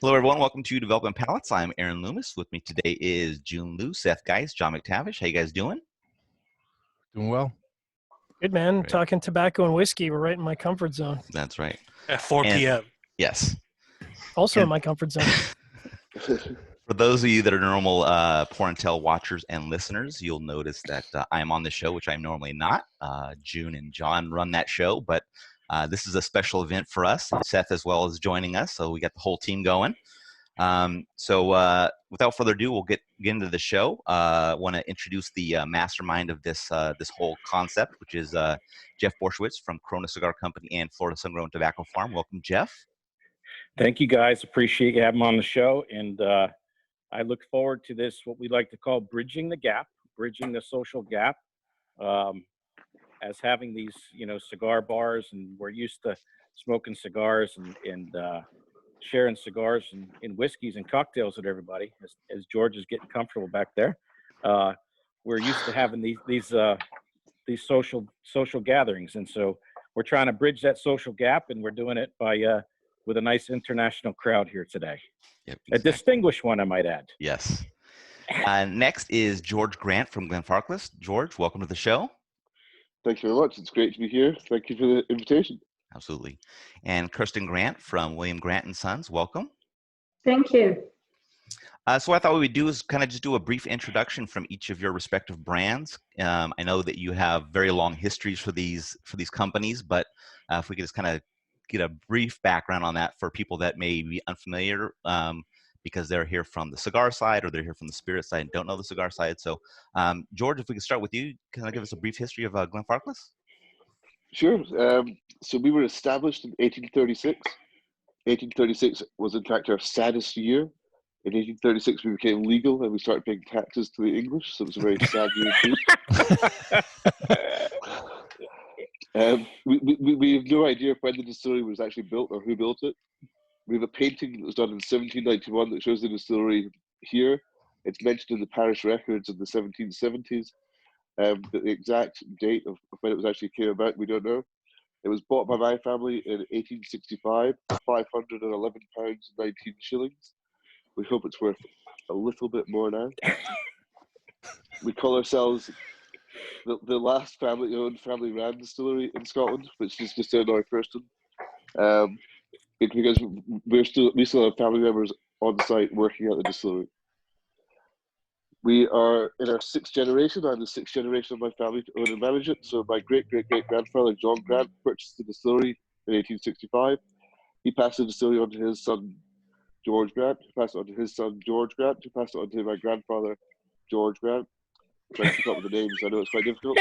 Hello, everyone. Welcome to Development Palates. I'm Aaron Loomis. With me today is June Liu, Seth Geis, John McTavish. How you guys doing? Doing well. Good, man. Great. Talking tobacco and whiskey. We're right in my comfort zone. That's right. At 4 p.m. Yes. Also in my comfort zone. For those of you that are normal Pour and Tell watchers and listeners, you'll notice that I'm on the show, which I'm normally not. June and John run that show, but this is a special event for us. Seth as well is joining us, so we got the whole team going. Without further ado, we'll get into the show. I want to introduce the mastermind of this whole concept, which is Jeff Borysiewicz from Corona Cigar Company and Florida Sun-Grown Tobacco Farm. Welcome, Jeff. Thank you, guys. Appreciate you having me on the show. And I look forward to this, what we like to call bridging the gap, bridging the social gap. As having these, cigar bars, and we're used to smoking cigars and sharing cigars and whiskeys and cocktails with everybody. As George is getting comfortable back there, we're used to having these social gatherings, and so we're trying to bridge that social gap, and we're doing it by with a nice international crowd here today. Yep, exactly. A distinguished one, I might add. Yes. Next is George Grant from Glenfarclas. George, welcome to the show. Thank you very much. It's great to be here. Thank you for the invitation. Absolutely. And Kirsten Grant from William Grant & Sons. Welcome. Thank you. So what I thought we would do is kind of just do a brief introduction from each of your respective brands. I know that you have very long histories for these companies, but if we could just kind of get a brief background on that for people that may be unfamiliar because they're here from the cigar side or they're here from the spirit side and don't know the cigar side. So George, if we could start with you, can I give us a brief history of Glenfarclas? Sure. So we were established in 1836. 1836 was in fact our saddest year. In 1836 we became legal and we started paying taxes to the English, so it was a very sad year indeed. We have no idea when the distillery was actually built or who built it. We have a painting that was done in 1791 that shows the distillery here. It's mentioned in the parish records in the 1770s. But the exact date of when it was actually came about, we don't know. It was bought by my family in 1865, £511.19. We hope it's worth a little bit more now. We call ourselves the last family-owned, family-ran distillery in Scotland, which is just to annoy Kirsten. Because we still have family members on site working at the distillery. We are in our 6th generation. I'm the 6th generation of my family to own and manage it. So my great-great-great-grandfather, John Grant, purchased the distillery in 1865. He passed the distillery on to his son, George Grant, who passed it on to his son, George Grant, who passed it on to my grandfather, George Grant. I'm trying to keep up with the names, I know it's quite difficult.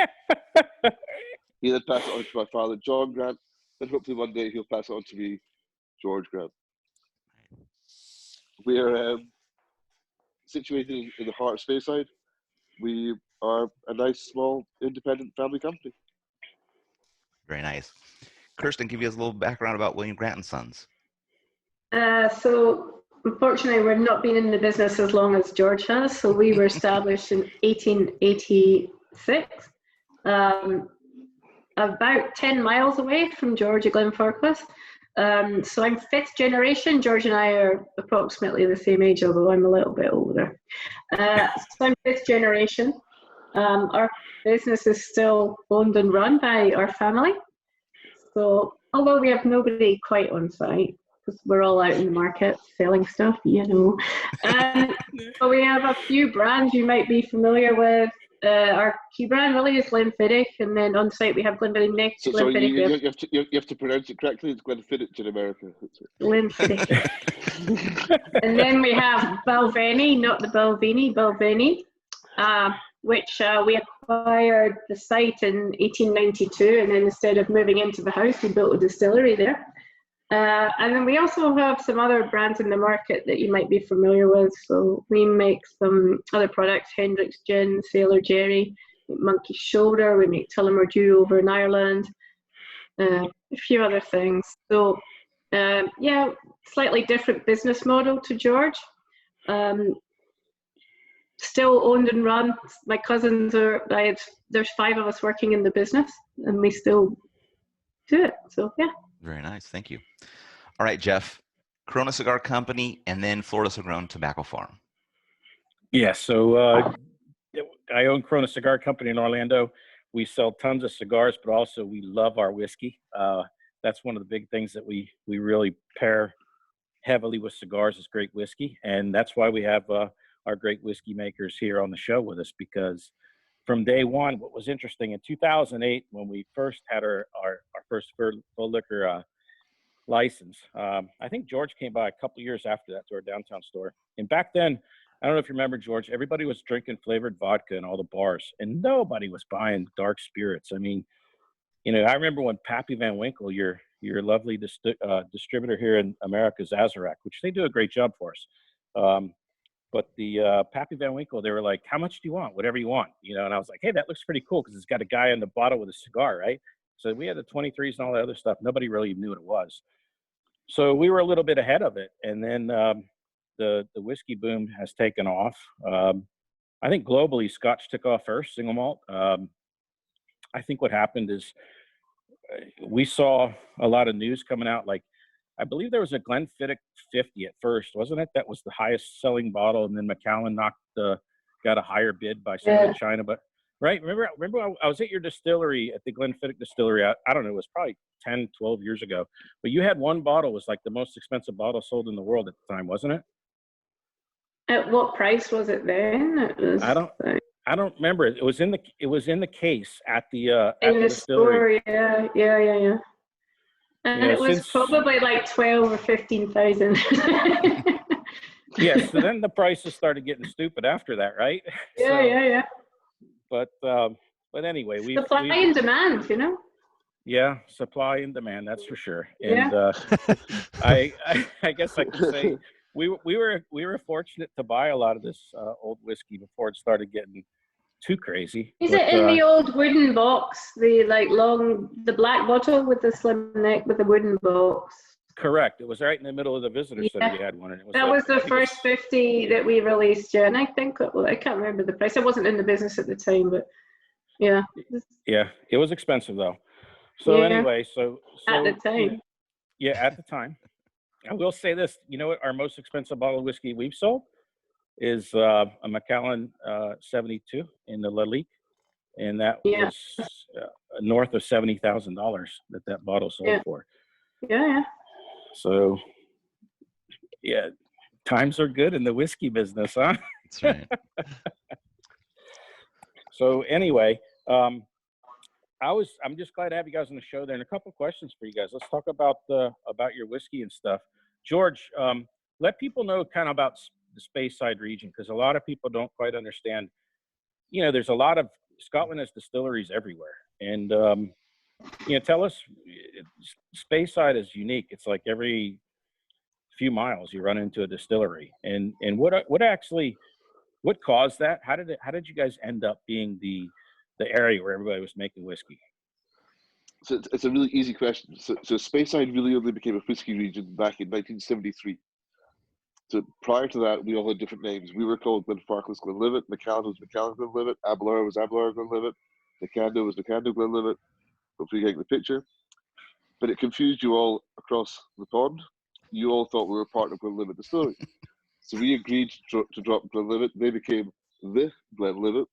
He then passed it on to my father, John Grant, and hopefully one day he'll pass it on to me, George Grant. We are situated in the heart of Speyside. We are a nice, small, independent family company. Very nice. Kirsten, give us a little background about William Grant & Sons. So unfortunately, we've not been in the business as long as George has. So we were established in 1886, about 10 miles away from George at Glenfarclas. So I'm 5th generation. George and I are approximately the same age, although I'm a little bit older. So I'm 5th generation. Our business is still owned and run by our family. So although we have nobody quite on site, because we're all out in the market selling stuff, but we have a few brands you might be familiar with. Our key brand really is Glenfiddich, and then on site we have Balvenie. So you have to pronounce it correctly. It's Glenfiddich in America. Glenfiddich. And then we have Balvenie, not the Balvenie, which we acquired the site in 1892, and then instead of moving into the house, we built a distillery there. And then we also have some other brands in the market that you might be familiar with. So we make some other products, Hendrick's Gin, Sailor Jerry, Monkey Shoulder, we make Tullamore Dew over in Ireland, a few other things. So yeah, slightly different business model to George. Still owned and run. My cousins there's 5 of us working in the business, and we still do it. So yeah. Very nice. Thank you. All right, Jeff. Corona Cigar Company, and then Florida Grown Tobacco Farm. Yeah, so I own Corona Cigar Company in Orlando. We sell tons of cigars, but also we love our whiskey. That's one of the big things that we really pair heavily with cigars is great whiskey. And that's why we have our great whiskey makers here on the show with us, because from day one, what was interesting in 2008, when we first had our first full liquor license, I think George came by a couple years after that to our downtown store. And back then, I don't know if you remember, George, everybody was drinking flavored vodka in all the bars, and nobody was buying dark spirits. I mean, you know, I remember when Pappy Van Winkle, your lovely distributor here in America, Sazerac, which they do a great job for us. But the Pappy Van Winkle, they were like, how much do you want? Whatever you want, you know? And I was like, hey, that looks pretty cool because it's got a guy in the bottle with a cigar, right? So we had the 23s and all that other stuff. Nobody really knew what it was. So we were a little bit ahead of it. And then the whiskey boom has taken off. I think globally, Scotch took off first, single malt. I think what happened is we saw a lot of news coming out. Like, I believe there was a Glenfiddich 50 at first, wasn't it? That was the highest selling bottle. And then Macallan got a higher bid by some of China. But right, remember I was at your distillery at the Glenfiddich distillery. I don't know, it was probably 10, 12 years ago. But you had one bottle was like the most expensive bottle sold in the world at the time, wasn't it? At what price was it then? It was, I don't remember. It was in the case at the in the distillery. store, yeah. And it was probably like 12 or 15,000. Yeah, so then the prices started getting stupid after that, right? Yeah. But anyway, supply and demand, you know. Yeah, supply and demand, that's for sure. And I guess I could say we were fortunate to buy a lot of this old whiskey before it started getting too crazy. Is it in the old wooden box, the black bottle with the slim neck with the wooden box? Correct. It was right in the middle of the visitor center. We had one, and it was that was the first 50 that we released. Yeah, and I think I can't remember the price. I wasn't in the business at the time, but yeah. Yeah, it was expensive though. So anyway, so at the time. At the time. I will say this. You know what? Our most expensive bottle of whiskey we've sold is a Macallan 72 in the Lalique, and that was north of $70,000 that bottle sold for. Yeah. So, times are good in the whiskey business, huh? That's right. So anyway, I'm just glad to have you guys on the show there, and a couple questions for you guys. Let's talk about your whiskey and stuff. George, let people know kind of about the Speyside region, because a lot of people don't quite understand. You know, there's a lot of Scotland has distilleries everywhere, and tell us, Speyside is unique. It's like every few miles you run into a distillery, and what caused that? How did you guys end up being the area where everybody was making whiskey? So it's a really easy question. So Speyside really only became a whiskey region back in 1973. So prior to that, we all had different names. We were called Glenfarclas Glenlivet, Macallan was Macallan Glenlivet, Abelard was Abelard Glenlivet, Nakando was Nakando Glenlivet. Hopefully you get the picture. But it confused you all across the pond. You all thought we were part of Glenlivet Distillery. So we agreed to drop Glenlivet. They became the Glenlivet.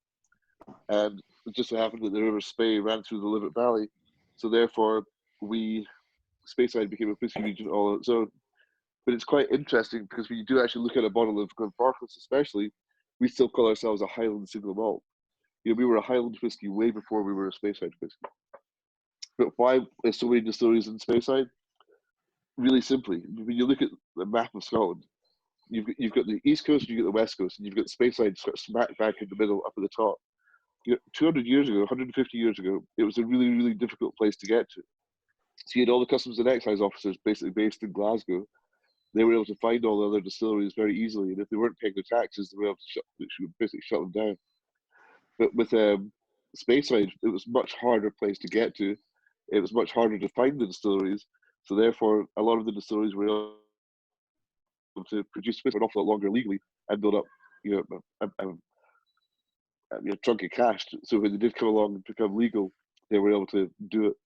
And it just so happened that the River Spey ran through the Livet Valley. So therefore, Speyside became a whiskey region all on its own. But it's quite interesting because when you do actually look at a bottle of Glenfarclas especially, we still call ourselves a Highland single malt. You know, we were a Highland whiskey way before we were a Speyside whiskey. But why there's so many distilleries in Speyside? Really simply, when you look at the map of Scotland, you've got the East Coast, you've got the West Coast, and you've got Speyside sort of smack back in the middle, up at the top. 200 years ago, 150 years ago, it was a really, really difficult place to get to. So you had all the customs and excise officers basically based in Glasgow. They were able to find all the other distilleries very easily, and if they weren't paying their taxes, they were able to basically shut them down. But with Speyside, it was a much harder place to get to. It was much harder to find the distilleries, so therefore a lot of the distilleries were able to produce for an awful lot longer legally and build up, a chunk of cash. So when they did come along and become legal, they were able to do it.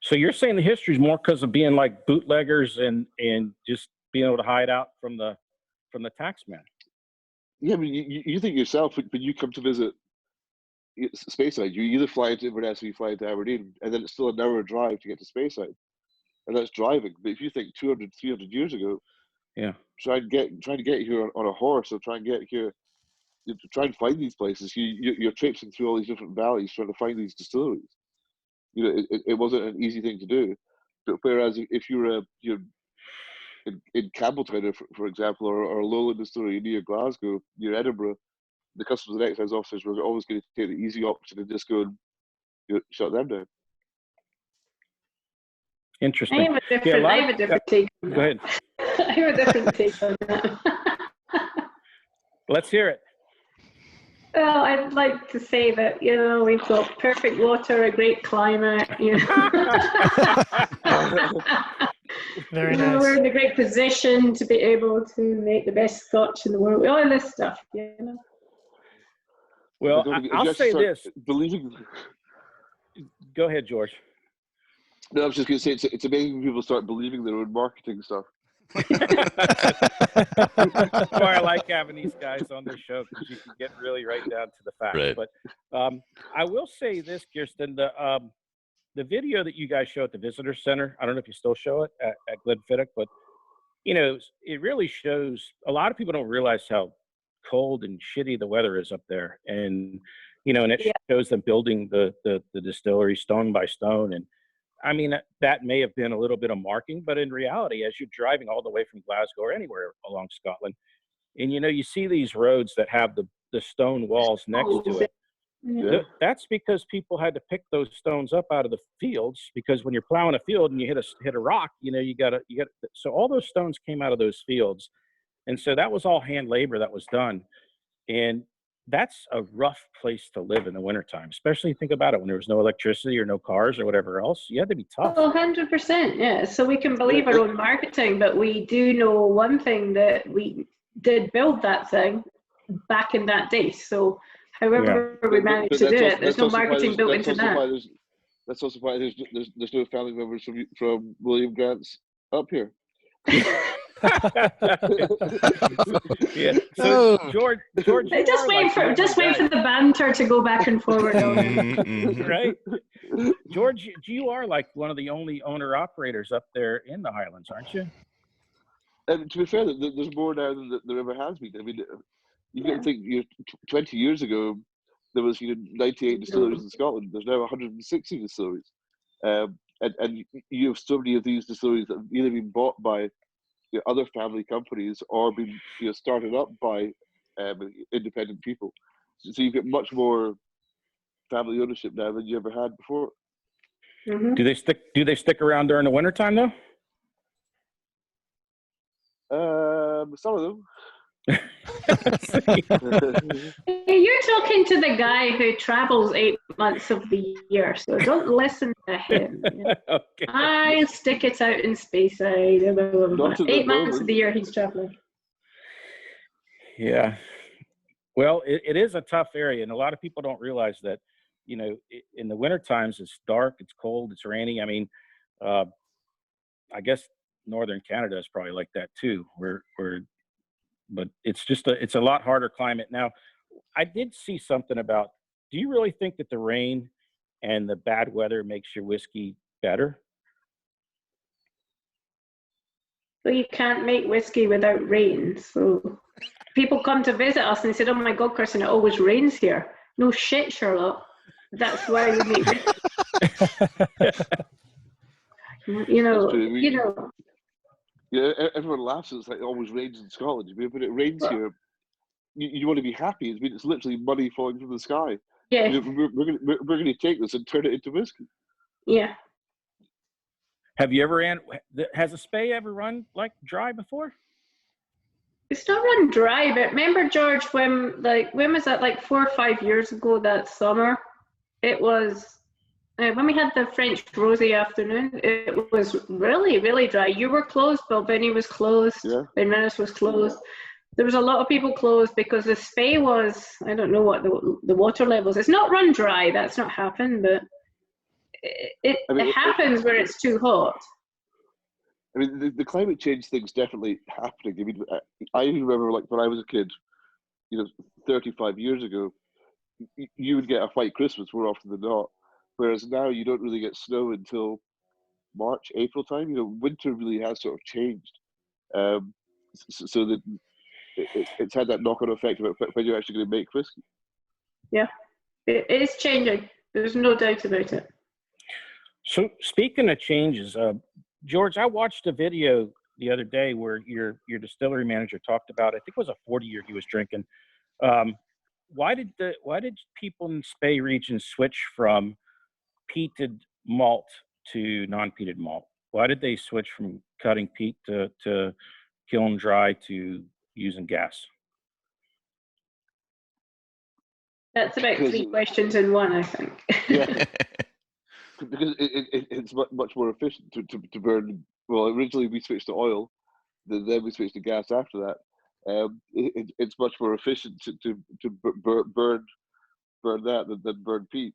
So you're saying the history is more because of being like bootleggers and just being able to hide out from the taxman. Yeah, I mean, you think yourself when you come to visit Speyside, you either fly into Inverness or you fly into Aberdeen, and then it's still an hour drive to get to Speyside, and that's driving. But if you think 200, 300 years ago, yeah, trying to get here on a horse, or try and get here, to try and find these places, you're traipsing through all these different valleys trying to find these distilleries. You know, it wasn't an easy thing to do. But whereas if you're in Campbelltown, for example, or Lowland Distillery near Glasgow, near Edinburgh, the customs and excise officers were always going to take the easy option and just go and shut them down. Interesting. I have a different take on that. Go ahead. I have a different take on that. Let's hear it. Well, I'd like to say that, you know, we've got perfect water, a great climate, you know. Very You know, nice. we're in a great position to be able to make the best scotch in the world. All this stuff, you know. Well, I'll say this. Believing. Go ahead, George. No, I was just going to say it's amazing when people start believing their own marketing stuff. That's why I like having these guys on their show, because you can get really right down to the facts. Right. But I will say this, Kirsten, the video that you guys show at the visitor center, I don't know if you still show it at Glenfiddich, but you know, it really shows. A lot of people don't realize how cold and shitty the weather is up there, and you know, and it shows them building the distillery stone by stone. And I mean, that may have been a little bit of marking, but in reality, as you're driving all the way from Glasgow or anywhere along Scotland, and you know, you see these roads that have the stone walls next to it. Yeah. That's because people had to pick those stones up out of the fields, because when you're plowing a field and you hit a rock, you know, you got to. So all those stones came out of those fields, and so that was all hand labor that was done, and that's a rough place to live in the wintertime, especially think about it when there was no electricity or no cars or whatever else. You had to be tough. Oh, 100%, yeah. So we can believe our own marketing, but we do know one thing, that we did build that thing back in that day. So however we managed to do it, there's no marketing built into that. That's also why there's no family members from William Grant's up here. Yeah. So George, Just wait for the banter to go back and forward. Right, George, you are like one of the only owner operators up there in the Highlands, aren't you? And to be fair, there's more now than there ever has been. I mean, you got to think, 20 years ago there was 98 distilleries in Scotland. There's now 160 distilleries, and you have so many of these distilleries that have either been bought by other family companies or been started up by independent people. So you've got much more family ownership now than you ever had before. Mm-hmm. Do they stick around during the wintertime though? Some of them. You're talking to the guy who travels 8 months of the year, so don't listen to him. Okay. I stick it out in Speyside. 8 months of the year he's traveling. Yeah. Well, it is a tough area, and a lot of people don't realize that, in the winter times, it's dark, it's cold, it's rainy. I mean, I guess Northern Canada is probably like that too, but it's a lot harder climate. Now, I did see something about, do you really think that the rain and the bad weather makes your whiskey better? Well, you can't make whiskey without rain. So people come to visit us and they said, "Oh my God, Kirsten, it always rains here." No shit, Sherlock. That's why we make whiskey. Yeah, everyone laughs. It's like it always rains in Scotland. But it rains here. You want to be happy. It's literally money falling from the sky. Yeah. We're going to take this and turn it into whiskey. Yeah. Have you ever has a Spey ever run like dry before? It's not run dry, but remember, George, when was that, like 4 or 5 years ago that summer? It was when we had the French Rosé afternoon. It was really, really dry. You were closed. Balvenie was closed. Yeah. Inverness was closed. There was a lot of people closed because the Spey was, I don't know what the water levels. It's not run dry. That's not happened, but it happens where it's too hot. I mean, the climate change thing's definitely happening. I mean, I remember, like, when I was a kid, 35 years ago, you would get a white Christmas more often than not. Whereas now you don't really get snow until March, April time. Winter really has sort of changed. So that it's had that knock-on effect about when you're actually going to make whiskey. Yeah, it is changing. There's no doubt about it. So speaking of changes, George, I watched a video the other day where your distillery manager talked about, I think it was a 40-year he was drinking. Why did people in the Spey region switch from peated malt to non-peated malt? Why did they switch from cutting peat to kiln dry to using gas? That's about 3 questions in one, I think. Yeah. Because it's much more efficient to burn. Well, originally we switched to oil, then we switched to gas after that. It's much more efficient to burn that than burn peat.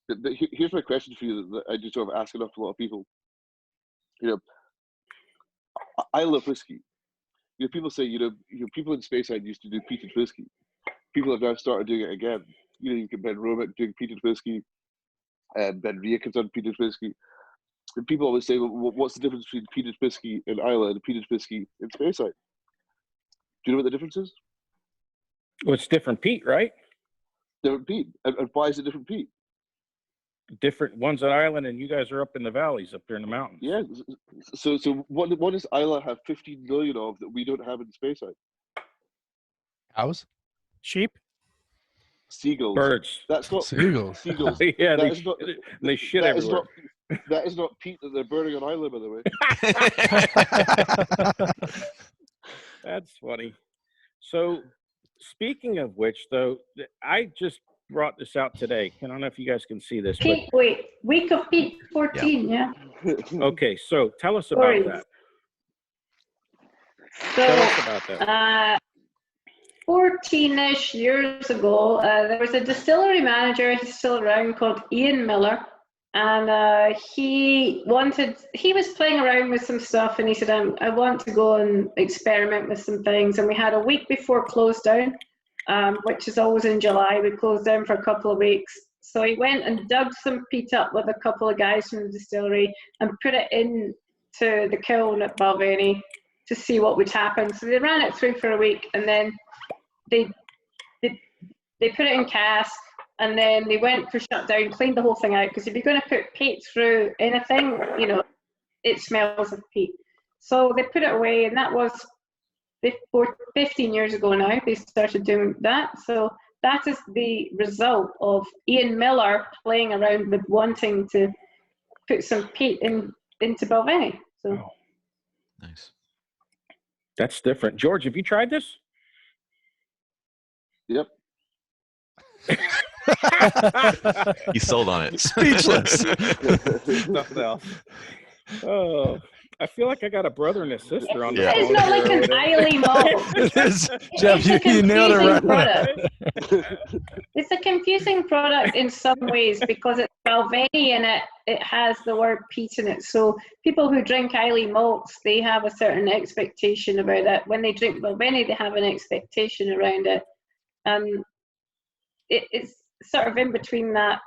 But here's my question for you that I just sort of ask enough to a lot of people. I love whiskey. People say people in Speyside used to do peated whiskey. People have now started doing it again. You can Ben Romick doing peated whiskey, and Ben Riekens on peated whiskey. And people always say, well, what's the difference between peated whiskey in Islay and peated whiskey in Speyside? Do you know what the difference is? Well, it's different peat, right? Different peat. And why is it different peat? Different ones on Ireland, and you guys are up in the valleys, up there in the mountains. Yeah. So what does Islay have 15 million of that we don't have in Speyside? Cows? Sheep? Seagulls. Birds. That's not Seagulls. Seagulls. Yeah, That they shit that is everywhere. that is not peat that they're burning on Islay, by the way. That's funny. So, speaking of which, though, I just brought this out today. I don't know if you guys can see this. Peat, week of peat 14, yeah. Okay, so tell us about Sorry. that. So, Tell us about that. 14-ish years ago, there was a distillery manager, he's still around, called Ian Miller. And he was playing around with some stuff, and he said, I want to go and experiment with some things. And we had a week before close down, which is always in July. We closed down for a couple of weeks. So he went and dug some peat up with a couple of guys from the distillery and put it into the kiln at Balvenie to see what would happen. So they ran it through for a week, and then they put it in cask, and then they went for shutdown, cleaned the whole thing out, because if you're going to put peat through anything, it smells of peat. So they put it away, and that was 15 years ago now. They started doing that. So that is the result of Ian Miller playing around with wanting to put some peat into Balvenie. So. Oh, Nice. that's different. George, have you tried this? Yep. You sold on it. Speechless. Nothing else. Oh, I feel like I got a brother and a sister on the Yeah. phone. It's not here like an already. Islay malt. It is. Jeff, It's a you nailed it confusing right. product. It's a confusing product in some ways because it's Balvenie and it has the word peat in it. So people who drink Islay malts, they have a certain expectation about it. When they drink Balvenie, they have an expectation around it. It's sort of in between that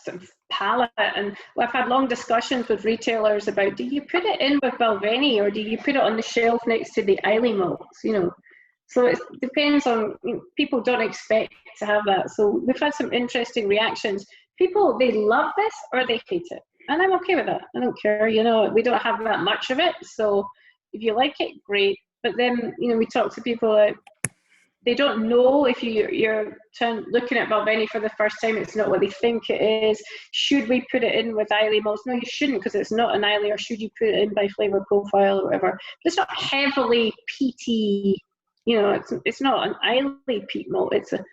sort of palate. And I've had long discussions with retailers about, do you put it in with Balvenie or do you put it on the shelf next to the Islay malts, So it depends on, people don't expect to have that. So we've had some interesting reactions. People, they love this or they hate it. And I'm okay with that. I don't care, we don't have that much of it. So if you like it, great. But then, we talk to people that they don't know if you're looking at Balvenie for the first time, it's not what they think it is. Should we put it in with Islay malts? No, you shouldn't, because it's not an Islay, or should you put it in by flavour profile or whatever. But it's not heavily peaty, it's not an Islay peat malt, it's a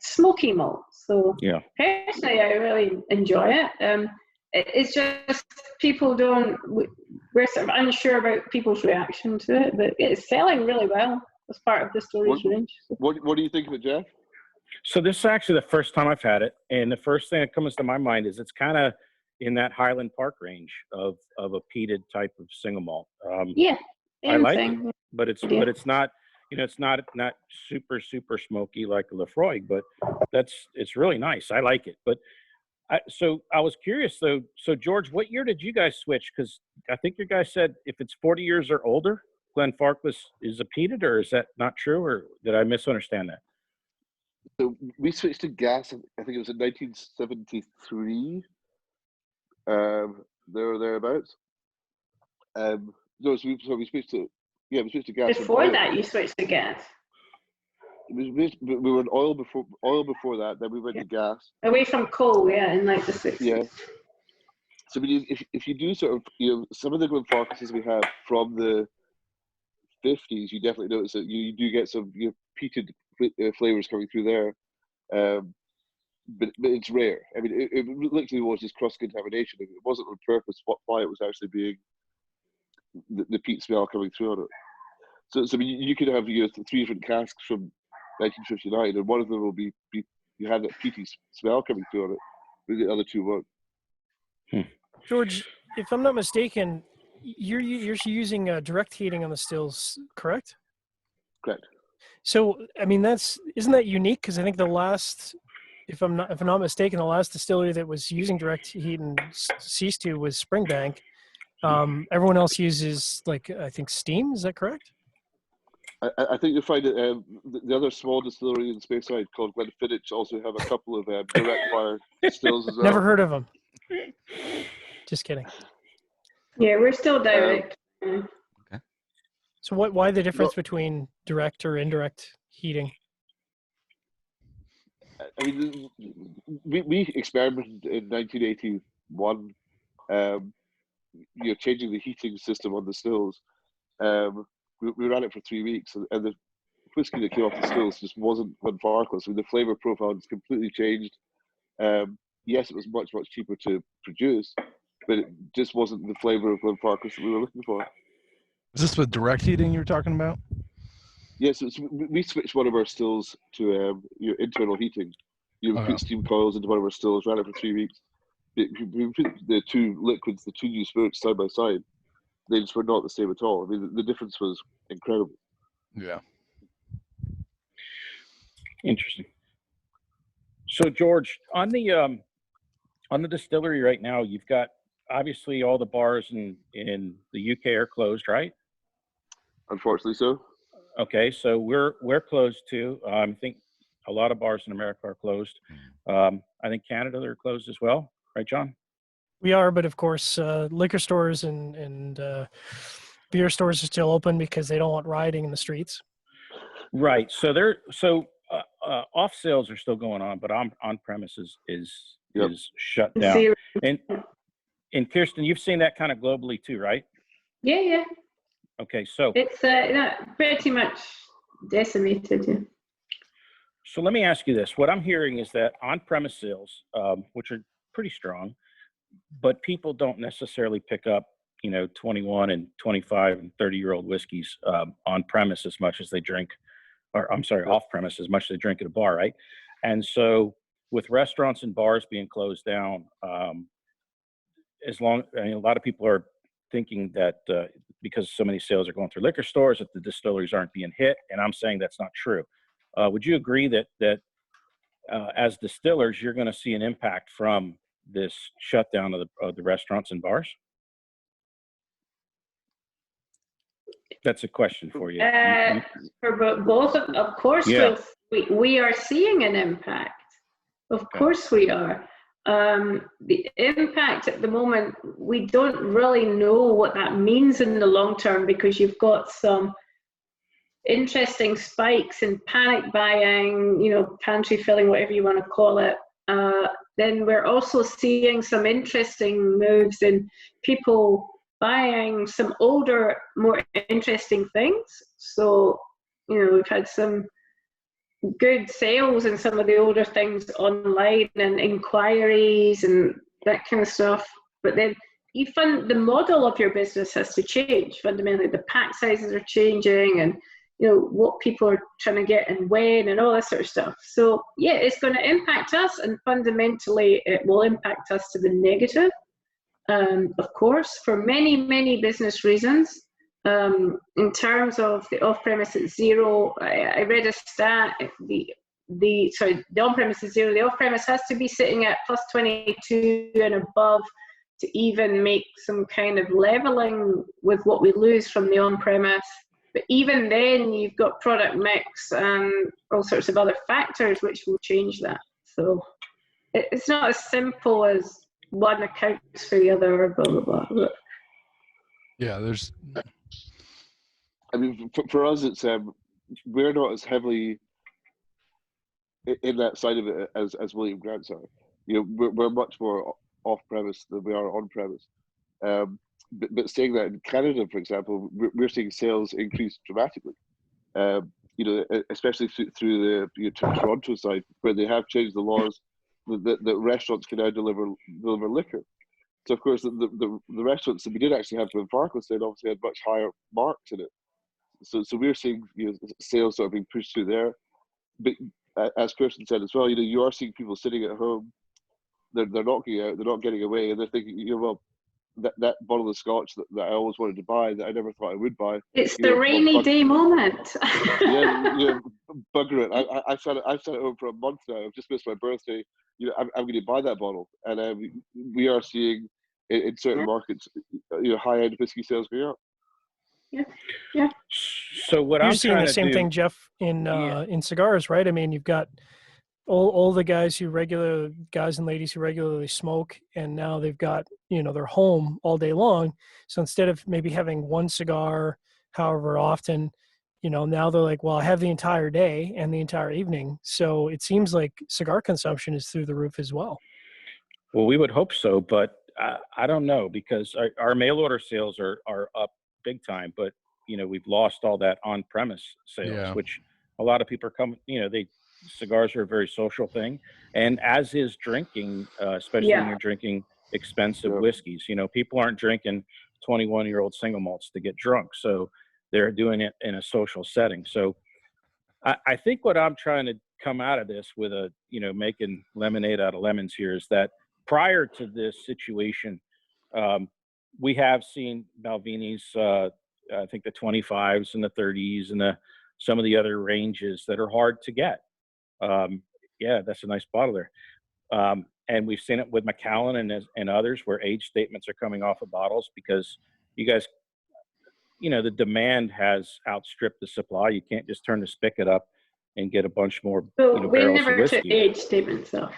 smoky malt. So Yeah. Personally, I really enjoy it. It's just people we're sort of unsure about people's reaction to it, but it's selling really well as part of the storage range. What do you think of it, Jeff? So this is actually the first time I've had it, and the first thing that comes to my mind is it's kind of in that Highland Park range of a peated type of single malt. Yeah. I like thing. it, but it's not, you know, it's not super smoky like a Lefroy, but it's really nice. I like it. But so I was curious though. So George, what year did you guys switch? Because I think you guys said if it's 40 years or older, Glenfarclas is a peated, or is that not true, or did I misunderstand that? So we switched to gas. I think it was in 1973. There or thereabouts. No, so we switched to we switched to gas. Before that, you switched to gas. We were in oil before that. Then we went to gas. Away from coal, in like the 60s. Yeah. So if you do sort of, you know, some of the Glenfarclases we have from the 50s, you definitely notice that you do get some, you know, peated flavors coming through there. But it's rare. I mean, it literally was just cross-contamination. It wasn't on purpose why it was actually being the peat smell coming through on it. So I mean, you could have, you know, 3 different casks from 1959, and one of them will be you have that peaty smell coming through on it, but the other 2 won't. George, if I'm not mistaken, you're using direct heating on the stills, correct? Correct. So, I mean, isn't that unique? Because I think the last, if I'm not mistaken, the last distillery that was using direct heat and ceased to was Springbank. Everyone else uses, like, I think steam. Is that correct? I think you'll find that the other small distillery in Speyside called Glenfiddich also have a couple of direct fire stills as well. Never heard of them. Just kidding. Yeah, we're still direct. Okay. So why the difference between direct or indirect heating? I mean, we experimented in 1981, you know, changing the heating system on the stills. We ran it for 3 weeks, and the whiskey that came off the stills just wasn't Glenfarclas. I mean, the flavor profile has completely changed. Yes, it was much cheaper to produce, but it just wasn't the flavor of Glenfarclas that we were looking for. Is this with direct heating you were talking about? Yes, we switched one of our stills to internal heating. We put steam coils into one of our stills, ran it for 3 weeks. We put the 2 liquids, the 2 new spirits side by side. They just were not the same at all. I mean, the difference was incredible. Yeah. Interesting. So George, on the distillery right now, you've got obviously all the bars in the UK are closed, right? Unfortunately, so. Okay, so we're closed too. I think a lot of bars in America are closed. I think Canada, they're closed as well, right, John? We are, but of course, liquor stores and beer stores are still open because they don't want rioting in the streets. Right. So off sales are still going on, but on premises is shut down. And Kirsten, you've seen that kind of globally too, right? Yeah. Okay, so it's pretty much decimated. Yeah. So let me ask you this: what I'm hearing is that on-premise sales, which are pretty strong, but people don't necessarily pick up, 21 and 25 and 30-year-old whiskeys on premise as much as they drink, or I'm sorry, off premise as much as they drink at a bar, right? And so with restaurants and bars being closed down, a lot of people are thinking that because so many sales are going through liquor stores, that the distilleries aren't being hit, and I'm saying that's not true. Would you agree that as distillers, you're going to see an impact from this shutdown of the restaurants and bars? That's a question for you. For both, of course, Yeah. we are seeing an impact. Of course we are. The impact at the moment, we don't really know what that means in the long term, because you've got some interesting spikes in panic buying, pantry filling, whatever you want to call it. Then we're also seeing some interesting moves in people buying some older, more interesting things. So, we've had some good sales in some of the older things online and inquiries and that kind of stuff. But then the model of your business has to change fundamentally. The pack sizes are changing, and what people are trying to get and when and all that sort of stuff. So yeah, it's going to impact us, and fundamentally it will impact us to the negative, of course, for many, many business reasons. In terms of the off-premise at zero, I read a stat, the on-premise is zero, the off-premise has to be sitting at plus 22 and above to even make some kind of leveling with what we lose from the on-premise. But even then, you've got product mix and all sorts of other factors which will change that. So it's not as simple as one accounts for the other, or blah, blah, blah. Yeah, there's. I mean, for us, it's we're not as heavily in that side of it as William Grant's are. We're much more off-premise than we are on-premise. But saying that, in Canada, for example, we're seeing sales increase dramatically. Especially through the Toronto side, where they have changed the laws that restaurants can now deliver liquor. So of course, the restaurants that we did actually have Glenfarclas, they'd obviously had much higher marks in it. So we're seeing sales sort of being pushed through there. But as Kirsten said as well, you are seeing people sitting at home. They're not going out. They're not getting away, and they're thinking, well, that bottle of scotch that I always wanted to buy, that I never thought I would buy. It's the rainy day moment. Yeah, bugger it. I've sat at home for a month now. I've just missed my birthday. I'm going to buy that bottle, and we are seeing in certain markets, high-end whiskey sales going up. Yeah. So what You're I'm seeing trying the to same do, thing, Jeff, in cigars, right? I mean, you've got all the guys and ladies who regularly smoke, and now they've got, they're home all day long. So instead of maybe having one cigar, however often, now they're like, well, I have the entire day and the entire evening. So it seems like cigar consumption is through the roof as well. well, we would hope so, but I don't know, because our mail order sales are up big time, but we've lost all that on-premise sales, which a lot of people are coming. Cigars are a very social thing, and as is drinking, especially when you're drinking expensive whiskeys. People aren't drinking 21-year-old single malts to get drunk, so they're doing it in a social setting. So I think what I'm trying to come out of this with making lemonade out of lemons here is that prior to this situation, we have seen Balvenie's, I think the 25s and the 30s and some of the other ranges that are hard to get. Yeah, that's a nice bottle there. And we've seen it with Macallan and others, where age statements are coming off of bottles because you guys, the demand has outstripped the supply. You can't just turn the spigot up and get a bunch more So we barrels of never took whiskey. the age statements off.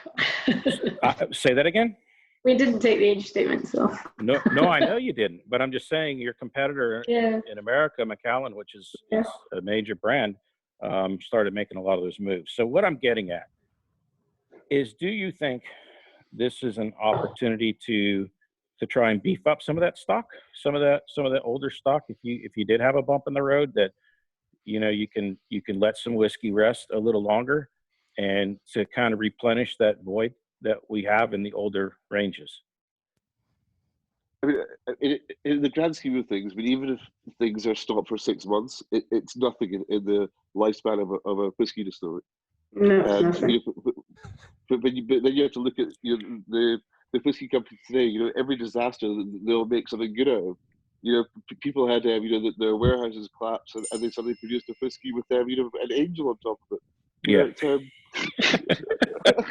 Say that again? We didn't take the age statements off. No, I know you didn't, but I'm just saying your competitor in America, Macallan, which is a major brand, started making a lot of those moves. So what I'm getting at is, do you think this is an opportunity to try and beef up some of that stock, some of the older stock? If you did have a bump in the road, that you can let some whiskey rest a little longer, and to kind of replenish that void that we have in the older ranges. I mean, in the grand scheme of things, even if things are stopped for 6 months, it's nothing in the lifespan of a whiskey distillery. No, it's nothing. But then you have to look at the whiskey companies today. Every disaster they'll make something good out of. People had their warehouses collapse, and they suddenly produced a whiskey with an angel on top of it.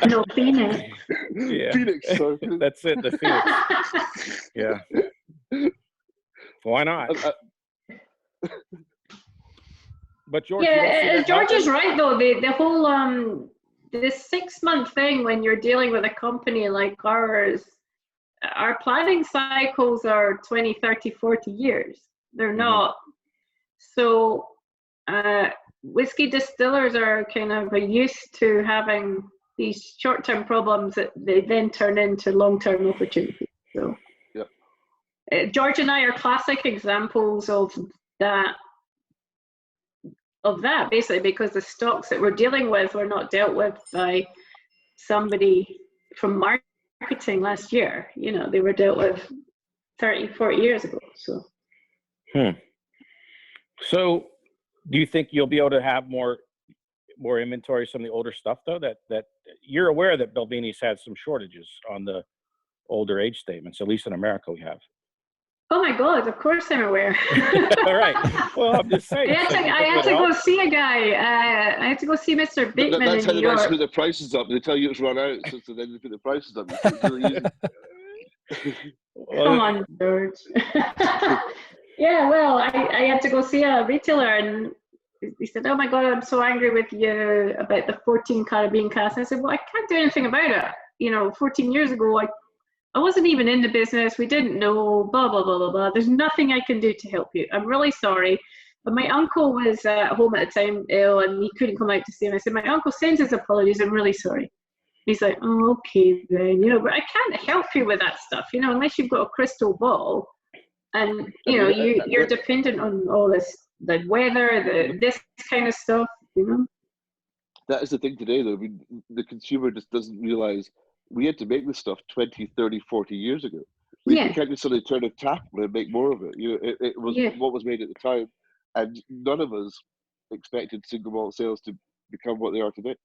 No, Phoenix. Yeah. Phoenix. So. That's it. The Phoenix. Yeah. Why not? But George, George is right though. The whole this 6-month thing, when you're dealing with a company like ours, our planning cycles are 20, 30, 40 years. They're not. So whiskey distillers are kind of used to having these short-term problems that they then turn into long-term opportunities. So George and I are classic examples of that basically, because the stocks that we're dealing with were not dealt with by somebody from marketing last year. They were dealt with 30, 40 years ago. So So Do you think you'll be able to have more inventory of some of the older stuff though? That you're aware that Balvenie's had some shortages on the older age statements, at least in America we have. Oh my God! Of course I'm aware. All right. Well, I'm just saying. I had to go see a guy. I had to go see Mr. Bateman That's in how New they York. put the prices up. They tell you it's run out, so then they put the prices up. It's really easy. Come on, George. Yeah, well, I had to go see a retailer, and he said, "Oh my God, I'm so angry with you about the 14 Caribbean cask." And I said, "Well, I can't do anything about it. You know, 14 years ago, I wasn't even in the business. We didn't know, blah, blah, blah, blah, blah. There's nothing I can do to help you. I'm really sorry." But my uncle was at home at the time ill, and he couldn't come out to see him. I said, "My uncle sends his apologies. I'm really sorry." He's like, "Oh, okay then." You know, but I can't help you with that stuff, you know, unless you've got a crystal ball. And, you know, you're dependent on all this, the weather, this kind of stuff, you know. That is the thing today, though. I mean, the consumer just doesn't realize we had to make this stuff 20, 30, 40 years ago. We can't just suddenly turn a tap and make more of it. You know, it was what was made at the time, and none of us expected single malt sales to become what they are today.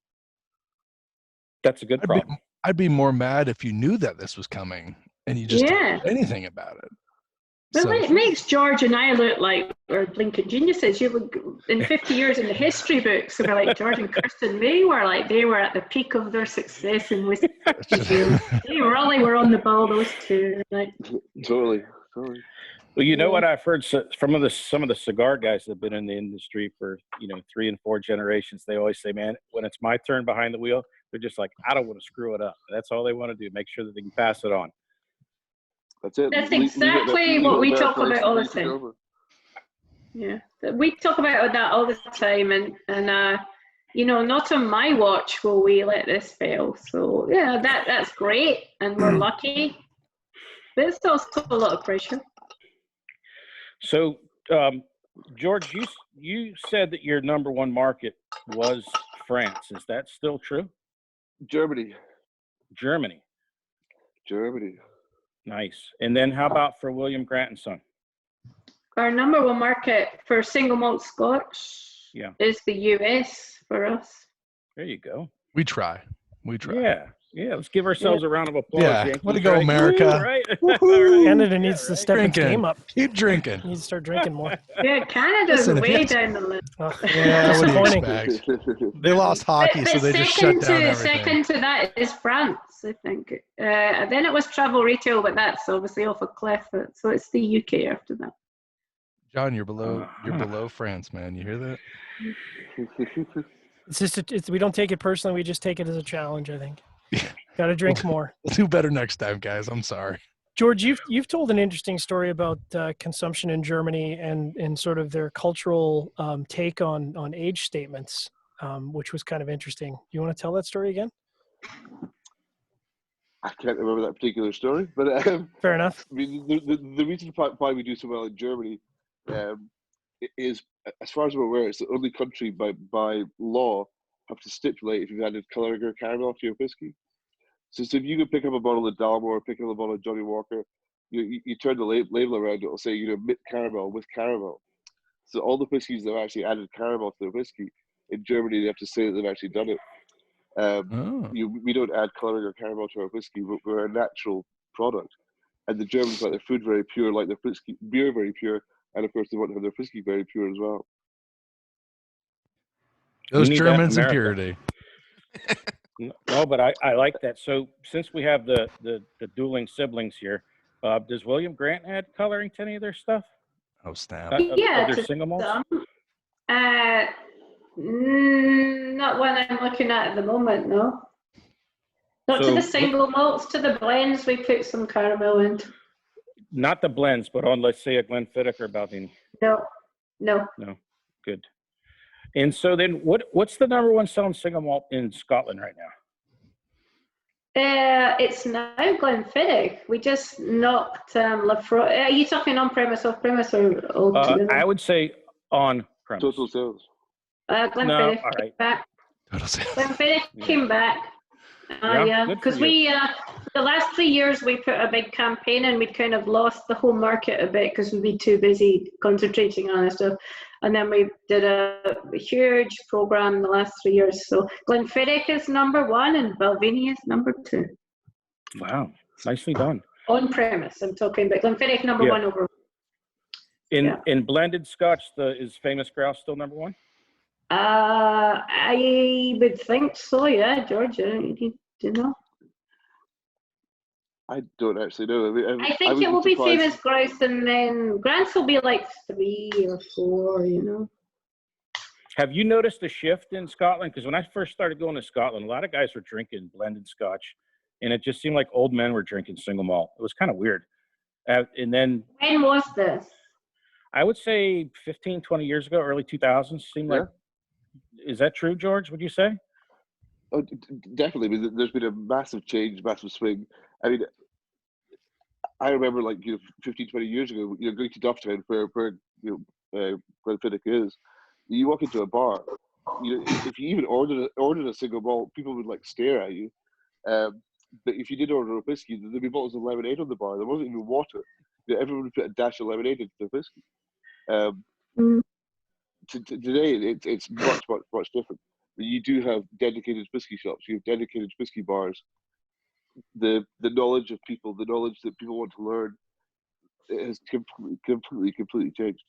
That's a good problem. I'd be more mad if you knew that this was coming and you just didn't do anything about it. Well, it makes George and I look like we're blinking geniuses. You look in 50 years in the history books, and we're like George and Kirsten. They were at the peak of their success in whiskey. They really were on the ball, those two. Like, Totally. Well, you know what I've heard from some of the cigar guys that have been in the industry for 3 and 4 generations. They always say, "Man, when it's my turn behind the wheel, they're just like, I don't want to screw it up." That's all they want to do, make sure that they can pass it on. That's it. That's exactly what we talk about all the time. Yeah, we talk about that all the time, and you know, not on my watch will we let this fail. So yeah, that's great, and we're lucky, but it's also a lot of pressure. So, George, you said that your number one market was France. Is that still true? Germany. Nice. And then how about for William Grant & Son? Our number one market for single malt Scotch is the US for us. There you go. We try. Yeah. Let's give ourselves a round of applause. Yeah. Yankees, Way to go, America. Right? Canada needs to step its game up. Keep drinking. Needs to start drinking more. Yeah, Canada's way down the list. Yeah, what do you expect? They lost hockey, so they just shut down everything. Second to that is France, I think. Then it was travel retail, but that's obviously off a cliff. So it's the UK after that. John, you're below France, man. You hear that? It's just we don't take it personally. We just take it as a challenge, I think. Got to drink more. We'll do better next time, guys. I'm sorry. George, you've told an interesting story about consumption in Germany and sort of their cultural take on age statements, which was kind of interesting. You want to tell that story again? I can't remember that particular story, but fair enough. I mean, the reason why we do so well in Germany is, as far as I'm aware, it's the only country by law have to stipulate if you've added colouring or caramel to your whiskey. So if you can pick up a bottle of Dalmore, pick up a bottle of Johnny Walker, you turn the label around, it'll say, mint caramel with caramel. So all the whiskies that have actually added caramel to their whiskey, in Germany they have to say that they've actually done it. We don't add colouring or caramel to our whiskey, but we're a natural product. And the Germans like their food very pure, like their beer very pure, and of course they want to have their whiskey very pure as well. Those Germans and purity. No, but I like that. So since we have the dueling siblings here, does William Grant add coloring to any of their stuff? Oh, snap. Yeah, their single malts? Not one I'm looking at the moment, no. Not to the single malts, to the blends we put some caramel in. Not the blends, but on, let's say, a Glenfiddich or Balvenie. No. Good. And so then what's the number one selling single malt in Scotland right now? It's now Glenfiddich. We just knocked Lafroy. Are you talking on-premise, off-premise, or all together? I would say on-premise. Total sales. Glenfiddich came back. Total sales. Glenfiddich came back. Yeah, good for because you. we the last 3 years we put a big campaign and we'd kind of lost the whole market a bit because we'd be too busy concentrating on it stuff. And then we did a huge program the last 3 years. So Glenfiddich is #1 and Balvenie is #2. Wow, nicely done. On premise, I'm talking about Glenfiddich #1 over. In blended Scotch, is Famous Grouse still #1? I would think so, yeah, George. Do you know? I don't actually know. I think it will be Famous Grouse, and then Grants will be like 3 or 4, you know. Have you noticed a shift in Scotland? Because when I first started going to Scotland, a lot of guys were drinking blended Scotch, and it just seemed like old men were drinking single malt. It was kind of weird. And then when was this? I would say 15, 20 years ago, early 2000s. Seemed like. Is that true, George? Would you say? Oh, definitely. I mean, there's been a massive change, massive swing. I mean, I remember 15, 20 years ago, going to Dufftown where Glenfiddich is. You walk into a bar, if you even ordered a single malt, people would stare at you. But if you did order a whiskey, there'd be bottles of lemonade on the bar. There wasn't even water. Everyone would put a dash of lemonade into their whiskey. Today, it's much, much, much different. You do have dedicated whiskey shops. You have dedicated whiskey bars. The knowledge of people, the knowledge that people want to learn, it has completely changed.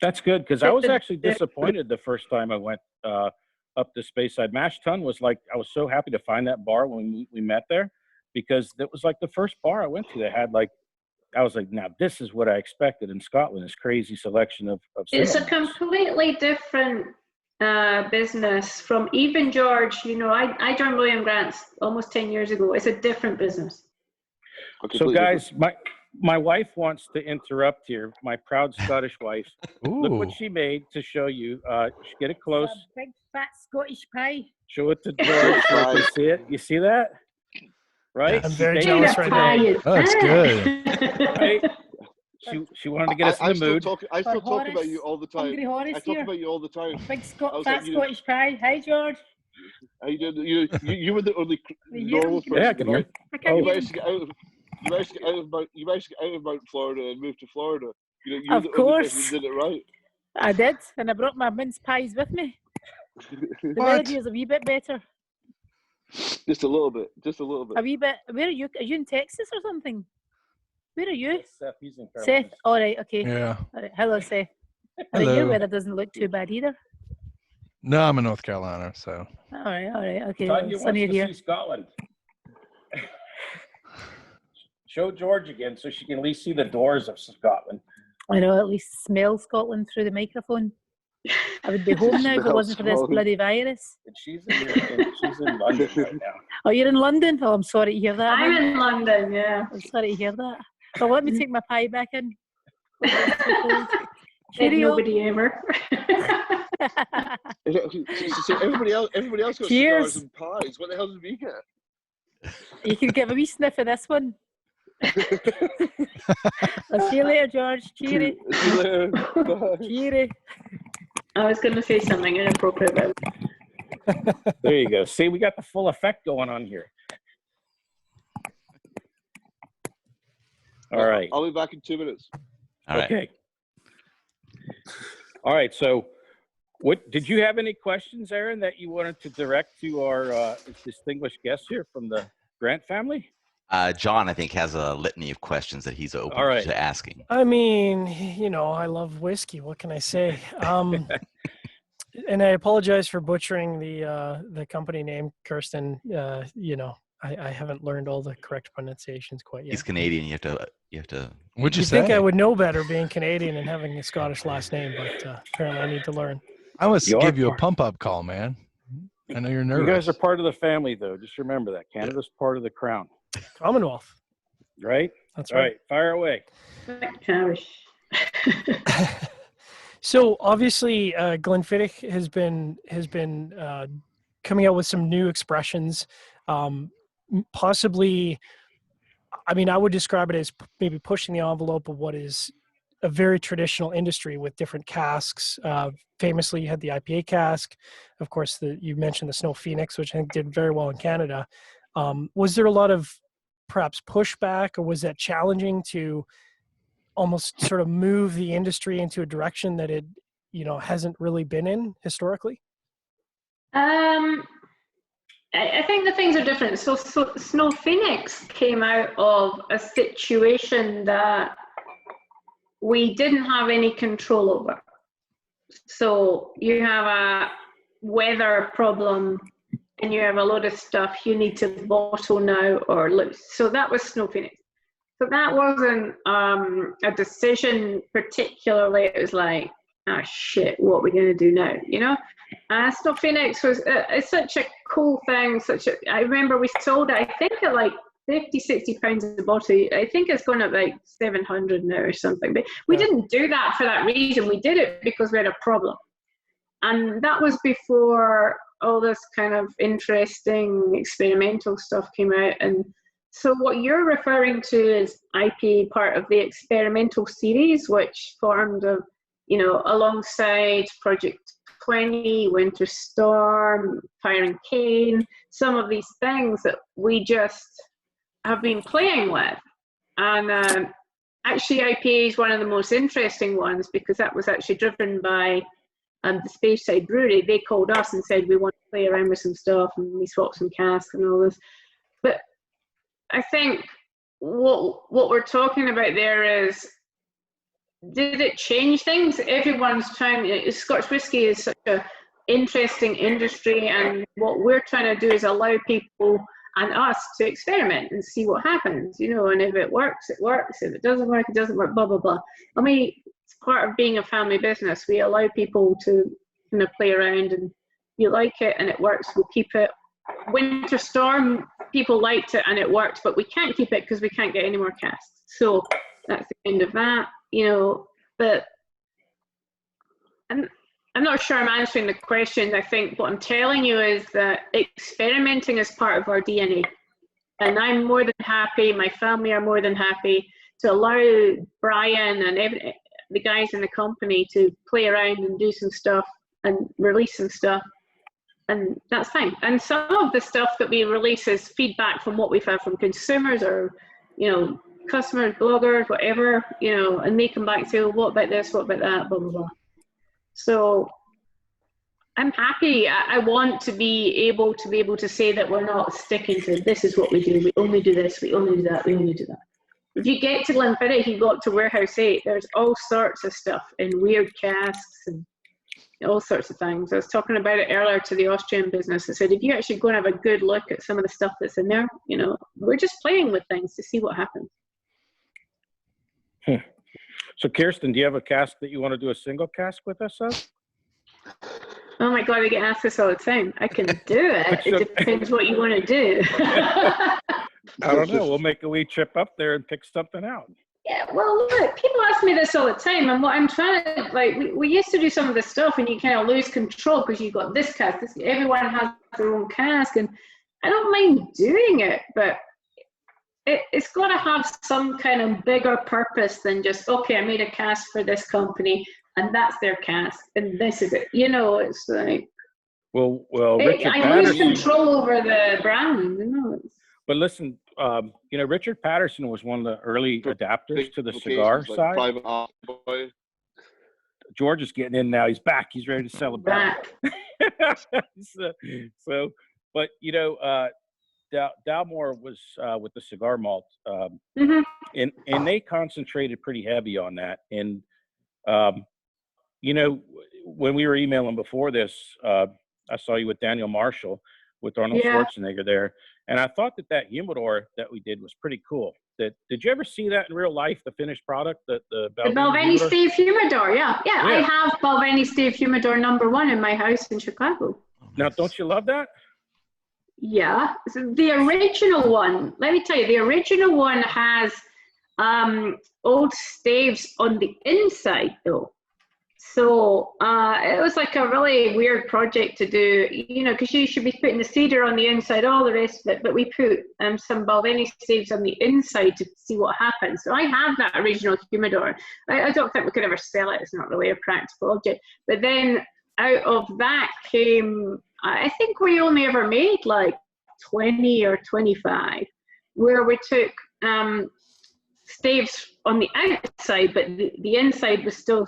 That's good, because I was actually disappointed the first time I went up to Speyside. Mash Tun was I was so happy to find that bar when we met there, because that was the first bar I went to that had I was like, now this is what I expected in Scotland, this crazy selection of It's a completely different business from even George. I joined William Grant's almost 10 years ago. It's a different business. So guys, my wife wants to interrupt here. My proud Scottish wife. Ooh. Look what she made to show you. Get it close. It's a big fat Scottish pie. Show it to George so you see it. You see that? Right? I'm very jealous right now. Oh, that's good. Right? She wanted to get us in the mood. I still talk about you all the time. Hungry Horace I talk here. about you all the time. Big Scottish pie. Hi, George. You were the only normal person. Yeah, I can hear. You managed to get out of Mount Florida and move to Florida. You were Of the only course. person who did it right. I did, and I brought my mince pies with me. The weather here's a wee bit better. Just a little bit. A wee bit. Where are you? Are you in Texas or something? Where are you? Seth, he's in Seth. All right. Okay. Yeah. All right. Hello, Seth. Hello. Your weather doesn't look too bad either. No, I'm in North Carolina, so. All right. Okay. Tanya Sunny wants to here. see Scotland. Show George again so she can at least see the doors of Scotland. I know, at least smell Scotland through the microphone. I would be home now if it wasn't for this bloody virus. And she's in London right now. Oh, you're in London? Oh, I'm sorry to hear that. I'm in London, yeah. I'm sorry to hear that. Well, let me take my pie back in. Said Cheerio. nobody ever. So everybody else got Cheers. cigars and pies. What the hell did we get? You can give a wee sniff of this one. I'll see you later, George. Cheery. See you later. Bye. Cheery. I was going to say something inappropriate, but There you go. See, we got the full effect going on here. All right. I'll be back in 2 minutes. All right. Okay. All right. So, what did you have any questions, Aaron, that you wanted to direct to our distinguished guest here from the Grant family? John, I think, has a litany of questions that he's open to asking. I mean, I love whiskey. What can I say? And I apologize for butchering the company name, Kirsten. I haven't learned all the correct pronunciations quite yet. He's Canadian. You have to. What'd you You'd say? think I would know better being Canadian and having a Scottish last name, but apparently I need to learn. I must give you a pump-up call, man. I know you're nervous. You guys are part of the family, though. Just remember that. Canada's part of the crown. Commonwealth. Right? That's All right. Fire away. So obviously, Glenfiddich has been coming out with some new expressions. Possibly, I mean, I would describe it as maybe pushing the envelope of what is a very traditional industry with different casks. Famously, you had the IPA cask. Of course, you mentioned the Snow Phoenix, which I think did very well in Canada. Was there a lot of perhaps pushback, or was that challenging to almost sort of move the industry into a direction that it, hasn't really been in historically? I think the things are different. So Snow Phoenix came out of a situation that we didn't have any control over. So you have a weather problem and you have a lot of stuff you need to bottle now or lose. So that was Snow Phoenix. So that wasn't a decision particularly. It was like, oh shit, what are we going to do now? Snow Phoenix was it's such a cool thing. I remember we sold it, I think at like 50, 60 pounds a bottle. I think it's gone up like 700 now or something. But we didn't do that for that reason. We did it because we had a problem. And that was before all this kind of interesting experimental stuff came out. And so what you're referring to is IPA, part of the experimental series, which formed alongside Project 20, Winter Storm, Fire and Cane, some of these things that we just have been playing with. And actually IPA is one of the most interesting ones because that was actually driven by the Speyside Brewery. They called us and said, we want to play around with some stuff, and we swapped some casks and all this. But I think what we're talking about there is, did it change things? Everyone's trying. Scotch whisky is such an interesting industry, and what we're trying to do is allow people and us to experiment and see what happens, and if it works, it works. If it doesn't work, it doesn't work, blah, blah, blah. I mean, it's part of being a family business. We allow people to kind of play around, and you like it and it works, we'll keep it. Winter Storm, people liked it and it worked, but we can't keep it because we can't get any more casks. So that's the end of that, but I'm not sure I'm answering the question. I think what I'm telling you is that experimenting is part of our DNA. And I'm more than happy, my family are more than happy to allow Brian and the guys in the company to play around and do some stuff and release some stuff. And that's fine. And some of the stuff that we release is feedback from what we've had from consumers or, customers, bloggers, whatever, and they come back and say, well, what about this, what about that, blah, blah, blah. So I'm happy. I want to be able to say that we're not sticking to this is what we do. We only do this, we only do that, we only do that. If you get to Glenfiddich, you got to Warehouse 8, there's all sorts of stuff in weird casks and all sorts of things. I was talking about it earlier to the Austrian business. I said, if you actually go and have a good look at some of the stuff that's in there, we're just playing with things to see what happens. So Kirsten, do you have a cask that you want to do a single cask with us of? Oh my God, I get asked this all the time. I can do it. It depends what you want to do. I don't know. We'll make a wee trip up there and pick something out. Yeah, well, look, people ask me this all the time, and what I'm trying to, we used to do some of this stuff, and you kind of lose control because you've got this cask. Everyone has their own cask, and I don't mind doing it, but it's got to have some kind of bigger purpose than just, okay, I made a cask for this company, and that's their cask, and this is it. It's like, well, Richard I lose control over the brand. But listen, Richard Patterson was one of the early adapters to the cigar side. George is getting in now. He's back. He's ready to celebrate. But Dalmore was with the cigar malt, and they concentrated pretty heavy on that. And when we were emailing before this, I saw you with Daniel Marshall with Arnold Schwarzenegger there. And I thought that humidor that we did was pretty cool. Did you ever see that in real life, the finished product? The Balvenie Stave humidor, yeah. I have Balvenie Stave humidor #1 in my house in Chicago. Now, don't you love that? Yeah. So the original one, let me tell you, the original one has old staves on the inside, though. So it was like a really weird project to do, you know, because you should be putting the cedar on the inside, all the rest of it, but we put some Balvenie staves on the inside to see what happens. So I have that original humidor. I don't think we could ever sell it. It's not really a practical object. But then out of that came, I think we only ever made like 20 or 25, where we took staves on the outside, but the inside was still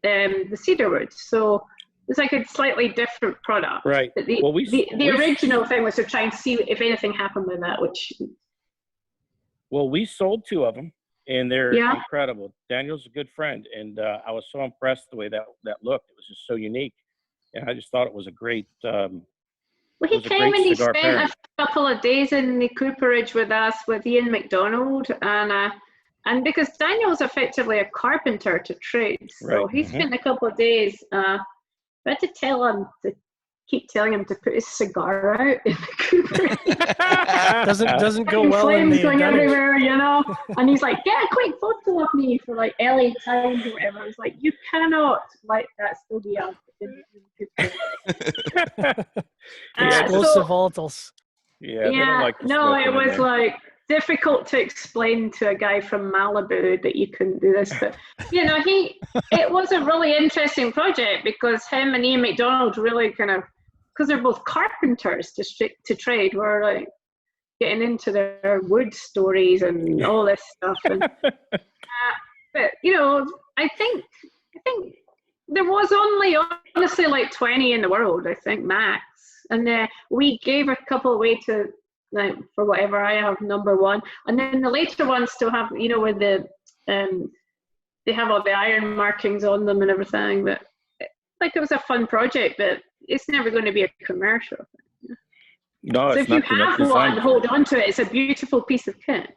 the cedar wood. So it's like a slightly different product. Right. But the original thing was to try and see if anything happened with that, which. Well, we sold 2 of them, and they're incredible. Daniel's a good friend, and I was so impressed the way that looked. It was just so unique, and I just thought it was a great. Well, he came and he spent a couple of days in the cooperage with us, with Ian McDonald, and because Daniel's effectively a carpenter to trade, so he spent a couple of days. I had to keep telling him to put his cigar out in the cooperage. doesn't go well in the going everywhere, you know. And he's like, "Get a quick photo of me for like LA Times or whatever." It's like, you cannot let that still be up in the cooperage. Explosive volatiles. Yeah. No, it was like difficult to explain to a guy from Malibu that you couldn't do this, but you know, it was a really interesting project because him and Ian McDonald really kind of, because they're both carpenters to trade, were like getting into their wood stories and all this stuff. And, but you know, I think there was only honestly like 20 in the world, I think, max, and we gave a couple away to. Like for whatever, I have number 1, and then the later ones still have, you know, with the they have all the iron markings on them and everything. But like, it was a fun project, but it's never going to be a commercial thing. No, so it's if you have one, hold on to it. It's a beautiful piece of kit.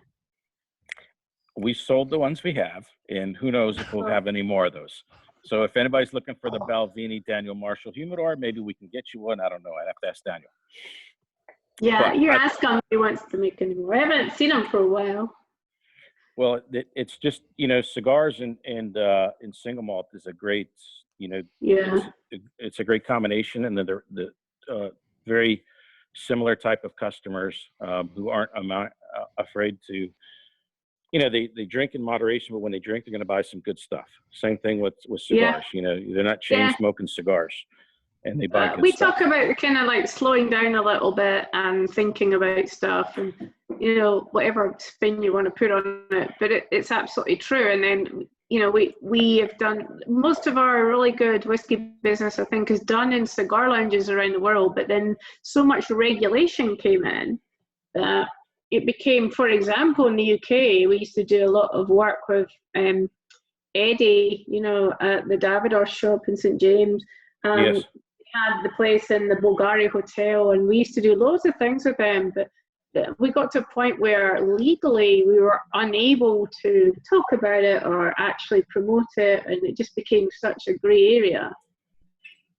We sold the ones we have, and who knows if we'll have any more of those. So if anybody's looking for the Balvenie Daniel Marshall humidor, maybe we can get you one. I don't know. I'd have to ask Daniel. Yeah, you're asking if he wants to make any more. I haven't seen him for a while. Well, it's just, you know, cigars and single malt is a great, you know, it's a great combination, and the very similar type of customers who aren't afraid to, you know, they drink in moderation, but when they drink, they're going to buy some good stuff. Same thing with cigars. You know, they're not chain smoking cigars. And they buy good stuff. Talk about kind of like slowing down a little bit and thinking about stuff, and you know, whatever spin you want to put on it, but it's absolutely true. And then, you know, we have done most of our really good whiskey business, I think, is done in cigar lounges around the world, but then so much regulation came in that it became, for example, in the UK, we used to do a lot of work with Eddie, you know, at the Davidoff shop in St. James. Yes. Had the place in the Bulgari Hotel, and we used to do loads of things with them, but we got to a point where legally we were unable to talk about it or actually promote it, and it just became such a grey area,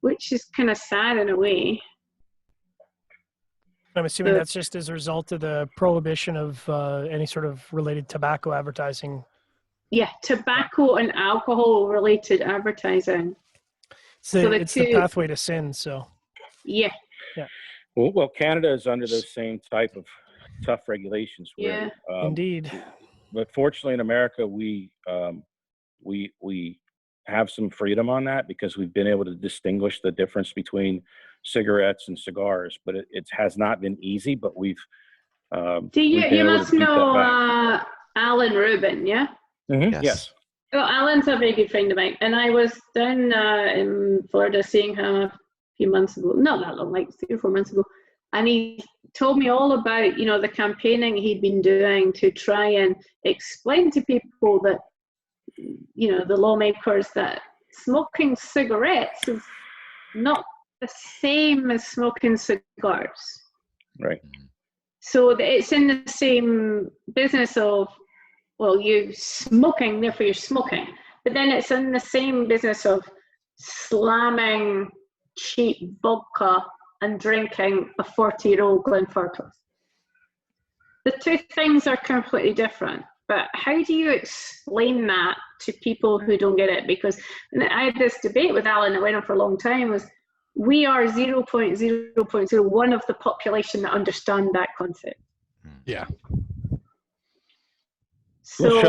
which is kind of sad in a way. I'm assuming that's just as a result of the prohibition of any sort of related tobacco advertising. Yeah, tobacco and alcohol related advertising. So it's the pathway to sin. So yeah. Well, Canada is under those same type of tough regulations. Where, indeed. But fortunately, in America, we have some freedom on that because we've been able to distinguish the difference between cigarettes and cigars. But it has not been easy. But we've. You must know Alan Rubin, yeah? Mm-hmm. Yes. Well, Alan's a very good friend of mine, and I was down in Florida seeing him a few months ago, not that long, like 3 or 4 months ago, and he told me all about, you know, the campaigning he'd been doing to try and explain to people that, you know, the lawmakers, that smoking cigarettes is not the same as smoking cigars. Right. So it's in the same business of, well, you're smoking, therefore you're smoking. But then it's in the same business of slamming cheap vodka and drinking a 40-year-old Glenfarclas. The two things are completely different. But how do you explain that to people who don't get it? Because I had this debate with Alan that went on for a long time, was we are 0.0.01 of the population that understand that concept. Yeah. So Well,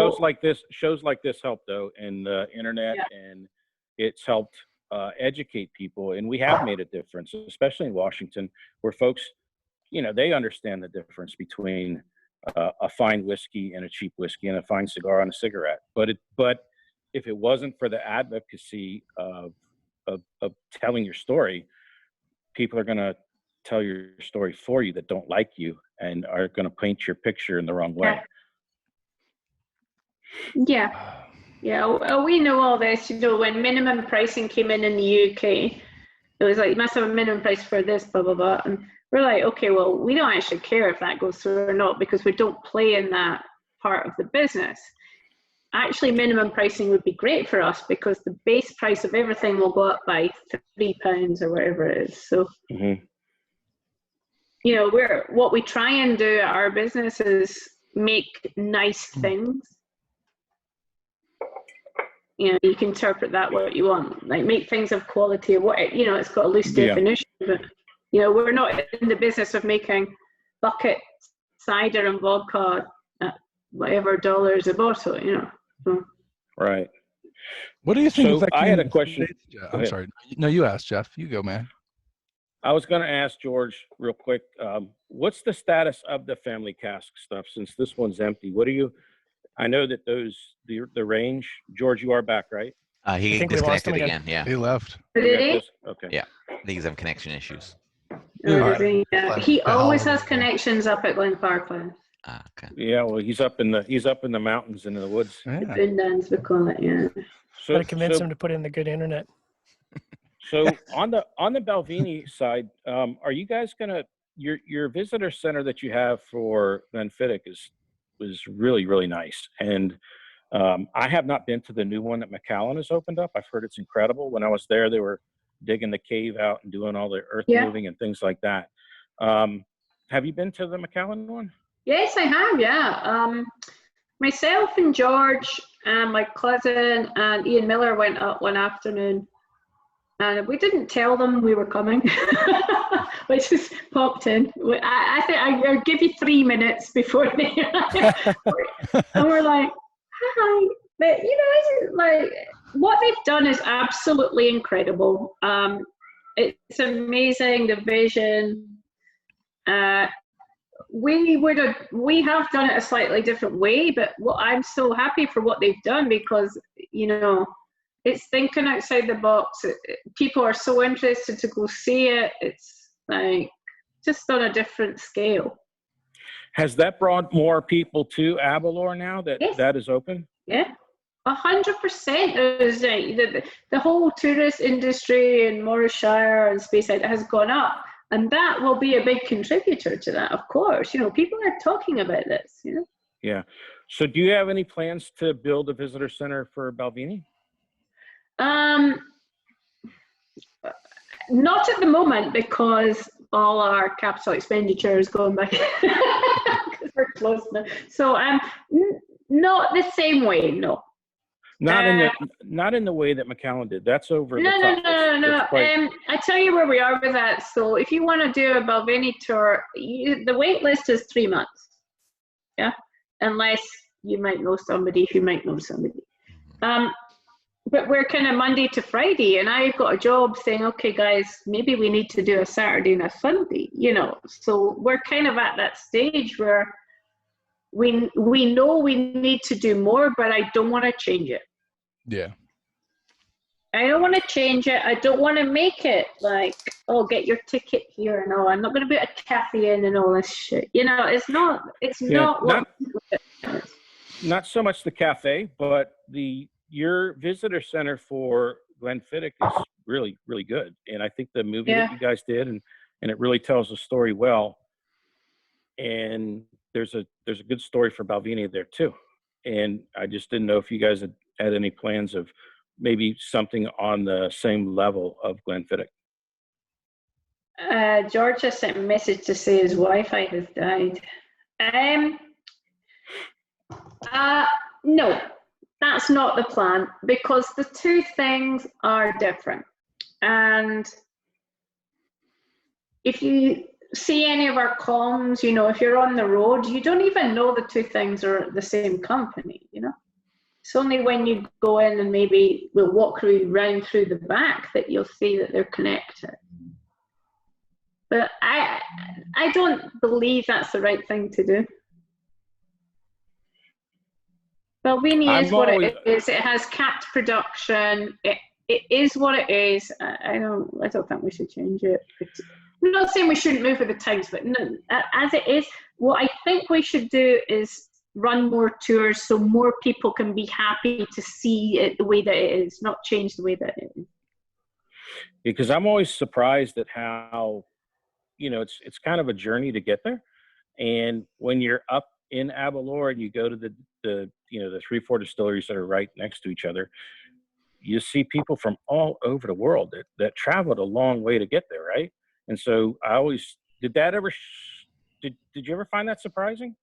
shows like this help though, and the internet, and it's helped educate people, and we have made a difference, especially in Washington, where folks, you know, they understand the difference between a fine whiskey and a cheap whiskey, and a fine cigar and a cigarette. But if it wasn't for the advocacy of telling your story, people are going to tell your story for you that don't like you and are going to paint your picture in the wrong way. Yeah, we know all this. You know, when minimum pricing came in the UK, it was like, you must have a minimum price for this, blah, blah, blah. And we're like, okay, well, we don't actually care if that goes through or not, because we don't play in that part of the business. Actually, minimum pricing would be great for us, because the base price of everything will go up by £3 or whatever it is. So, you know, what we try and do at our business is make nice things. You know, you can interpret that what you want, like make things of quality, or what, you know, it's got a loose definition, but you know, we're not in the business of making bucket cider and vodka at whatever dollars a bottle, you know. So. Right. What do you think? So I had a question. I'm sorry. No, you ask, Jeff. You go, man. I was going to ask George real quick. What's the status of the family cask stuff since this one's empty? What do you? I know that the range. George, you are back, right? He disconnected again. Yeah. He left. Did he? Okay. Yeah. I think he's having connection issues. He always has connections up at Glenfarclas. Okay. Yeah, well, he's up in the mountains and in the woods. Yeah. The Bindans, we call it. Yeah. Got to convince him to put in the good internet. So on the Balvenie side, are you guys gonna your visitor center that you have for Glenfiddich was really, really nice, and I have not been to the new one that Macallan has opened up. I've heard it's incredible. When I was there, they were digging the cave out and doing all the earth moving and things like that. Have you been to the Macallan one? Yes, I have. Yeah. Myself and George and my cousin and Ian Miller went up one afternoon, and we didn't tell them we were coming. We just popped in. I think I'll give you 3 minutes before they and we're like, hi. But you know, like what they've done is absolutely incredible. It's amazing, the vision. We have done it a slightly different way, but I'm so happy for what they've done, because you know, it's thinking outside the box. People are so interested to go see it. It's like just on a different scale. Has that brought more people to Aberlour now that that is open? Yeah, 100%. There's the whole tourist industry in Morrisshire and Speyside has gone up, and that will be a big contributor to that. Of course, you know, people are talking about this. You know. Yeah. So, do you have any plans to build a visitor center for Balvenie? Not at the moment, because all our capital expenditure is going back because we're close now. So not the same way, no. Not in the way that Macallan did. That's over no, the top. No. I tell you where we are with that. So if you want to do a Balvenie tour, the wait list is 3 months. Yeah, unless you might know somebody who might know somebody. But we're kind of Monday to Friday, and I've got a job saying, okay, guys, maybe we need to do a Saturday and a Sunday, you know. So we're kind of at that stage where we know we need to do more, but I don't want to change it. Yeah. I don't want to change it. I don't want to make it like, oh, get your ticket here and all. I'm not going to put a cafe in and all this shit. You know, it's not not so much the cafe, but your visitor center for Glenfiddich is really, really good. And I think the movie that you guys did, and it really tells the story well. And there's a good story for Balvenie there too. And I just didn't know if you guys had any plans of maybe something on the same level of Glenfiddich. George just sent a message to say his Wi-Fi has died. No, that's not the plan, because the two things are different. And if you see any of our comms, you know, if you're on the road, you don't even know the two things are the same company, you know. It's only when you go in and maybe we'll walk round through the back that you'll see that they're connected. But I don't believe that's the right thing to do. Balvenie is what it is. It has capped production. It is what it is. I don't think we should change it. I'm not saying we shouldn't move with the times, but no, as it is, what I think we should do is run more tours so more people can be happy to see it the way that it is, not change the way that it is. Because I'm always surprised at how, you know, it's kind of a journey to get there. And when you're up in Aberlour and you go to the 3-4 distilleries that are right next to each other, you see people from all over the world that traveled a long way to get there, right? And so did you ever find that surprising?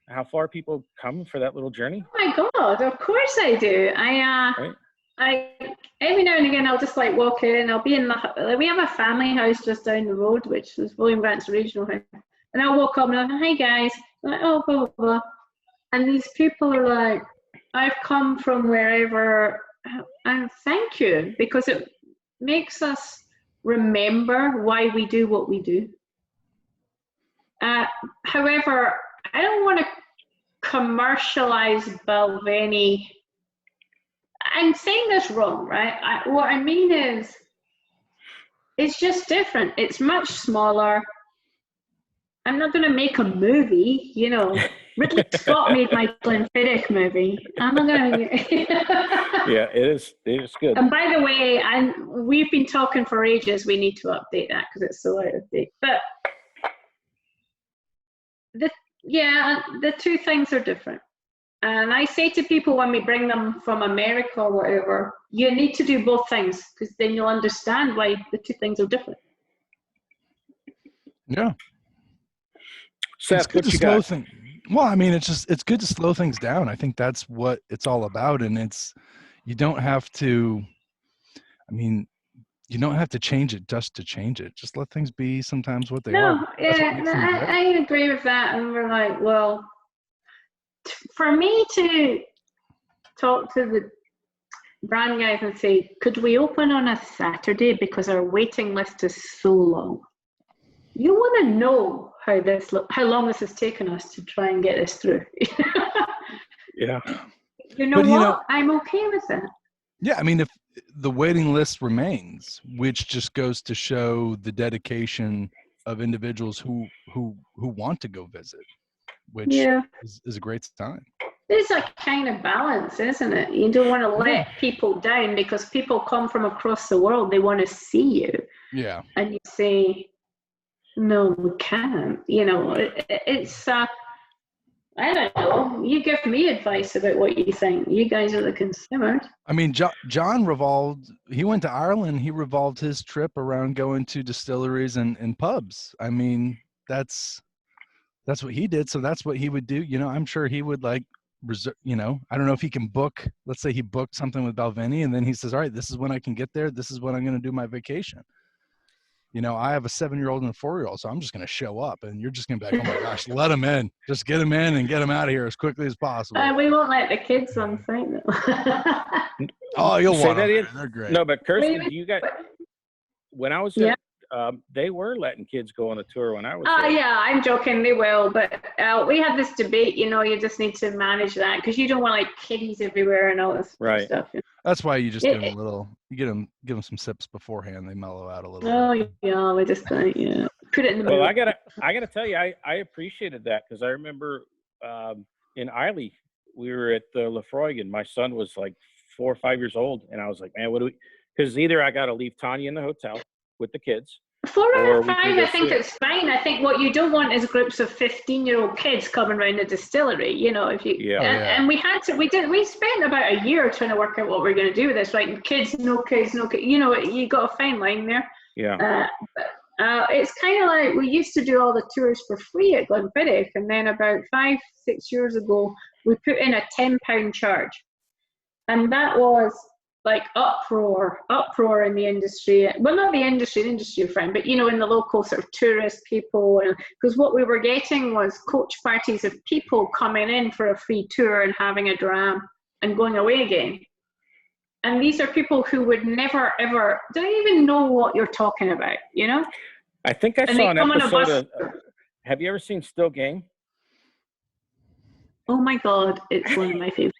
How far people come for that little journey? Oh my God, of course I do. Right? I every now and again I'll just like walk in. I'll be in we have a family house just down the road, which is William Grant's original house, and I'll walk up and I'll go, "Hi guys," I'm like, "Oh, blah blah blah," and these people are like, "I've come from wherever," and thank you, because it makes us remember why we do what we do. However, I don't want to commercialize Balvenie. I'm saying this wrong, right? What I mean is, it's just different. It's much smaller. I'm not going to make a movie, you know. Ridley Scott made my Glenfiddich movie. I'm not going to. Yeah, it is good. And by the way, we've been talking for ages. We need to update that because it's so out of date. But the two things are different. And I say to people when we bring them from America or whatever, you need to do both things, because then you'll understand why the two things are different. Yeah. Seth, it's good to slow things. Well, I mean, it's good to slow things down. I think that's what it's all about. And you don't have to, I mean, you don't have to change it just to change it. Just let things be sometimes what they are. Yeah, I agree with that. And we're like, well, for me to talk to the brand guys and say, could we open on a Saturday because our waiting list is so long? You want to know how long this has taken us to try and get this through. Yeah. You know what? I'm okay with that. Yeah, I mean, if the waiting list remains, which just goes to show the dedication of individuals who want to go visit, which is a great sign. There's a kind of balance, isn't it? You don't want to let people down, because people come from across the world. They want to see you. Yeah. And you say, no, we can't. You know, it's, I don't know. You give me advice about what you think. You guys are the consumers. I mean, John he went to Ireland. He revolved his trip around going to distilleries and pubs. I mean, that's what he did. So that's what he would do. You know, I'm sure he would like reserve, you know, I don't know if he can book, let's say he booked something with Balvenie and then he says, all right, this is when I can get there. This is when I'm going to do my vacation. You know, I have a 7-year-old and a 4-year-old, so I'm just going to show up and you're just going to be like, oh my gosh, let them in. Just get them in and get them out of here as quickly as possible. We won't let the kids on site though. Oh, you'll want them. They're great. No, but Kirsten, you got, when I was there, they were letting kids go on a tour when I was there. Yeah, I'm joking, they will, but we had this debate, you know, you just need to manage that, because you don't want like kiddies everywhere and all this stuff. You know? That's why you just give them a little, give them some sips beforehand, they mellow out a little bit. Oh yeah, we just put it in the middle. Well, I gotta tell you, I appreciated that, because I remember in Eiley, we were at the Lefroy, and my son was like 4 or 5 years old, and I was like, man, what do we, because either I got to leave Tanya in the hotel with the kids. 4 or 5, I think it's fine. I think what you don't want is groups of 15-year-old kids coming around the distillery. You know, if you and we spent about a year trying to work out what we're going to do with this. Right, kids, no kids. You know, you got a fine line there. Yeah. It's kind of like we used to do all the tours for free at Glenfiddich, and then about 5-6 years ago, we put in a £10 charge. And that was like uproar in the industry. Well, not the industry friend, but, you know, in the local sort of tourist people. Because what we were getting was coach parties of people coming in for a free tour and having a dram and going away again. And these are people who would never, ever, don't even know what you're talking about, you know? I think I And saw they an come on a episode bus. of, have you ever seen Still Game? Oh my God, it's one of my favorites.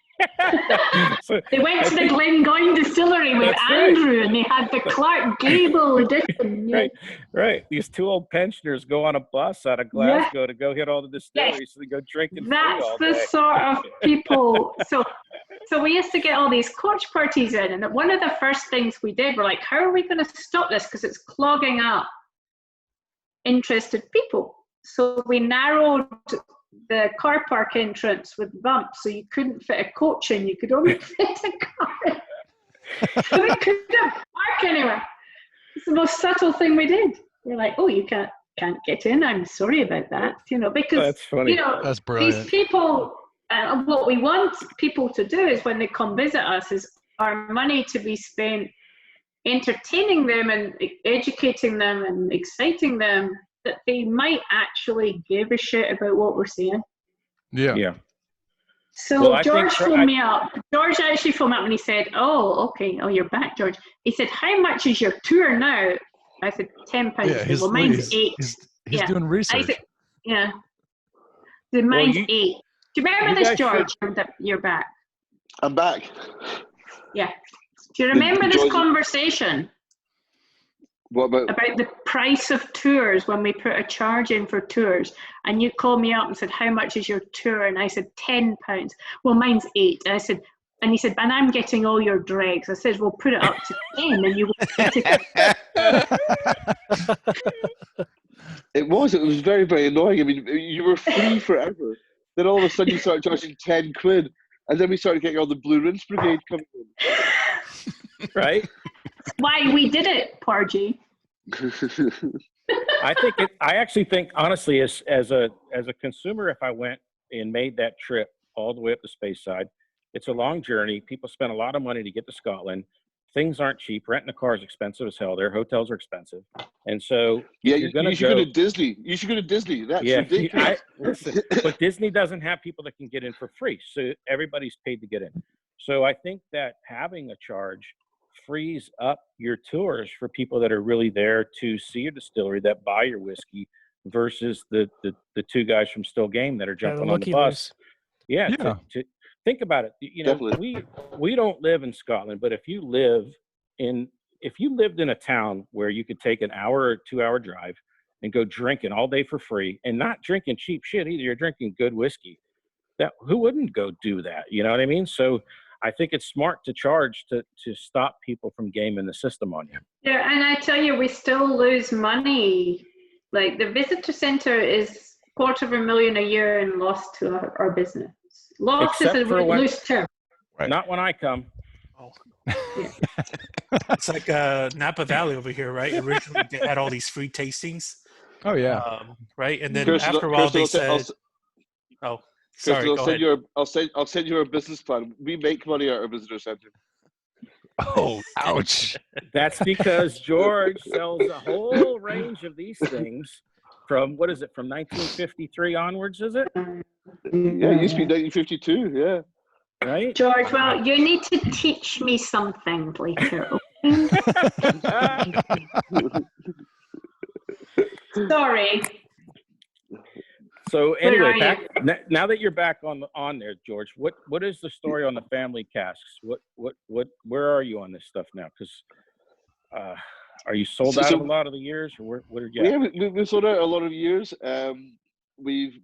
So, They went to the Glengoyne distillery with That's right. Andrew, and they had the Clark Gable edition. Yeah. Right. These two old pensioners go on a bus out of Glasgow to go hit all the distilleries, so they go drinking free That's all the day. sort of people. So we used to get all these coach parties in, and one of the first things we did, we're like, how are we going to stop this? Because it's clogging up interested people. So we narrowed the car park entrance with bumps, so you couldn't fit a coach in, you could only fit a car. So we couldn't park anywhere. It's the most subtle thing we did. We're like, oh, you can't get in, I'm sorry about that, you know, because That's funny. you know, That's brilliant. these people, what we want people to do is when they come visit us is our money to be spent entertaining them and educating them and exciting them, that they might actually give a shit about what we're saying. Yeah. So Well, I George think phoned me up. George actually phoned me up and he said, oh, okay, oh, you're back, George. He said, how much is your tour now? I said, £10. Yeah, He said, well, mine's 8. He's Yeah. doing research. I said, yeah. The mine's 8. Do you remember this, guys George? You're back. I'm back. Yeah. Do you remember this George- conversation? What about? About the price of tours when we put a charge in for tours, and you called me up and said, how much is your tour? And I said, £10. Well, mine's 8. And I said, and he said, and I'm getting all your dregs. I said, well, put it up to 10 and you will get it. It was very, very annoying. I mean, you were free forever. Then all of a sudden you started charging £10, and then we started getting all the Blue Rinse Brigade coming in. Right? Why we did it, Pargy. I actually think, honestly, as a consumer, if I went and made that trip all the way up the Space Side, it's a long journey. People spend a lot of money to get to Scotland. Things aren't cheap. Renting a car is expensive as hell. Their hotels are expensive. And so Yeah, you're you should go to Disney. You should go to Disney. That's ridiculous. Listen, but Disney doesn't have people that can get in for free. So everybody's paid to get in. So I think that having a charge frees up your tours for people that are really there to see your distillery, that buy your whiskey, versus the two guys from Still Game that are jumping on the bus. Yeah. To think about it. You know, Definitely. we don't live in Scotland, but if you lived in a town where you could take an hour or 2 hour drive and go drinking all day for free, and not drinking cheap shit either, you're drinking good whiskey, that who wouldn't go do that? You know what I mean? So I think it's smart to charge to stop people from gaming the system on you. Yeah, and I tell you, we still lose money. Like the visitor center is $250,000 a year in loss to our business. Loss is a loose term. Right. Not when I come. Oh. It's like Napa Valley over here, right? Originally, they had all these free tastings. Oh yeah. Right, and then Kirsten, after a while, they Kirsten, said, "Oh, sorry, Kirsten, go ahead." I'll send you our business plan. We make money at our visitor center. Oh, ouch. That's because George sells a whole range of these things from, what is it, from 1953 onwards, is it? Yeah, it used to be 1952, yeah. Right? George, well, you need to teach me something later. Sorry. So anyway, now that you're back on there, George, what is the story on the family casks? Where are you on this stuff now? Because are you sold out of a lot of the years, or what are you? Yeah, we've sold out a lot of years. We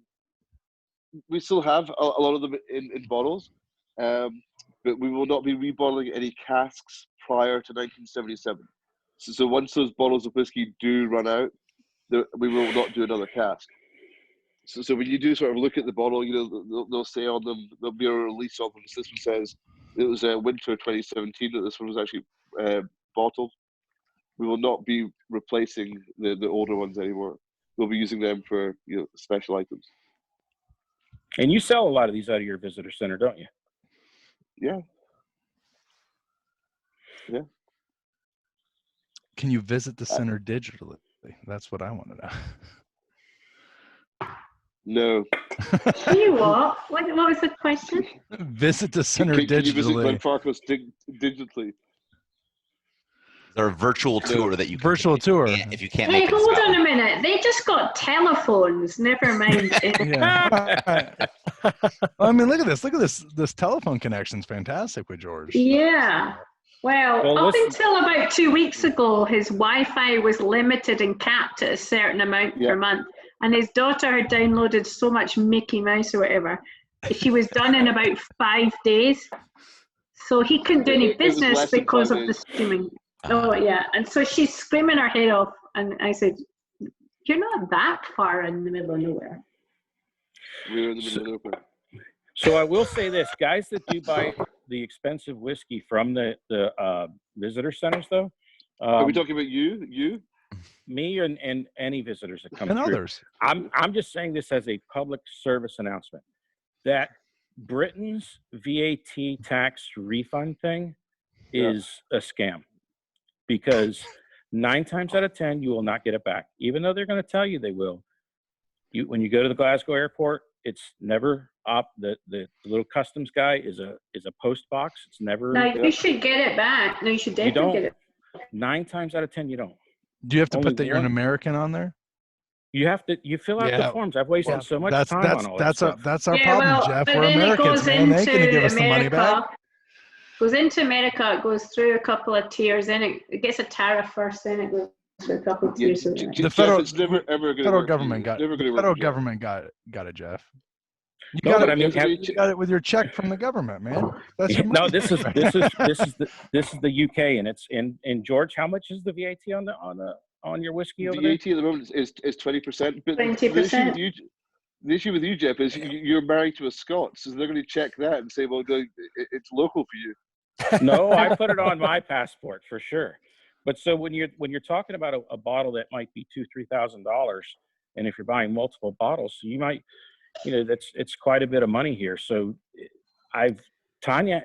still have a lot of them in bottles, but we will not be rebottling any casks prior to 1977. So once those bottles of whiskey do run out, we will not do another cask. So when you do sort of look at the bottle, you know, they'll say on them, there'll be a release on them. This one says it was winter 2017 that this one was actually bottled. We will not be replacing the older ones anymore. We'll be using them for special items. And you sell a lot of these out of your visitor center, don't you? Yeah. Yeah. Can you visit the center digitally? That's what I want to know. No. Can you what? What was the question? Visit the center Can you visit digitally. Glenfarclas digitally? Is there a virtual tour that you can Virtual take tour. if you can't Hey, make it? in hold on Scotland? a minute. They just got telephones. Never mind. Yeah. Well, I mean, look at this. Look at this. This telephone connection's fantastic with George. Yeah. Well, up listen. until about 2 weeks ago, his Wi-Fi was limited and capped at a certain amount per month. And his daughter had downloaded so much Mickey Mouse or whatever. She was done in about 5 days. So he couldn't do any business because of the streaming. Oh, yeah. And so she's screaming her head off. And I said, you're not that far in the middle of nowhere. We're in the middle of nowhere. So I will say this, guys that do buy the expensive whiskey from the visitor centers, though. Are we talking about you? Me and any visitors that come And through. others. I'm just saying this as a public service announcement that Britain's VAT tax refund thing is a scam, because 9 times out of 10 you will not get it back, even though they're going to tell you they will. When you go to the Glasgow airport, it's never up. The little customs guy is a post box. It's never. No, you should get it back. No, you should definitely get it. 9 times out of 10 you don't. Do you have to Only put that you're an one. American on there? You fill out the forms. I've wasted so much time on all that that's stuff. That's our Yeah, problem, well, Jeff. but We're then it Americans, goes man. They ain't gonna into give us the money back. America. Goes into America, it goes through a couple of tiers, then it gets a tariff first, then it goes through a couple of tiers. The federal, it's never ever going federal to government got never the going to federal work. government got it, Jeff. You No, got but it. I mean, You got it with your check from the government, man. That's your no, money. this is the UK, and it's in George. How much is the VAT on your whiskey over there? VAT at the moment is 20%. But 20%. The issue with you, Jeff, is you're married to a Scot, so they're going to check that and say, well, no, it's local for you. No, I put it on my passport for sure. But so when you're talking about a bottle that might be $2,000-3,000, and if you're buying multiple bottles, so you might, it's quite a bit of money here. So Tanya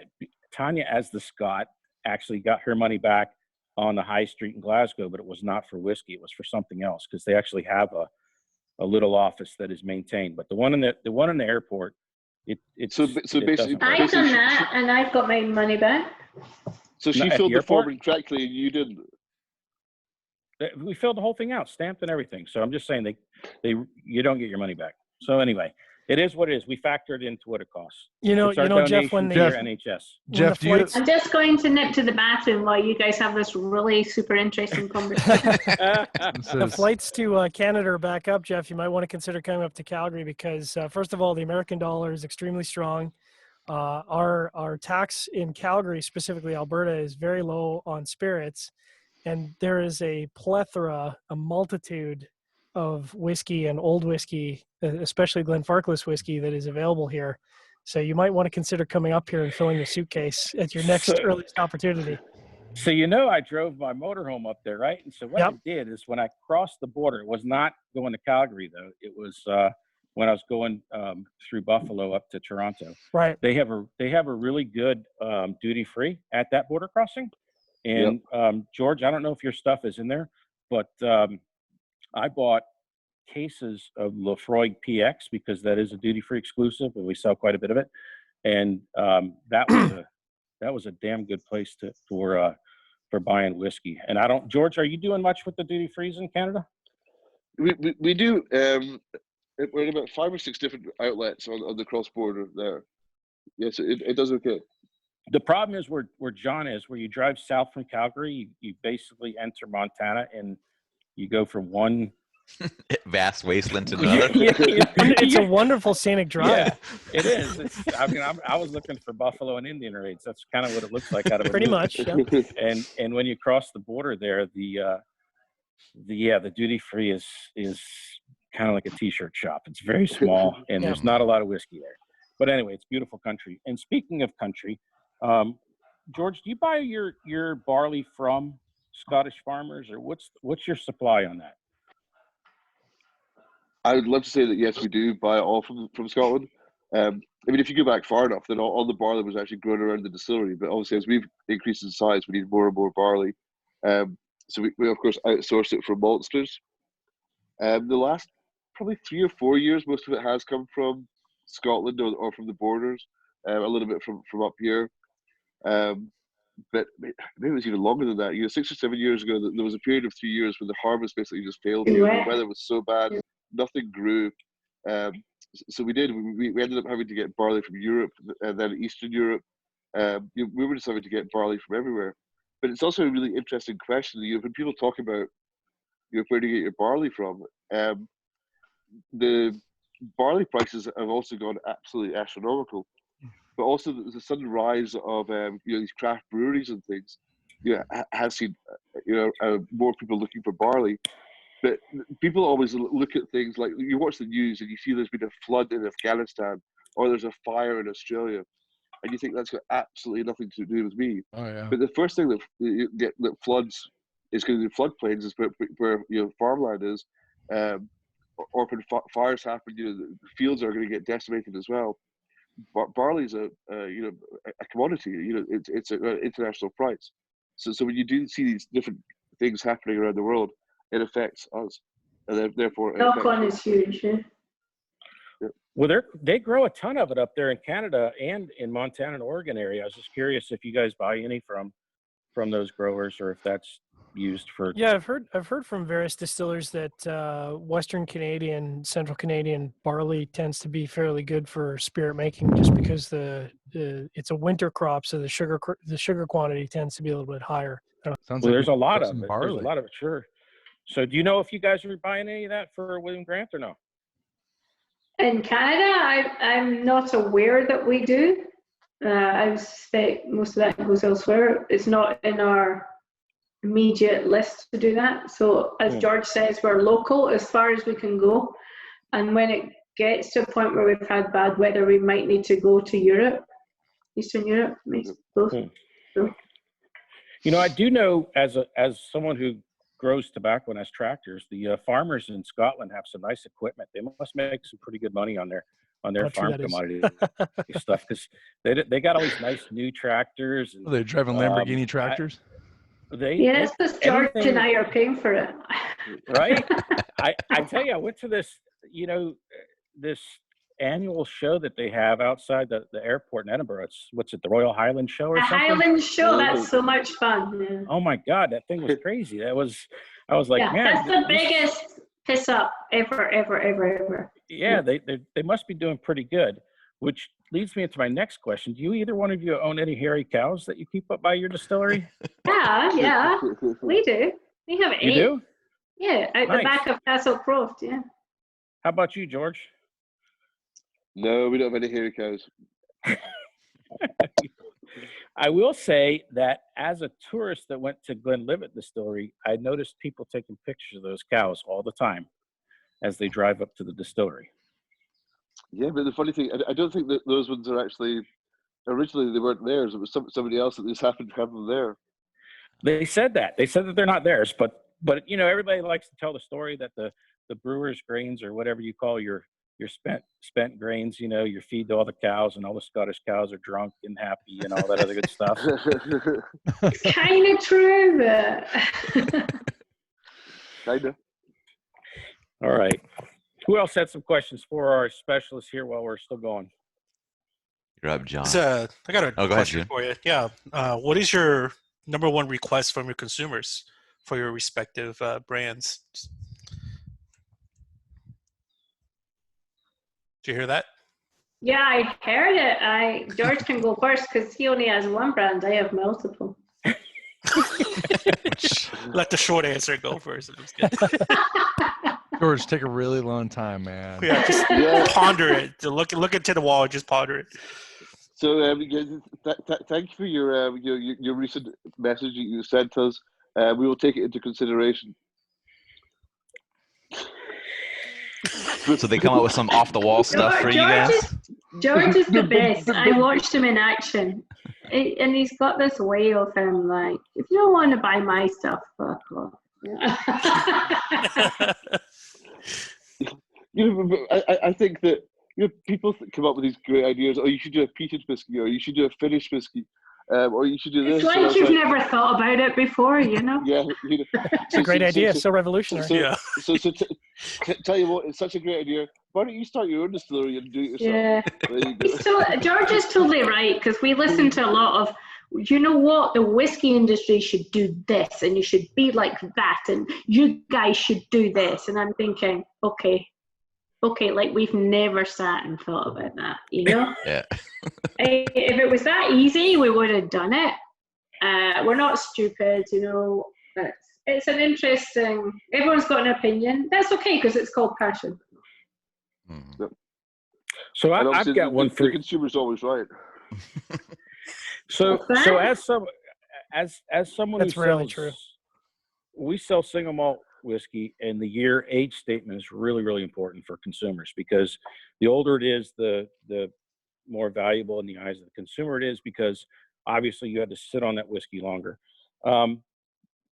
as the Scot actually got her money back on the high street in Glasgow, but it was not for whiskey. It was for something else, because they actually have a little office that is maintained. But the one in the airport, it's so basically I've done that, and I've got my money back. So she filled the form incorrectly, and you didn't. We filled the whole thing out, stamped and everything. So I'm just saying you don't get your money back. So anyway, it is what it is. We factored into what it costs. Jeff, when the NHS. Jeff, I'm just going to nip to the bathroom while you guys have this really super interesting conversation. The flights to Canada are back up, Jeff. You might want to consider coming up to Calgary because, first of all, the American dollar is extremely strong. Our tax in Calgary, specifically Alberta, is very low on spirits, and there is a multitude of whiskey and old whiskey, especially Glenfarclas whiskey, that is available here. So you might want to consider coming up here and filling your suitcase at your next earliest opportunity. So I drove my motorhome up there, right? And so what I did is when I crossed the border, it was not going to Calgary though. It was when I was going through Buffalo up to Toronto. Right. They have a really good duty free at that border crossing. And George, I don't know if your stuff is in there, but I bought cases of Lafroig PX because that is a duty-free exclusive, and we sell quite a bit of it. And that was a damn good place for buying whiskey. And George, are you doing much with the duty-frees in Canada? We do. We're in about 5 or 6 different outlets on the cross border there. Yes, it does okay. The problem is where John is, where you drive south from Calgary, you basically enter Montana and you go from one vast wasteland to another. It's a wonderful scenic drive. Yeah, it is. I was looking for buffalo and Indian raids. That's kind of what it looks like out of pretty much. Yeah. And when you cross the border there, the duty free is kind of like a t-shirt shop. It's very small and there's not a lot of whiskey there. But anyway, it's beautiful country. And speaking of country, George, do you buy your barley from Scottish farmers, or what's your supply on that? I would love to say that yes, we do buy it all from Scotland. I mean, if you go back far enough, then all the barley was actually grown around the distillery. But obviously, as we've increased in size, we need more and more barley. So we of course outsource it from maltsters. The last probably 3 or 4 years, most of it has come from Scotland or from the borders, a little bit from up here. But maybe it was even longer than that. 6 or 7 years ago, there was a period of 3 years where the harvest basically just failed here. The weather was so bad, nothing grew. So we ended up having to get barley from Europe and then Eastern Europe. We were just having to get barley from everywhere. But it's also a really interesting question. When people talk about where to get your barley from, the barley prices have also gone absolutely astronomical. But also the sudden rise of these craft breweries and things, has seen more people looking for barley. But people always look at things like, you watch the news and you see there's been a flood in Afghanistan or there's a fire in Australia, and you think that's got absolutely nothing to do with me. Oh yeah. But the first thing that floods is going to do floodplains is where farmland is, or when fires happen, the fields are going to get decimated as well. Barley is a commodity. It's an international price. So when you do see these different things happening around the world, it affects us, and therefore. Knock-on is huge. Yeah. Well, they grow a ton of it up there in Canada and in Montana and Oregon area. I was just curious if you guys buy any from those growers, or if that's used for. Yeah, I've heard from various distillers that Western Canadian, Central Canadian barley tends to be fairly good for spirit making, just because it's a winter crop, so the sugar quantity tends to be a little bit higher. There's a lot of it. There's a lot of it, sure. So do you know if you guys are buying any of that for William Grant or no? In Canada, I'm not aware that we do. I suspect most of that goes elsewhere. It's not in our immediate list to do that. So as George says, we're local as far as we can go. And when it gets to a point where we've had bad weather, we might need to go to Europe, Eastern Europe. So. I do know as someone who grows tobacco and has tractors, the farmers in Scotland have some nice equipment. They must make some pretty good money on their farm commodity stuff, because they got all these nice new tractors. And, they're driving Lamborghini tractors. That's because George and I are paying for it. Right? I tell you, I went to this this annual show that they have outside the airport in Edinburgh. What's it, the Royal Highland Show or something? Highland Show, that's so much fun. Yeah. Oh my God, that thing was crazy. I was like, man, that's the biggest piss up ever. Yeah, they must be doing pretty good, which leads me into my next question. Do you either one of you own any hairy cows that you keep up by your distillery? Yeah, we do. We have 8. You do? Yeah, at the back of Castle Croft, yeah. How about you, George? No, we don't have any hairy cows. I will say that as a tourist that went to Glenlivet Distillery, I noticed people taking pictures of those cows all the time as they drive up to the distillery. Yeah, but the funny thing, I don't think that those ones are actually, originally they weren't theirs. It was somebody else that just happened to have them there. They said that. They said that they're not theirs, but everybody likes to tell the story that the brewer's grains, or whatever you call your spent grains, you feed to all the cows, and all the Scottish cows are drunk and happy and all that other good stuff. It's kind of true, but kind of. All right. Who else had some questions for our specialists here while we're still going? You're up, John. I got a question ahead, for you. Yeah. What is your number one request from your consumers for your respective brands? Did you hear that? yeah, I heard it. George can go first because he only has one brand. I have multiple. Let the short answer go first. I'm just kidding. George, take a really long time, man. Yeah, just ponder it. Look into the wall. Just ponder it. So, thank you for your recent message that you sent us. We will take it into consideration. So they come up with some off-the-wall stuff for you guys? George is the best. I watched him in action. And he's got this way of him, like, if you don't want to buy my stuff, fuck off. I think that people come up with these great ideas. Oh, you should do a peated whiskey, or you should do a finished whiskey, or you should do this. It's like you've never thought about it before, you know? Yeah, you know. It's a great idea. So revolutionary. Tell you what, it's such a great idea. Why don't you start your own distillery and do it yourself? Yeah. There you go. So George is totally right, because we listen to a lot of, you know what, the whiskey industry should do this, and you should be like that, and you guys should do this. And I'm thinking, okay, like we've never sat and thought about that, you know? Yeah. If it was that easy, we would have done it. We're not stupid, you know. It's an interesting, everyone's got an opinion. That's okay, because it's called passion. Mm. So I've got one for the consumer's always right. So as someone That's who really sells, true. we sell single malt whiskey, and the year age statement is really, really important for consumers, because the older it is, the more valuable in the eyes of the consumer it is, because obviously you had to sit on that whiskey longer.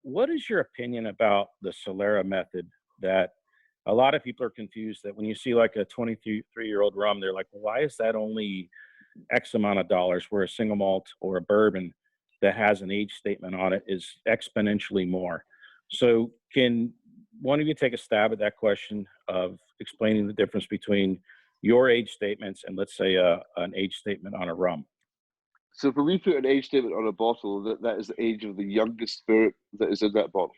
What is your opinion about the Solera method? That a lot of people are confused that when you see like a 23-year-old rum, they're like, why is that only X amount of dollars, where a single malt or a bourbon that has an age statement on it is exponentially more? So can one of you take a stab at that question of explaining the difference between your age statements and, let's say, an age statement on a rum? So when we put an age statement on a bottle, that is the age of the youngest spirit that is in that bottle.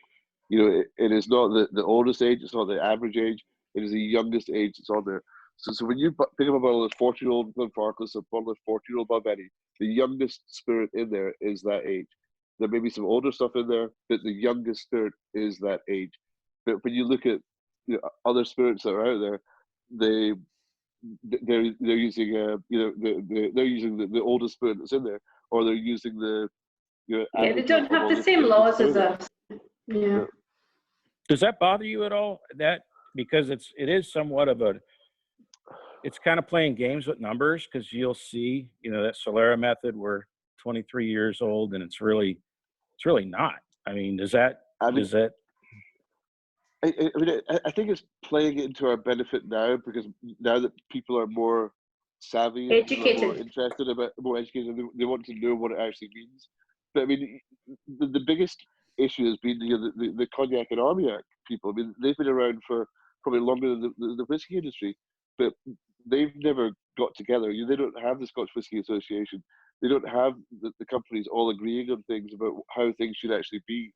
You know, it is not the oldest age, it's not the average age, it is the youngest age that's on there. So when you pick up a bottle of 40-year-old Glenfarclas, a bottle of 40-year-old Balvenie, the youngest spirit in there is that age. There may be some older stuff in there, but the youngest spirit is that age. But when you look at, you know, other spirits that are out there, they're using they're using the oldest spirit that's in there, or they're using the, you know, Yeah, they don't have the same laws as us. Yeah. Does that bother you at all? That, because it is somewhat of it's kind of playing games with numbers, because you'll see, you know, that Solera method, we're 23 years old, and it's really not. I mean, I think it's playing into our benefit now, because now that people are more savvy, educated, more educated, they want to know what it actually means. But I mean, the biggest issue has been, you know, the cognac and Armagnac people. I mean, they've been around for probably longer than the whiskey industry, but they've never got together. You know, they don't have the Scotch Whisky Association. They don't have the companies all agreeing on things about how things should actually be.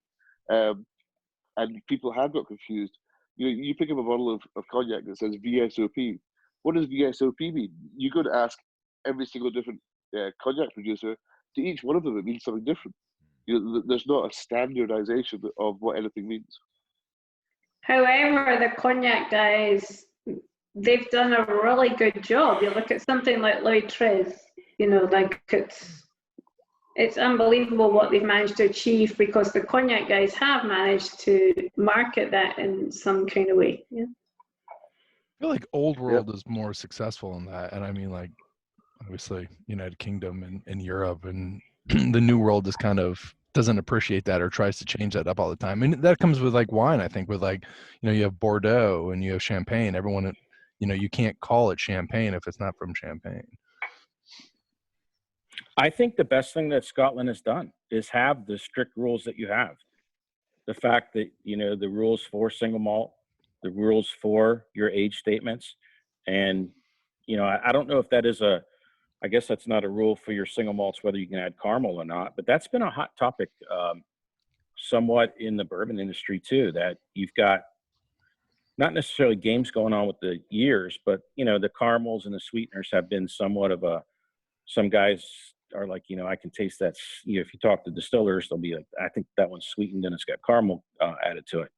And people have got confused. You know, you pick up a bottle of cognac that says VSOP. What does VSOP mean? You go to ask every single different cognac producer. To each one of them, it means something different. You know, there's not a standardization of what anything means. However, the cognac guys, they've done a really good job. You look at something like Louis XIII, you know, like it's unbelievable what they've managed to achieve, because the cognac guys have managed to market that in some kind of way. Yeah. I feel like Old World is more successful in that. And I mean, like, obviously, United Kingdom and Europe, and the New World is kind of doesn't appreciate that, or tries to change that up all the time. And that comes with like wine, I think, with like, you know, you have Bordeaux and you have Champagne. Everyone, you know, you can't call it Champagne if it's not from Champagne. I think the best thing that Scotland has done is have the strict rules that you have. The fact that, you know, the rules for single malt, the rules for your age statements. And, you know, I don't know if that is I guess that's not a rule for your single malts, whether you can add caramel or not, but that's been a hot topic somewhat in the bourbon industry too, that you've got not necessarily games going on with the years, but, you know, the caramels and the sweeteners have been somewhat of some guys are like, you know, I can taste that. You know, if you talk to distillers, they'll be like, I think that one's sweetened and it's got caramel added to it.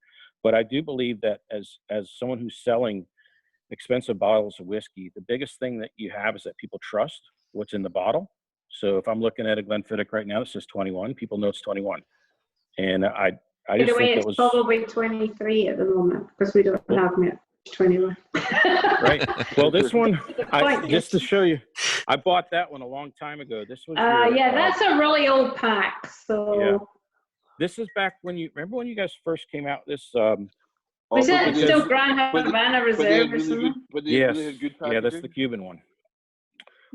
But I do believe that as someone who's selling expensive bottles of whiskey, the biggest thing that you have is that people trust what's in the bottle. So if I'm looking at a Glenfiddich right now that says 21, people know it's 21. And I just think it's probably 23 at the moment, because we don't have me at 21. Right. Well, this one, just to show you, I bought that one a long time ago. This was that's a really old pack. So yeah. This is back when remember when you guys first came out. This was it still Grand Havana Reserve or something? Yes. Yeah, that's the Cuban one.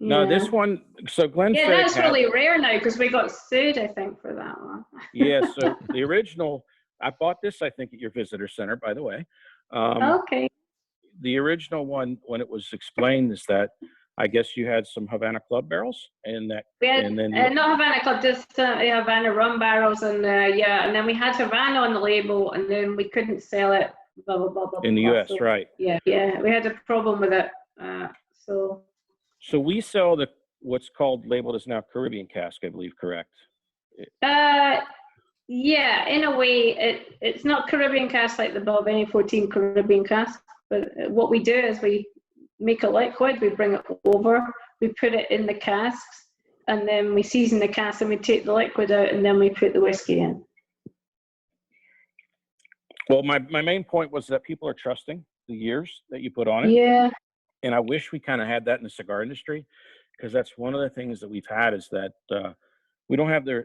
No, this one, so Glenfiddich. Yeah, that's really rare now because we got sued, I think, for that one. Yeah, so the original, I bought this, I think, at your visitor center, by the way. Okay. The original one, when it was explained, is that I guess you had some Havana Club barrels, and that, We had, and then not Havana Club, just Havana rum barrels, and and then we had Havana on the label, and then we couldn't sell it. Blah blah blah blah. in the blah. U.S., So, right? Yeah, we had a problem with it. So we sell what's called labeled as now Caribbean cask, I believe, correct? Yeah, in a way, it's not Caribbean cask like the Balvenie 14 Caribbean cask, but what we do is we make a liquid, we bring it over, we put it in the casks, and then we season the cask, and we take the liquid out, and then we put the whiskey in. Well, my main point was that people are trusting the years that you put on it. Yeah. And I wish we kind of had that in the cigar industry, because that's one of the things that we've had is that we don't have the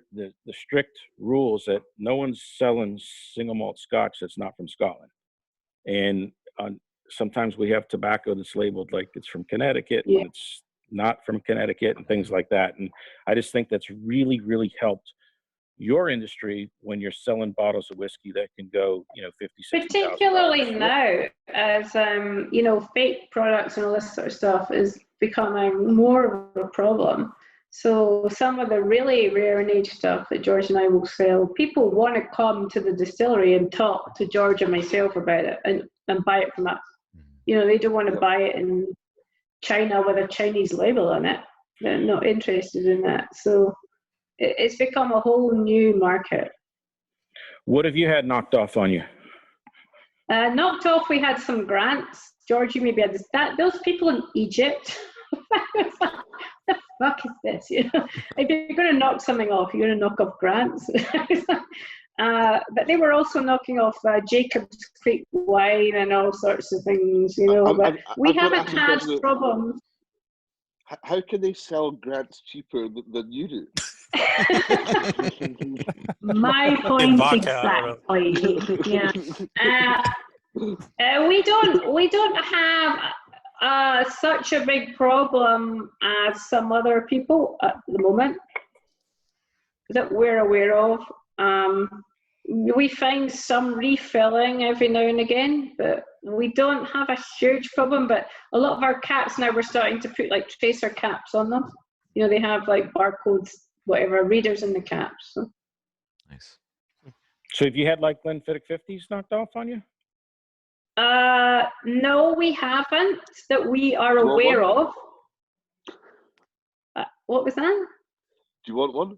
strict rules that no one's selling single malt scotch that's not from Scotland. And sometimes we have tobacco that's labeled like it's from Connecticut when it's not from Connecticut and things like that. And I just think that's really, really helped your industry when you're selling bottles of whiskey that can go, $50,000, particularly now, as fake products and all this sort of stuff is becoming more of a problem. So some of the really rare and aged stuff that George and I will sell, people want to come to the distillery and talk to George and myself about it and buy it from us. They don't want to buy it in China with a Chinese label on it. They're not interested in that. So it's become a whole new market. What have you had knocked off on you? Knocked off, we had some grants. George, you maybe had this. Those people in Egypt. What the fuck is this? If you're going to knock something off, you're going to knock off grants. But they were also knocking off Jacob's Creek wine and all sorts of things, but we haven't had problems. How can they sell grants cheaper than you do? My point exactly. Yeah. We don't have such a big problem as some other people at the moment that we're aware of. We find some refilling every now and again, but we don't have a huge problem. But a lot of our caps now, we're starting to put like tracer caps on them. They have like barcodes, whatever, readers in the caps. So. Nice. So have you had like Glenfiddich 50s knocked off on you? No, we haven't that we are aware of. What was that? Do you want one?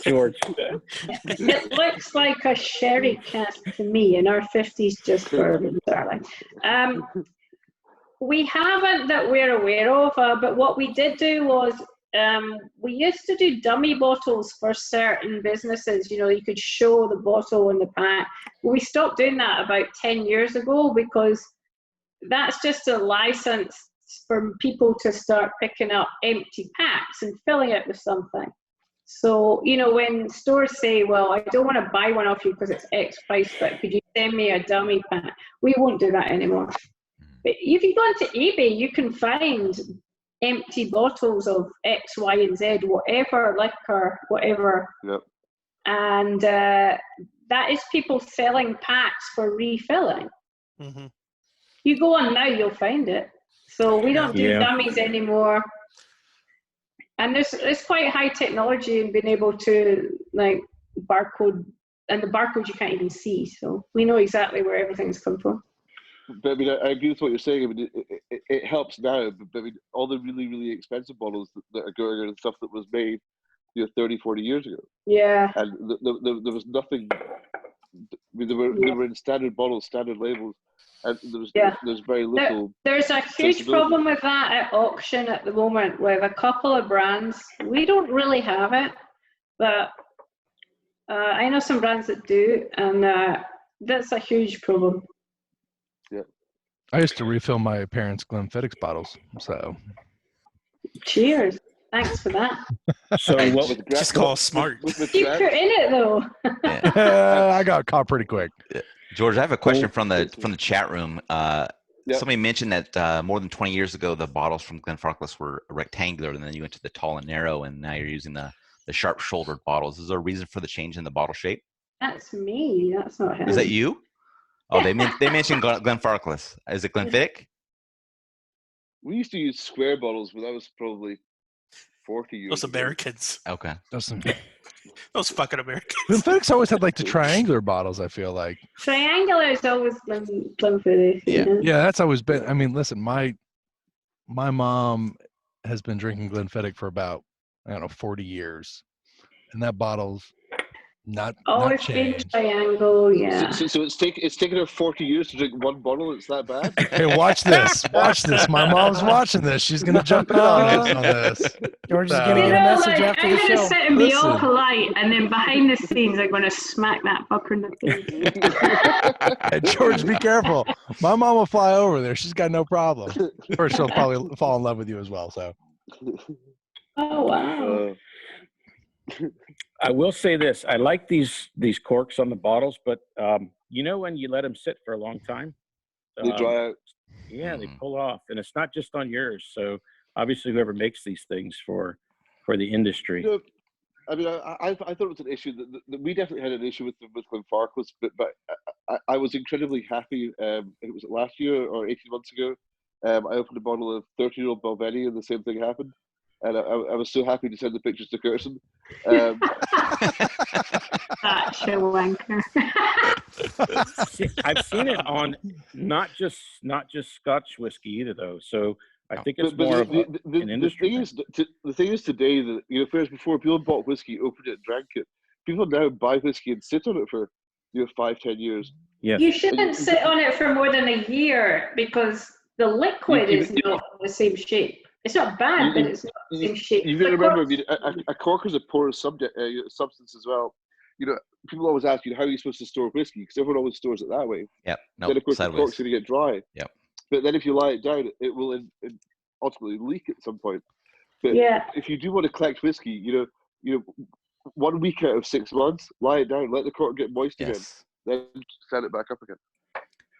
George. It looks like a sherry cask to me, and our 50s just bourbon, darling. We haven't that we're aware of, but what we did do was we used to do dummy bottles for certain businesses. You could show the bottle in the pack. We stopped doing that about 10 years ago because that's just a license for people to start picking up empty packs and filling it with something. So, when stores say, well, I don't want to buy one off you because it's X price, but could you send me a dummy pack? We won't do that anymore. But if you go onto eBay, you can find empty bottles of X, Y, and Z, whatever, liquor, whatever. Yep. And that is people selling packs for refilling. Mm-hmm. You go on now, you'll find it. So we don't do dummies anymore. And there's quite high technology in being able to like barcode, and the barcodes you can't even see. So we know exactly where everything's come from. But I mean, I agree with what you're saying. I mean, it helps now, but I mean, all the really, really expensive bottles that are going in, stuff that was made 30, 40 years ago. Yeah. And there was nothing. I mean, they were in standard bottles, standard labels, and there's very little. There's a huge problem with that at auction at the moment with a couple of brands. We don't really have it, but I know some brands that do, and that's a huge problem. Yeah. I used to refill my parents' Glenfiddich bottles, so. Cheers. Thanks for that. So what was just call smart. Keep put in it though. I got caught pretty quick. George, I have a question from the chat room. somebody mentioned that more than 20 years ago, the bottles from Glenfarclas were rectangular, and then you went to the tall and narrow, and now you're using the sharp-shouldered bottles. Is there a reason for the change in the bottle shape? That's me. That's not him. Is that you? Oh, they mentioned Glenfarclas. Is it Glenfiddich? We used to use square bottles, but that was probably 40 years Those ago. Americans. Okay. Those fucking Americans. Glenfiddich's always had like the triangular bottles, I feel like. Triangular is always Glenfiddich. Yeah, that's always been. I mean, listen, my mom has been drinking Glenfiddich for about, I don't know, 40 years. And that bottle's not Always been changed. triangle, yeah. So it's taken her 40 years to drink one bottle. It's that bad? Hey, watch this. Watch this. My mom's watching this. She's going to jump in on this. George is going to get a message after I'm the going to show. sit and be all Listen. polite, and then behind the scenes, I'm going to smack that fucker in the face. Hey, George, be careful. My mom will fly over there. She's got no problem. Or she'll probably fall in love with you as well. So. Oh, wow. I will say this: I like these corks on the bottles, but you know when you let them sit for a long time, They dry out. yeah, they pull off, and it's not just on yours. So obviously, whoever makes these things for the industry. You know, I mean, I thought it was an issue that we definitely had an issue with Glenfarclas, but I was incredibly happy. It was last year or 18 months ago. I opened a bottle of 30-year-old Balvenie, and the same thing happened. And I was so happy to send the pictures to Kirsten. Such a wanker. I've seen it on not just Scotch whiskey either, though. So I think it's more of an industry thing. The thing is today that, you know, whereas before people bought whiskey, opened it, and drank it. People now buy whiskey and sit on it for 5-10 years. Yes. You shouldn't sit on it for more than a year because the liquid is not the same shape. It's not bad, but it's not the same shape. You've got to remember, I mean, a cork is a porous substance as well. You know, people always ask you, how are you supposed to store whiskey? Because everyone always stores it that way. Yep. Then, of course, the cork's going to get dry. Yep. But then if you lie it down, it will ultimately leak at some point. But if you do want to collect whiskey, you know, 1 week out of 6 months, lie it down, let the cork get moist again, then set it back up again.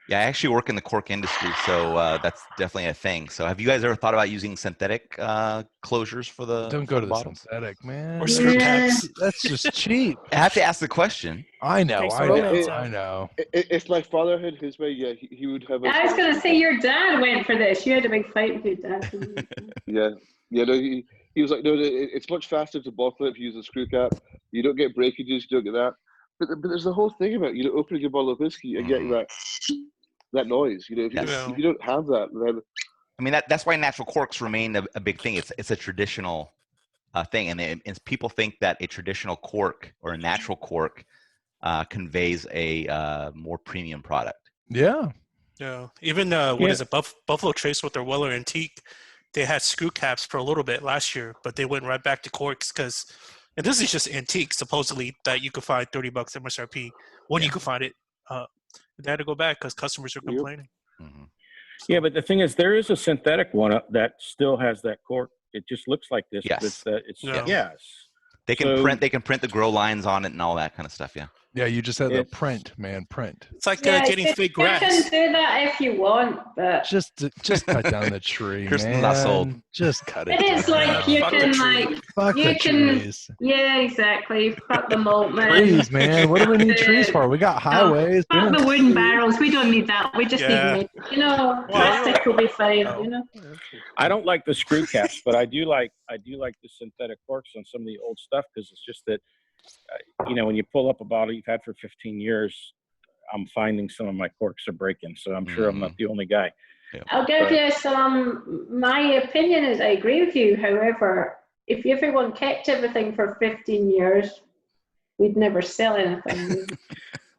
Yeah, I actually work in the cork industry, so that's definitely a thing. So have you guys ever thought about using synthetic closures for the Don't go to the bottles? synthetic, man. Or screw caps. That's just cheap. I have to ask the question. I know. Takes the I romance know. out. I know. If my father had his way, yeah, he would have. I was going to say your dad went for this. You had a big fight with your dad. Yeah. No, he was like, no, it's much faster to bottle it if you use a screw cap. You don't get breakages, you don't get that. But there's the whole thing about, you know, opening a bottle of whiskey and getting that noise. You know, if you don't have that, then I mean, that's why natural corks remain a big thing. It's a traditional thing, and people think that a traditional cork or a natural cork conveys a more premium product. Yeah. Yeah. Even what is it? Buffalo Trace with their Weller Antique, they had screw caps for a little bit last year, but they went right back to corks because, and this is just antique, supposedly that you could find $30 MSRP when you could find it. They had to go back because customers are complaining. Mm-hmm. Yeah, but the thing is, there is a synthetic one that still has that cork. It just looks like this. Yes. Yes. They can print the grow lines on it and all that kind of stuff. Yeah. Yeah, you just had the print, man, print. It's like getting fake grass. You can do that if you want, but Just cut down the tree, Kirsten's not sold. man. Just cut it. it is down. like you Fuck the can tree. Fuck you the can- trees. yeah, exactly. Fuck the malt, man. Trees, man. What do we need trees for? We got highways. We Fuck don't- the wooden barrels. We don't need that. We just Yeah. need, you know, plastic will be fine. You know. I don't like the screw caps, but I do like the synthetic corks on some of the old stuff because it's just that, you know, when you pull up a bottle you've had for 15 years, I'm finding some of my corks are breaking. So I'm sure I'm not the only guy. I'll give you some. My opinion is I agree with you. However, if everyone kept everything for 15 years, we'd never sell anything.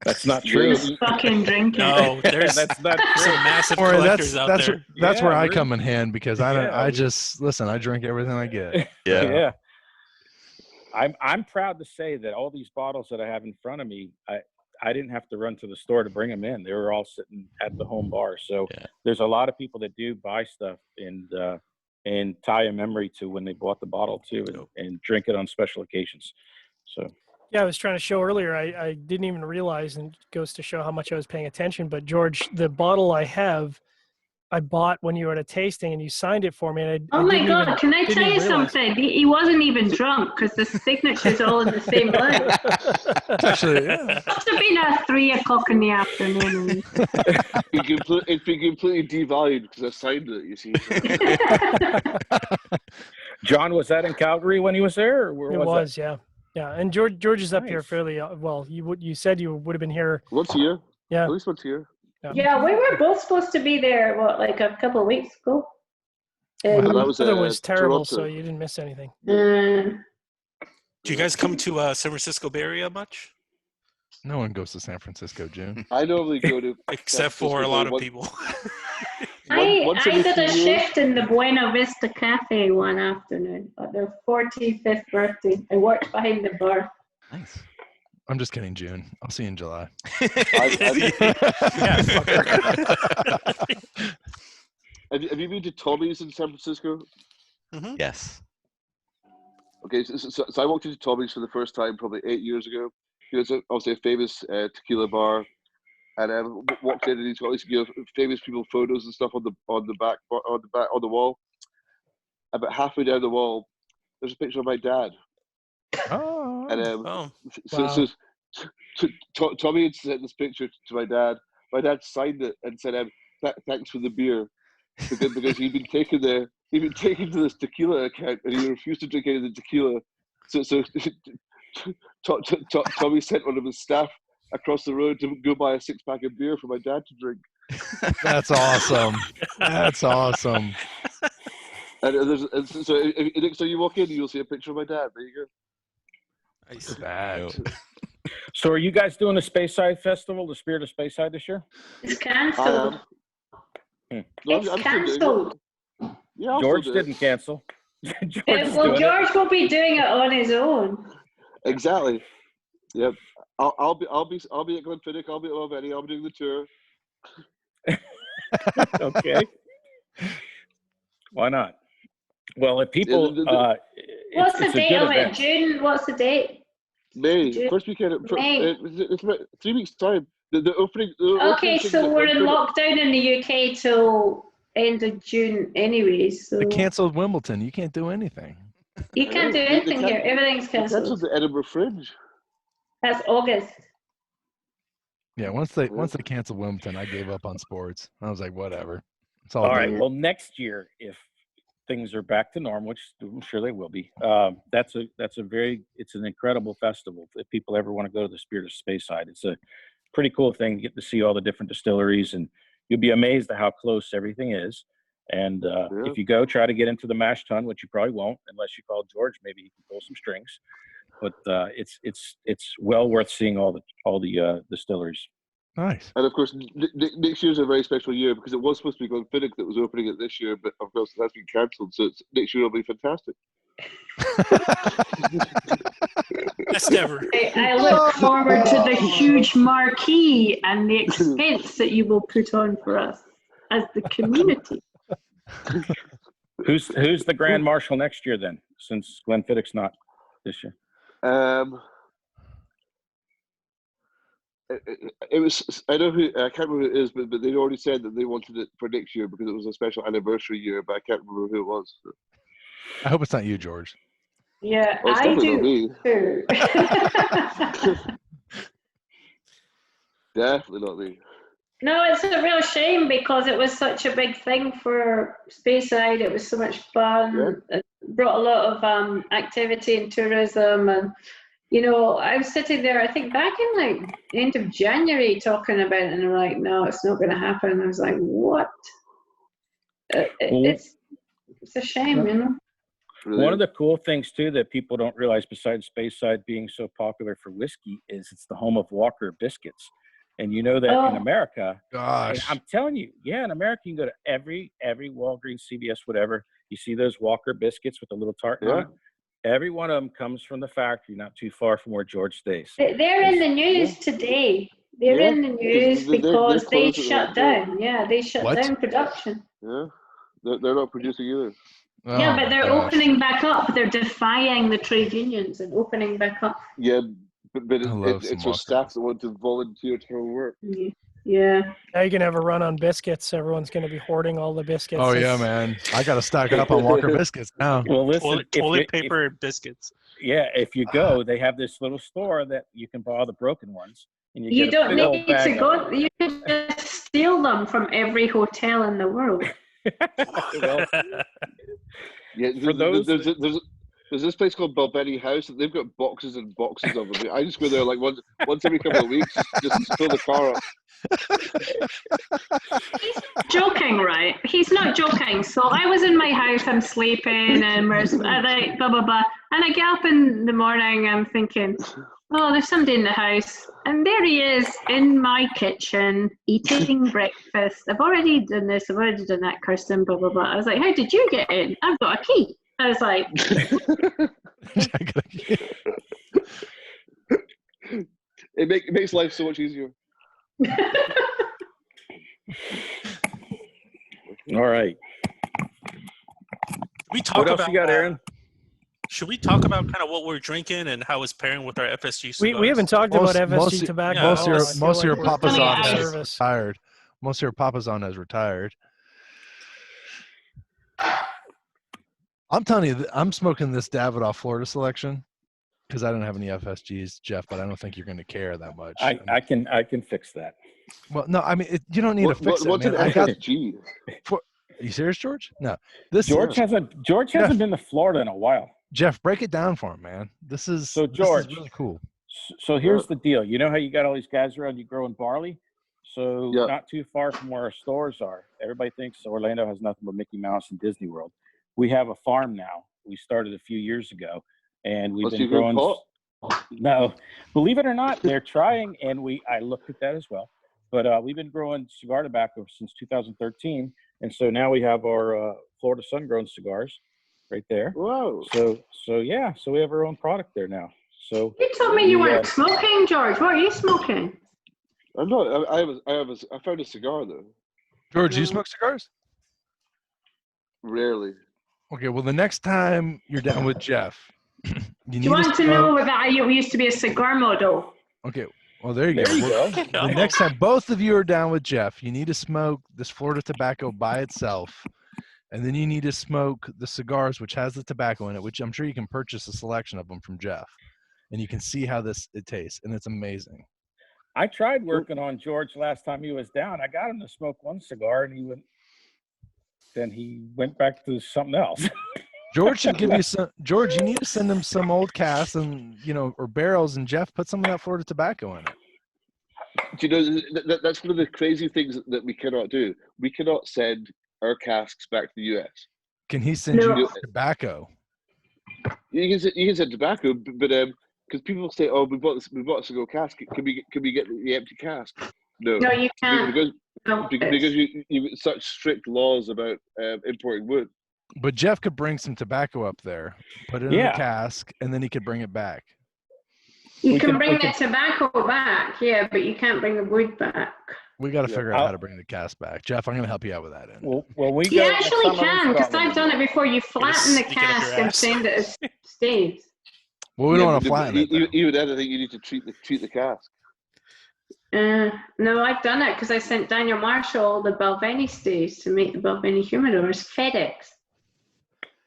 That's not true. Just fucking drink it. No, there's That's not some true. massive Or collectors out there. that's Yeah, where I really. come in hand because I don't. Yeah. I just listen. I drink everything I get. Yeah. I'm proud to say that all these bottles that I have in front of me, I didn't have to run to the store to bring them in. They were all sitting at the home bar. So there's a lot of people that do buy stuff and tie a memory to when they bought the bottle too and drink it on special occasions. So Yeah, I was trying to show earlier. I didn't even realize, and it goes to show how much I was paying attention. But George, the bottle I have I bought when you were at a tasting, and you signed it for me. And Oh my God! Can I tell you something? He wasn't even drunk because the signature's all in the same line. Actually, yeah. Must have been at 3 o'clock in the afternoon. It's been completely devalued because I signed it. You see. John, was that in Calgary when he was there? Or where It was, yeah. And George is up here Nice. fairly well. You said you would have been here. Once a year. Yeah. At least once a year. Yeah, we were both supposed to be there. What, like a couple of weeks ago? Well, that The was, weather was terrible, Toronto. so you didn't miss anything. Do you guys come to San Francisco Bay Area much? No one goes to San Francisco, June. I normally go to Except for a lot of people. I did a shift in the Buena Vista Cafe one afternoon at their 45th birthday. I worked behind the bar. Nice. I'm just kidding, June. I'll see you in July. Yeah, fucker. Have you been to Tommy's in San Francisco? Mhm. Yes. Okay, so I walked into Tommy's for the first time probably 8 years ago. It's obviously a famous tequila bar, and I walked in and he's got all these famous people photos and stuff on the wall. About halfway down the wall, there's a picture of my dad. Oh. And Oh. so Tommy had sent this picture to my dad. My dad signed it and said, "Thanks for the beer," because he'd been taken to this tequila account and he refused to drink any of the tequila. So Tommy sent one of his staff across the road to go buy a 6-pack of beer for my dad to drink. That's awesome. That's awesome. And so you walk in and you'll see a picture of my dad. There you go. Nice. Bad. So are you guys doing the Speyside Festival, the Spirit of Speyside this year? It's cancelled. No, It's I'm still doing it. cancelled. Yeah, I'll George still do it. didn't cancel. George is Well, doing it. George will be doing it on his own. Exactly. Yep. I'll be at Glenfiddich. I'll be at Balvenie. I'll be doing the tour. Okay. Why not? Well, if people, What's the it's a date good of it? event. June? What's the date? May June- first weekend. May. It's about 3 weeks time. The opening. Okay, so we're in lockdown in the UK till end of June anyway. So They canceled Wimbledon. You can't do anything. you can't do anything here. Everything's That's cancelled. the Edinburgh Fringe. That's August. Yeah, once they canceled Wimbledon, I gave up on sports. I was like, whatever. It's all All right. good. Well, next year, if things are back to normal, which I'm sure they will be, it's an incredible festival. If people ever want to go to the Spirit of Speyside, it's a pretty cool thing. You get to see all the different distilleries, and you'll be amazed at how close everything is. And if you go, try to get into the mash tun, which you probably won't unless you call George. Maybe he can pull some strings. But it's well worth seeing all the distilleries. Nice. And of course, next year's a very special year because it was supposed to be Glenfiddich that was opening it this year, but of course that's been cancelled. So next year will be fantastic. Best ever. I look forward to the huge marquee and the expense that you will put on for us as the community. Who's the Grand Marshal next year then? Since Glenfiddich's not this year. It was. I know who. I can't remember who it is, but they'd already said that they wanted it for next year because it was a special anniversary year. But I can't remember who it was. I hope it's not you, George. Yeah, Well, it's I definitely do not me. too. Definitely not me. No, it's a real shame because it was such a big thing for Speyside. It was so much fun. Yeah. It brought a lot of activity and tourism. And, you know, I was sitting there, I think back in like end of January talking about it, and I'm like, no, it's not going to happen. I was like, what? It's a shame, you know? Really. One of the cool things too that people don't realize, besides Speyside being so popular for whiskey, is it's the home of Walker biscuits. And you know that in America, Gosh. I'm telling you, yeah, in America you can go to every Walgreens, CVS, whatever. You see those Walker biscuits with the little tartan on it. Every one of them comes from the factory, not too far from where George stays. They're in the news today. They're in the news because they shut down. Yeah, they shut down production. Yeah, they're not producing either. Oh, yeah, but they're gosh. opening back up. They're defying the trade unions and opening back up. Yeah, but I love it's some our staff that want to volunteer to her work. Yeah. Now you can have a run on biscuits. Everyone's going to be hoarding all the biscuits. Oh yeah, man! I got to stock up on Walker biscuits now. Well, listen, toilet paper and biscuits. if you go, they have this little store that you can buy all the broken ones, and you You get a don't big old need bag to go. You can just steal them from every hotel in the world. Well, Yeah, For those there's this place called Balvenie House, and they've got boxes and boxes of them. I just go there like once every couple of weeks, just to fill the car up. He's joking, right? He's not joking. So I was in my house, I'm sleeping, and we're like blah blah blah, and I get up in the morning, I'm thinking, oh, there's somebody in the house, and there he is in my kitchen eating breakfast. I've already done this, I've already done that, Kirsten, blah blah blah. I was like, how did you get in? I've got a key. I was like, it makes life so much easier. all right. We talk What else about you got, Aaron? Should we talk about kind of what we're drinking and how it's pairing with our FSG cigars? We haven't talked about FSG tobacco. yeah, Most of your we're Papa's running on out of has service. retired. Most of your Papa's on has retired. I'm telling you, I'm smoking this Davidoff Florida selection because I don't have any FSGs, Jeff. But I don't think you're going to care that much. I can fix that. Well, no, I mean you don't need to fix What's it, man. an FSG? Are you serious, George? No, this George hasn't been to Florida in a while. Jeff, break it down for him, man. This is George. This is really cool. So here's the deal. You know how you got all these guys around you growing barley? So Yeah. not too far from where our stores are. Everybody thinks Orlando has nothing but Mickey Mouse and Disney World. We have a farm now. We started a few years ago, and we've been growing. No, believe it or not, they're trying, and I looked at that as well. But we've been growing cigar tobacco since 2013, and so now we have our Florida sun-grown cigars right there. Whoa! So yeah, so we have our own product there now. So you told me you weren't smoking, George. What are you smoking? I'm not. I found a cigar though. George, do you smoke cigars? Rarely. Okay, well, the next time you're down with Jeff, Do you want to know that I used to be a cigar model? Okay, well, there you go. The next time both of you are down with Jeff, you need to smoke this Florida tobacco by itself, and then you need to smoke the cigars, which has the tobacco in it, which I'm sure you can purchase a selection of them from Jeff, and you can see how it tastes, and it's amazing. I tried working on George last time he was down. I got him to smoke one cigar, and then he went back to something else. George should give you some. George, you need to send him some old casks and or barrels, and Jeff, put some of that Florida tobacco in it. Do you know that's one of the crazy things that we cannot do? We cannot send our casks back to the U.S. Can he send you tobacco? You can send tobacco, but because people say, "Oh, we bought a single cask. Can we get the empty cask?" No, you can't. Because you've such strict laws about importing wood. But Jeff could bring some tobacco up there, put it in a cask, and then he could bring it back. You can bring the tobacco back, yeah, but you can't bring the wood back. We got to figure out how to bring the cask back. Jeff, I'm going to help you out with that. You actually can, because I've done it before. You flatten the cask and send it as staves. Well, we don't want to flatten it. Even then, I think you need to treat the cask. No, I've done it because I sent Daniel Marshall the Balvenie staves to make the Balvenie humidors FedEx.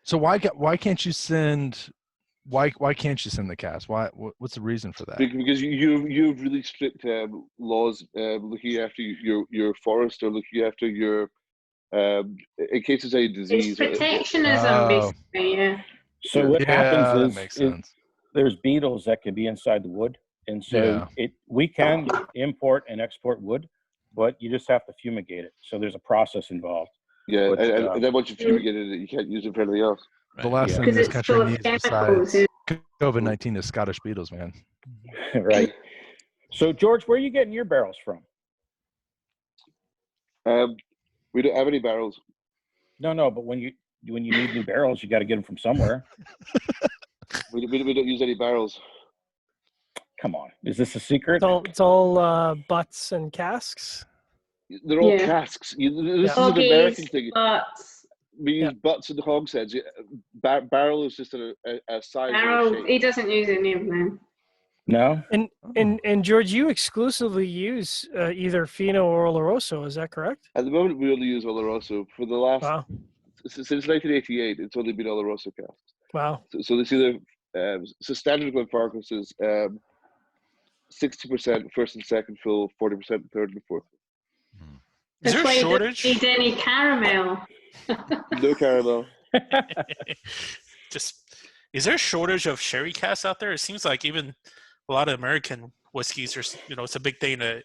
So why can't you send? Why can't you send the cask? What's the reason for that? Because you have really strict laws looking after your forest or looking after your in case there's any disease. It's protectionism, basically. Yeah. So what happens makes sense. There's beetles that can be inside the wood, and so we can import and export wood, but you just have to fumigate it. So there's a process involved. Yeah, and then once you fumigate it, you can't use it for anything else. The last thing this country needs besides COVID-19 is Scottish beetles, man. Right. So, George, where are you getting your barrels from? We don't have any barrels. No, but when you need new barrels, you got to get them from somewhere. We don't use any barrels. Come on, is this a secret? It's all butts and casks. They're all casks. This is an American thing. Butts. We use butts and hogsheads. Barrel is just a size. Barrel. He doesn't use any of them. No? And George, you exclusively use either Fino or Oloroso, is that correct? At the moment, we only use Oloroso. For the last Wow. since 1988, it's only been Oloroso casks. Wow. So it's either so standard Glenfarclas is 60% first and second fill, 40% third and fourth. Is there That's a why you don't shortage? need any caramel. No caramel. Is there a shortage of sherry casks out there? It seems like even a lot of American whiskeys are, it's a big thing to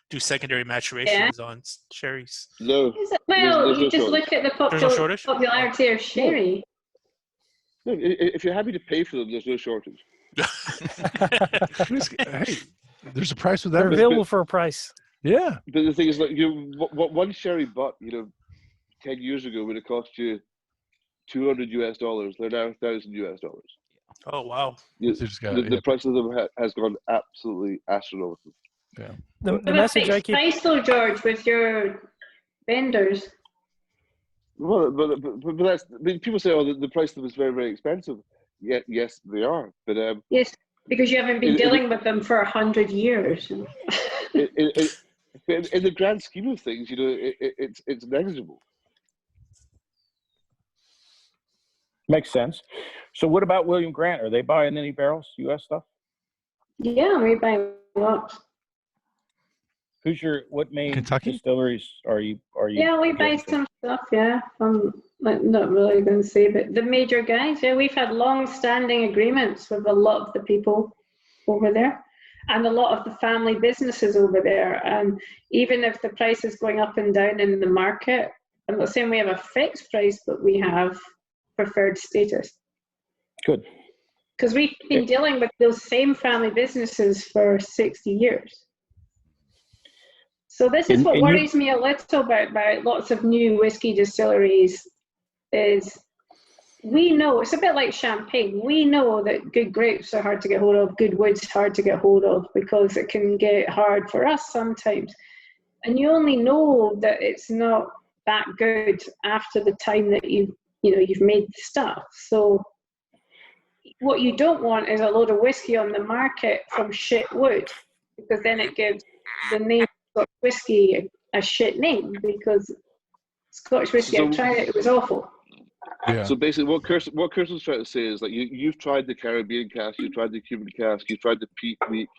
do secondary maturations on sherries. No. Well, there's you no just shortage. look at the There's no shortage? popularity of sherry. No, if you're happy to pay for them, there's no shortage. Hey, there's a price with They're everything. available for a price. Yeah. But the thing is, like, one sherry butt, 10 years ago would have cost you $200 US. They're now $1,000 US. Oh, wow. The price of them has gone absolutely astronomical. Yeah. The The message I keep. price though, George, with your vendors. Well, but that's, people say, oh, the price of them is very, very expensive. Yeah, yes, they are. But Yes, because you haven't been dealing with them for 100 years. in the grand scheme of things, it's negligible. Makes sense. So what about William Grant? Are they buying any barrels, U.S. stuff? Yeah, we buy lots. What main Kentucky? distilleries are you? Yeah, we buy getting to? some stuff. Yeah, I'm not really going to say, but the major guys. Yeah, we've had long-standing agreements with a lot of the people over there, and a lot of the family businesses over there. And even if the price is going up and down in the market, I'm not saying we have a fixed price, but we have preferred status. Good. Because we've been dealing with those same family businesses for 60 years. So this is what worries me a little bit about lots of new whiskey distilleries is we know, it's a bit like champagne, we know that good grapes are hard to get hold of, good wood's hard to get hold of because it can get hard for us sometimes. And you only know that it's not that good after the time that you've made the stuff. So what you don't want is a load of whiskey on the market from shit wood, because then it gives the name Scotch whiskey a shit name, because Scotch whiskey, I tried it was awful. Yeah. So basically, what Kirsten's trying to say is like you've tried the Caribbean cask, you've tried the Cuban cask, you've tried the peat week.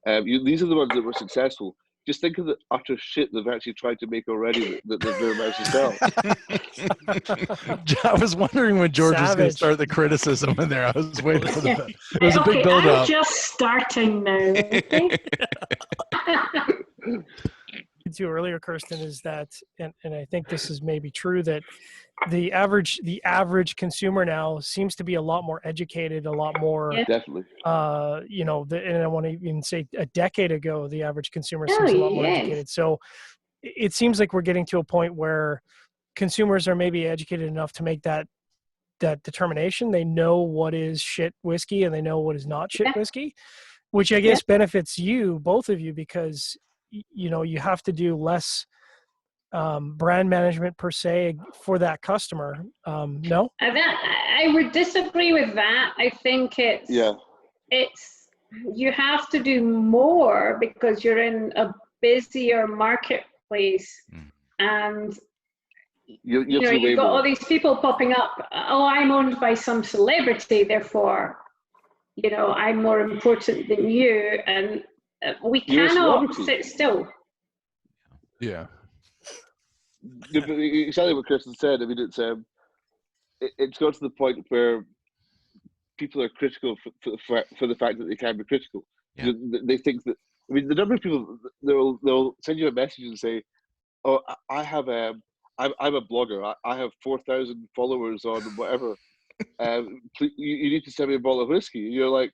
These are the ones that were successful. Just think of the utter shit they've actually tried to make already that they've never managed to sell. I was wondering when George was going to start the criticism in there. I was waiting for the. It was a big build-up. I'm just starting now. Okay? To earlier, Kirsten, is that, and I think this is maybe true, that the average consumer now seems to be a lot more educated, a lot more. Yeah. Definitely. And I want to even say a decade ago, the average consumer seems a lot more educated. So it seems like we're getting to a point where consumers are maybe educated enough to make that determination. They know what is shit whiskey and they know what is not shit whiskey, which I guess benefits you, both of you, because you have to do less brand management per se for that customer. No? I would disagree with that. I think it's you have to do more because you're in a busier marketplace, and you've got all these people popping up. Oh, I'm owned by some celebrity, therefore, I'm more important than you, and we cannot sit still. Yeah. Exactly what Kirsten said. I mean, it's got to the point where people are critical for the fact that they can be critical. Yeah. They think that. I mean, the number of people they'll send you a message and say, "Oh, I'm a blogger. I have 4,000 followers on whatever. You need to send me a bottle of whiskey." You're like,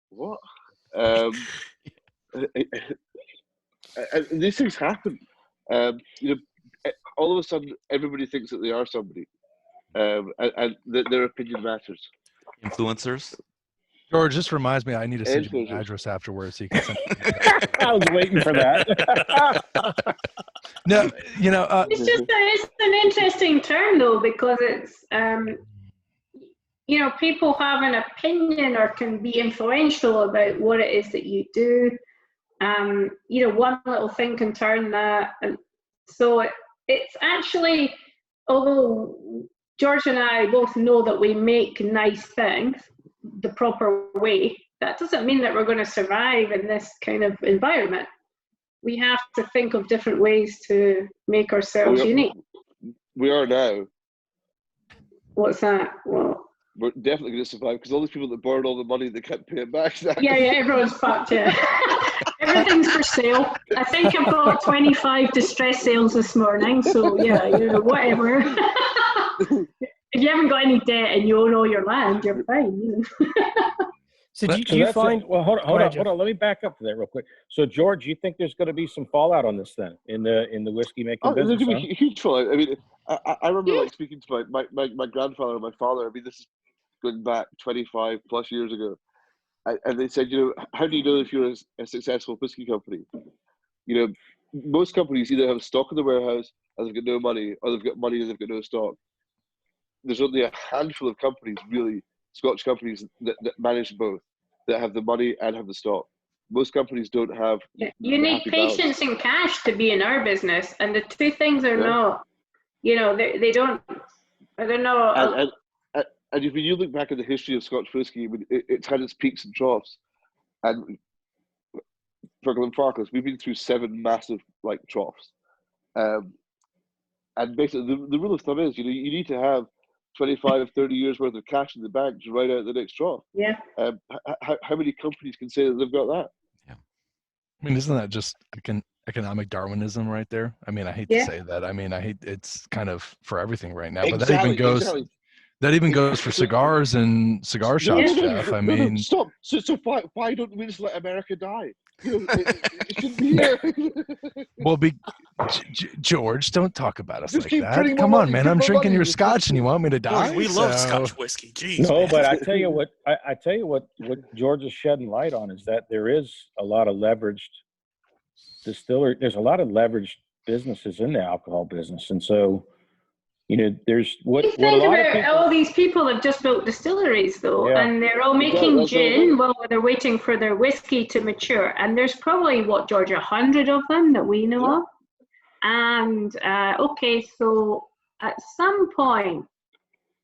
what? These things happen. All of a sudden, everybody thinks that they are somebody, and their opinion matters. Influencers. George, this reminds me, I need to send you an address afterwards so you can send I was waiting for that. No, it's an interesting term though, because it's you know, people have an opinion or can be influential about what it is that you do. You know, one little thing can turn that. And so it's actually, although George and I both know that we make nice things the proper way, that doesn't mean that we're going to survive in this kind of environment. We have to think of different ways to make ourselves unique. We are now. What's that? Well, we're definitely going to survive because all these people that borrowed all the money, they can't pay it back. Yeah, everyone's fucked. Yeah, everything's for sale. I think I've got 25 distress sales this morning. So yeah, you know, whatever. If you haven't got any debt and you own all your land, you're fine. You know? So do you find? Well, hold on. Let me back up to that real quick. So, George, you think there's going to be some fallout on this then in the whiskey making business? There's going to be huge fallout. I mean, I remember like speaking to my grandfather and my father. I mean, this is going back 25 plus years ago, and they said, you know, how do you know if you're a successful whiskey company? You know, most companies either have stock in the warehouse and they've got no money, or they've got money and they've got no stock. There's only a handful of companies, really, Scotch companies that manage both, that have the money and have the stock. Most companies don't have. You need patience and cash to be in our business, and the two things are not. You know, they don't. I don't know. And if you look back at the history of Scotch whisky, I mean, it's had its peaks and troughs. And for Glenfarclas, we've been through 7 massive like troughs. And basically, the rule of thumb is, you know, you need to have 25, 30 years worth of cash in the bank to ride out the next trough. Yeah. How many companies can say that they've got that? Yeah. I mean, isn't that just economic Darwinism right there? I mean, I hate to say that. I mean, it's kind of for everything right now. But that even goes for cigars and cigar shops, Jeff. I mean, stop. So why don't we just let America die? You know, it shouldn't be here. Well, George, don't talk about us like that. Come on, man. I'm drinking your scotch, and you want me to die? We love Scotch whiskey. Jeez. No, but I tell you what. I tell you what George is shedding light on is that there is a lot of leveraged distillery. There's a lot of leveraged businesses in the alcohol business, and so. You know, there's what a lot of people, all these people have just built distilleries, though, and they're all making gin while they're waiting for their whiskey to mature. And there's probably, what, George, 100 of them that we know of. And, okay, so at some point,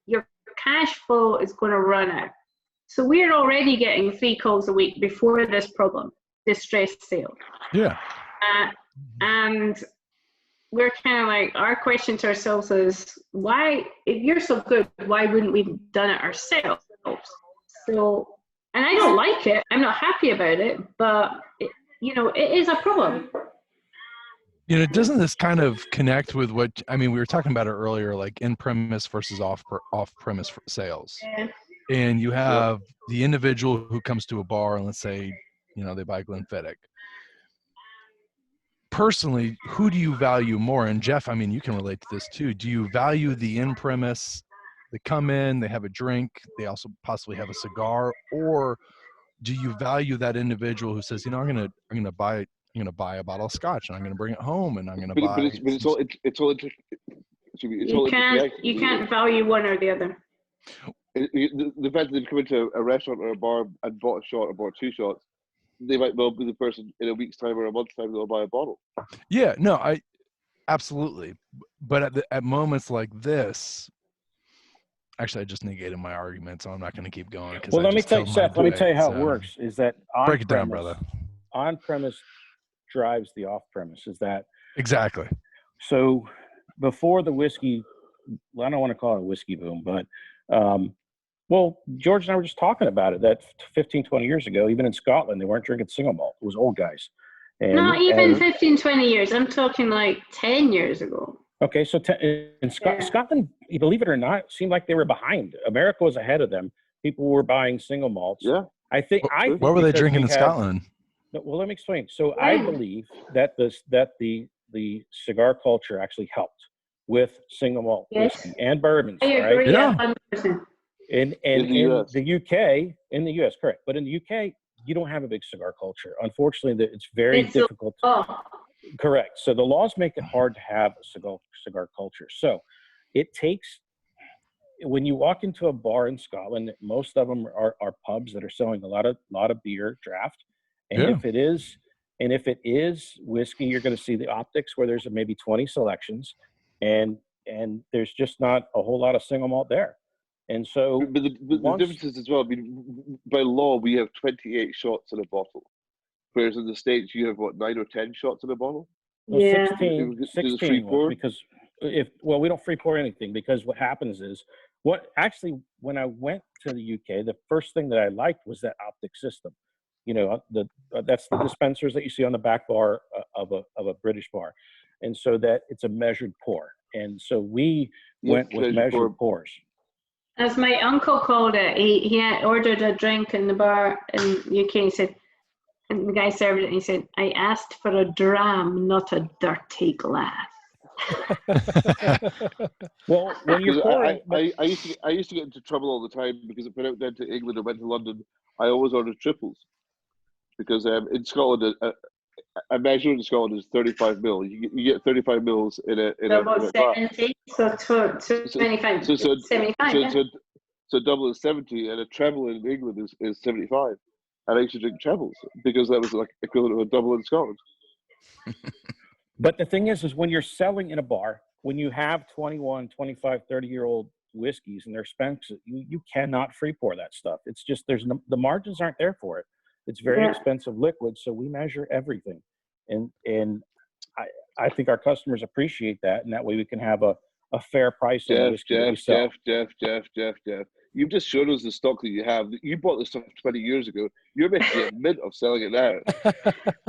your cash flow is going to run out. So we're already getting 3 calls a week before this problem, distressed sale. Yeah. And we're kind of like, our question to ourselves is, why, if you're so good, why wouldn't we have done it ourselves? So, and I don't like it. I'm not happy about it, but you know, it is a problem. You know, doesn't this kind of connect with what, I mean, we were talking about it earlier, like in-premise versus off-premise sales. Yeah. And you have the individual who comes to a bar and let's say, you know, they buy Glenfiddich. Personally, who do you value more? And Jeff, I mean, you can relate to this too. Do you value the in-premise? They come in, they have a drink, they also possibly have a cigar, or do you value that individual who says, you know, I'm gonna buy a bottle of scotch and I'm gonna bring it home and I'm gonna buy. But it's all you can't value one or the other. The fact that they've come into a restaurant or a bar and bought a shot or bought 2 shots, they might well be the person in a week's time or a month's time that'll buy a bottle. Yeah, no, I absolutely. But at moments like this, actually, I just negated my argument, so I'm not going to keep going. Well, let me tell you, Seth. Let me tell you how it works. Is that break it down, brother? On-premise drives the off-premise. Is that exactly? So before the whiskey, well, I don't want to call it a whiskey boom, but well, George and I were just talking about it, that 15, 20 years ago, even in Scotland, they weren't drinking single malt. It was old guys. And, not even 15, 20 years. I'm talking like 10 years ago. Okay, so in Scotland, believe it or not, seemed like they were behind. America was ahead of them. People were buying single malts. Yeah. I think what were they drinking in Scotland? Well, let me explain. So I believe that the cigar culture actually helped with single malt whiskey and bourbons. I agree, right? 100%. In the UK, in the US, correct. But in the UK, you don't have a big cigar culture. Unfortunately, it's very difficult. Correct. So the laws make it hard to have a cigar culture. So it takes when you walk into a bar in Scotland, most of them are pubs that are selling a lot of beer draft. And Yeah. if it is whiskey, you're going to see the optics where there's maybe 20 selections, and there's just not a whole lot of single malt there. And so, but the difference is as well. I mean, by law, we have 28 shots in a bottle, whereas in the States, you have what, 9 or 10 shots in a bottle. Well, Yeah. 16 free pour? because we don't free pour anything, because what happens is when I went to the UK, the first thing that I liked was that optic system. You know, that's the dispensers that you see on the back bar of a British bar, and so that it's a measured pour, and so we went with measured pours. As my uncle called it, he had ordered a drink in the bar in UK. He said, and the guy served it, and he said, "I asked for a dram, not a dirty glass." Well, when you're pouring, I used to get into trouble all the time because if I went down to England or went to London, I always ordered triples, because in Scotland, a measure in Scotland is 35 mil. You get 35 mils in a About 70, so 25, 75. So double is 70, and a treble in England is 75. And I used to drink trebles because that was like equivalent of a double in Scotland. But the thing is when you're selling in a bar, when you have 21, 25, 30-year-old whiskeys and they're expensive, you cannot free pour that stuff. It's just the margins aren't there for it. It's very expensive liquid, so we measure everything, and I think our customers appreciate that, and that way we can have a fair price on the whiskey that we sell. Jeff. You've just shown us the stock that you have. You bought this stuff 20 years ago. You're making a mint of selling it now.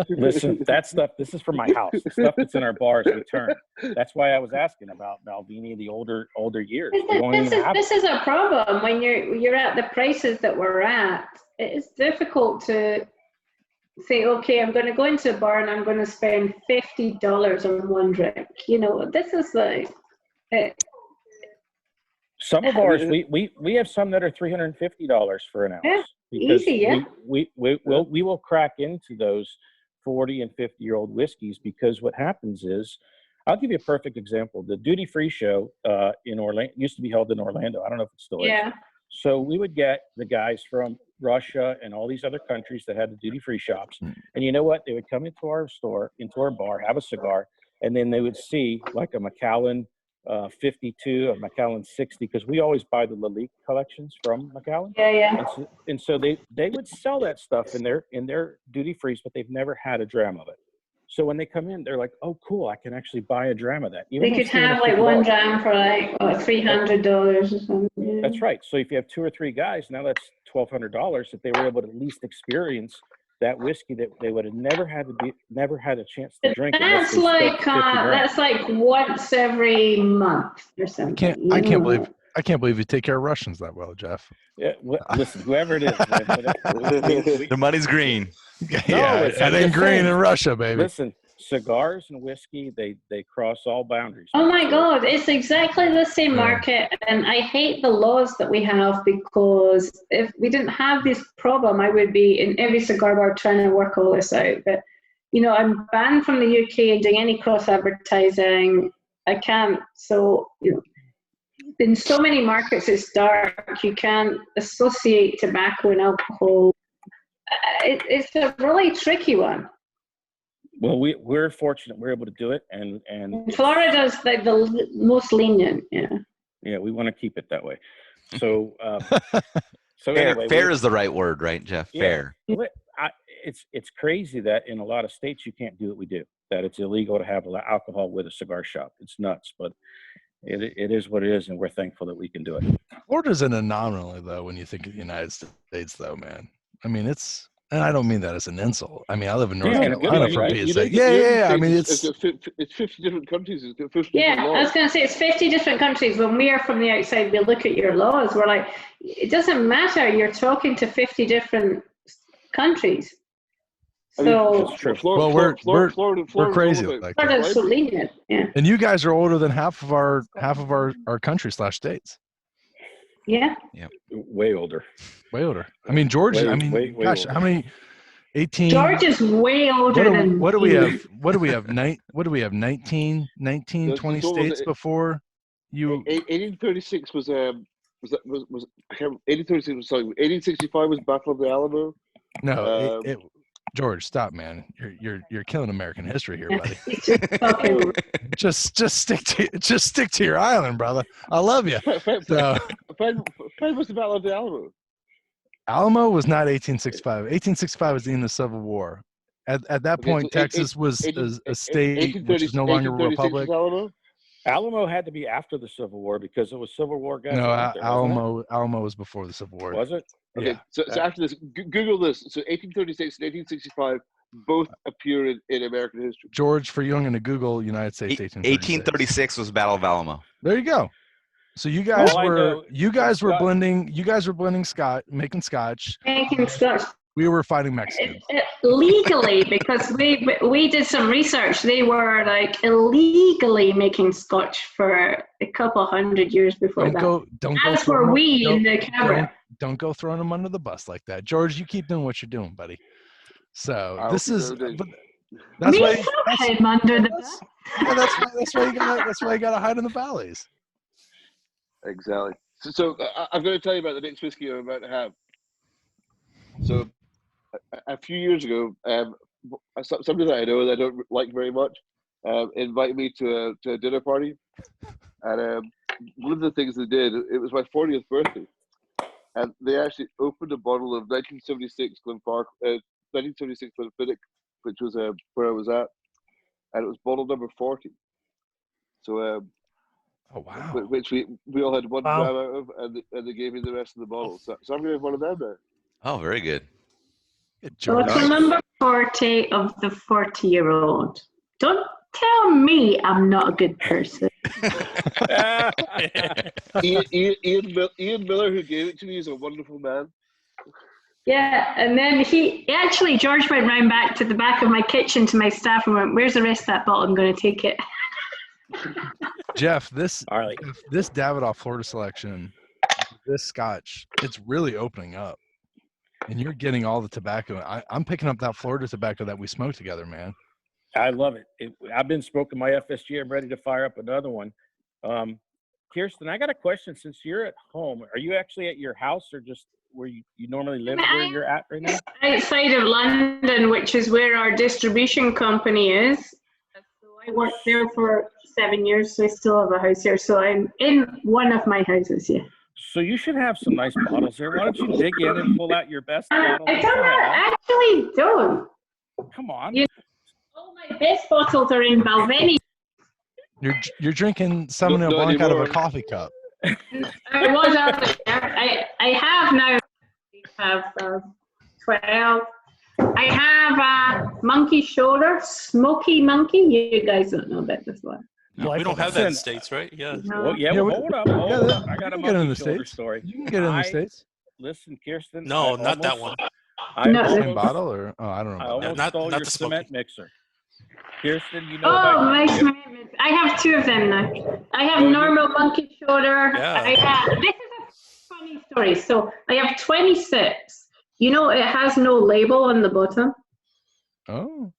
Listen, that stuff, this is for my house. The stuff that's in our bars, we turn. That's why I was asking about Balvenie, the older years. This is a problem when you're at the prices that we're at. It's difficult to say, okay, I'm going to go into a bar and I'm going to spend $50 on one drink. You know, this is like. Some of ours, we have some that are $350 for an ounce. Yeah, because easy, yeah. We will crack into those 40 and 50-year-old whiskeys, because what happens is, I'll give you a perfect example. The duty free show in Orlando used to be held in Orlando. I don't know if it still is. Yeah. So we would get the guys from Russia and all these other countries that had the duty free shops, and you know what? They would come into our store, into our bar, have a cigar, and then they would see like a Macallan 52, a Macallan 60, because we always buy the Lalique collections from Macallan. Yeah. And so they would sell that stuff in their duty frees, but they've never had a dram of it. So when they come in, they're like, "Oh, cool! I can actually buy a dram of that." They could have like one dram for like $300 or something. Yeah. That's right. So if you have 2 or 3 guys, now that's $1,200 that they were able to at least experience that whiskey that they would have never had a chance to drink. That's like once every month or something. I can't believe you take care of Russians that well, Jeff. Yeah, listen, whoever it is, their money's green. And then green in Russia, baby. Listen, cigars and whiskey, they cross all boundaries. Oh my God, it's exactly the same market, and I hate the laws that we have, because if we didn't have this problem, I would be in every cigar bar trying to work all this out. But you know, I'm banned from the UK doing any cross advertising. I can't. So you know, in so many markets it's dark. You can't associate tobacco and alcohol. It's a really tricky one. Well, we're fortunate we're able to do it, and Florida's like the most lenient. Yeah, we want to keep it that way. So fair is the right word, right, Jeff? Yeah, fair. It's crazy that in a lot of states you can't do what we do. That it's illegal to have alcohol with a cigar shop. It's nuts, but it is what it is, and we're thankful that we can do it. Florida's an anomaly, though, when you think of the United States, though, man. I mean, and I don't mean that as an insult. I mean, I live in North Carolina, for Pete's sake. Yeah. I mean, it's 50 different countries. It's got 50 I was going to say it's 50 different countries. When we are from the outside, we look at your laws. We're like, it doesn't matter. You're talking to 50 different countries. So we're crazy like that. Florida's so lenient. Yeah. And you guys are older than half of our country / states. Yeah. Way older. I mean, George. Way how many? 18. George is way older than. What do we have? What do we have? 19, 20 states before you. 1836 was I can't, 1836 was sorry, 1865 was Battle of the Alamo. No, George, stop, man. You're killing American history here, buddy. just stick to your island, brother. I love you. So, when was the Battle of the Alamo? Alamo was not 1865. 1865 was the end of the Civil War. At that point, so Texas was a state which is no longer a republic. Alamo had to be after the Civil War because it was Civil War guys. No, there, Alamo was before the Civil War. Was it? Okay, Yeah. so after this, Google this. So 1836 and 1865 both appear in American history. George, for you, I'm going to Google United States 1836 was Battle of Alamo. There you go. So you guys were blending Scotch, making Scotch. Making Scotch. We were fighting Mexicans. Legally, because we did some research. They were like illegally making Scotch for a couple hundred years before that. That's where we in the camera. Don't go throwing them under the bus like that, George. You keep doing what you're doing, buddy. So this is. That's why him under the bus. Yeah, that's why you gotta hide in the valleys. Exactly. So I'm going to tell you about the next whiskey I'm about to have. So a few years ago, somebody that I know that I don't like very much invited me to a dinner party, and one of the things they did, it was my 40th birthday, and they actually opened a bottle of 1976 Glenfiddich, which was where I was at, and it was bottle number 40. So oh wow! Which we all had one dram out of, and they gave me the rest of the bottle. So I'm going to have one of them now. Oh, very good. So it's number 40 of the 40-year-old. Don't tell me I'm not a good person. Ian Miller, who gave it to me, is a wonderful man. Yeah, and then George went round back to the back of my kitchen to my staff and went, "Where's the rest of that bottle? I'm going to take it." Jeff, this Davidoff Florida selection, this Scotch, it's really opening up. And you're getting all the tobacco. I'm picking up that Florida tobacco that we smoked together, man. I love it. I've been smoking my FSG. I'm ready to fire up another one. Kirsten, I got a question. Since you're at home, are you actually at your house or just where you normally live, where you're at right now? Outside of London, which is where our distribution company is. So I worked there for 7 years, so I still have a house here. So I'm in one of my houses, yeah. So you should have some nice bottles there. Why don't you dig in and pull out your best bottle? I actually don't. Come on. All my best bottles are in Balvenie. You're drinking Sauvignon Blanc out of a coffee cup. I was earlier. I have now. I have 12. I have a monkey shoulder, smoky monkey. You guys don't know about this one. No, we don't have that in the States, right? Yeah. Well, hold up. I got a monkey shoulder story. You can get it in the States. Listen, Kirsten. No, not that one. Same bottle or I don't know. I almost stole your cement mixer. Kirsten, you know my cement mixer. I have two of them now. I have normal monkey shoulder. Yeah. This is a funny story. So I have 26. You know, it has no label on the bottom. Oh.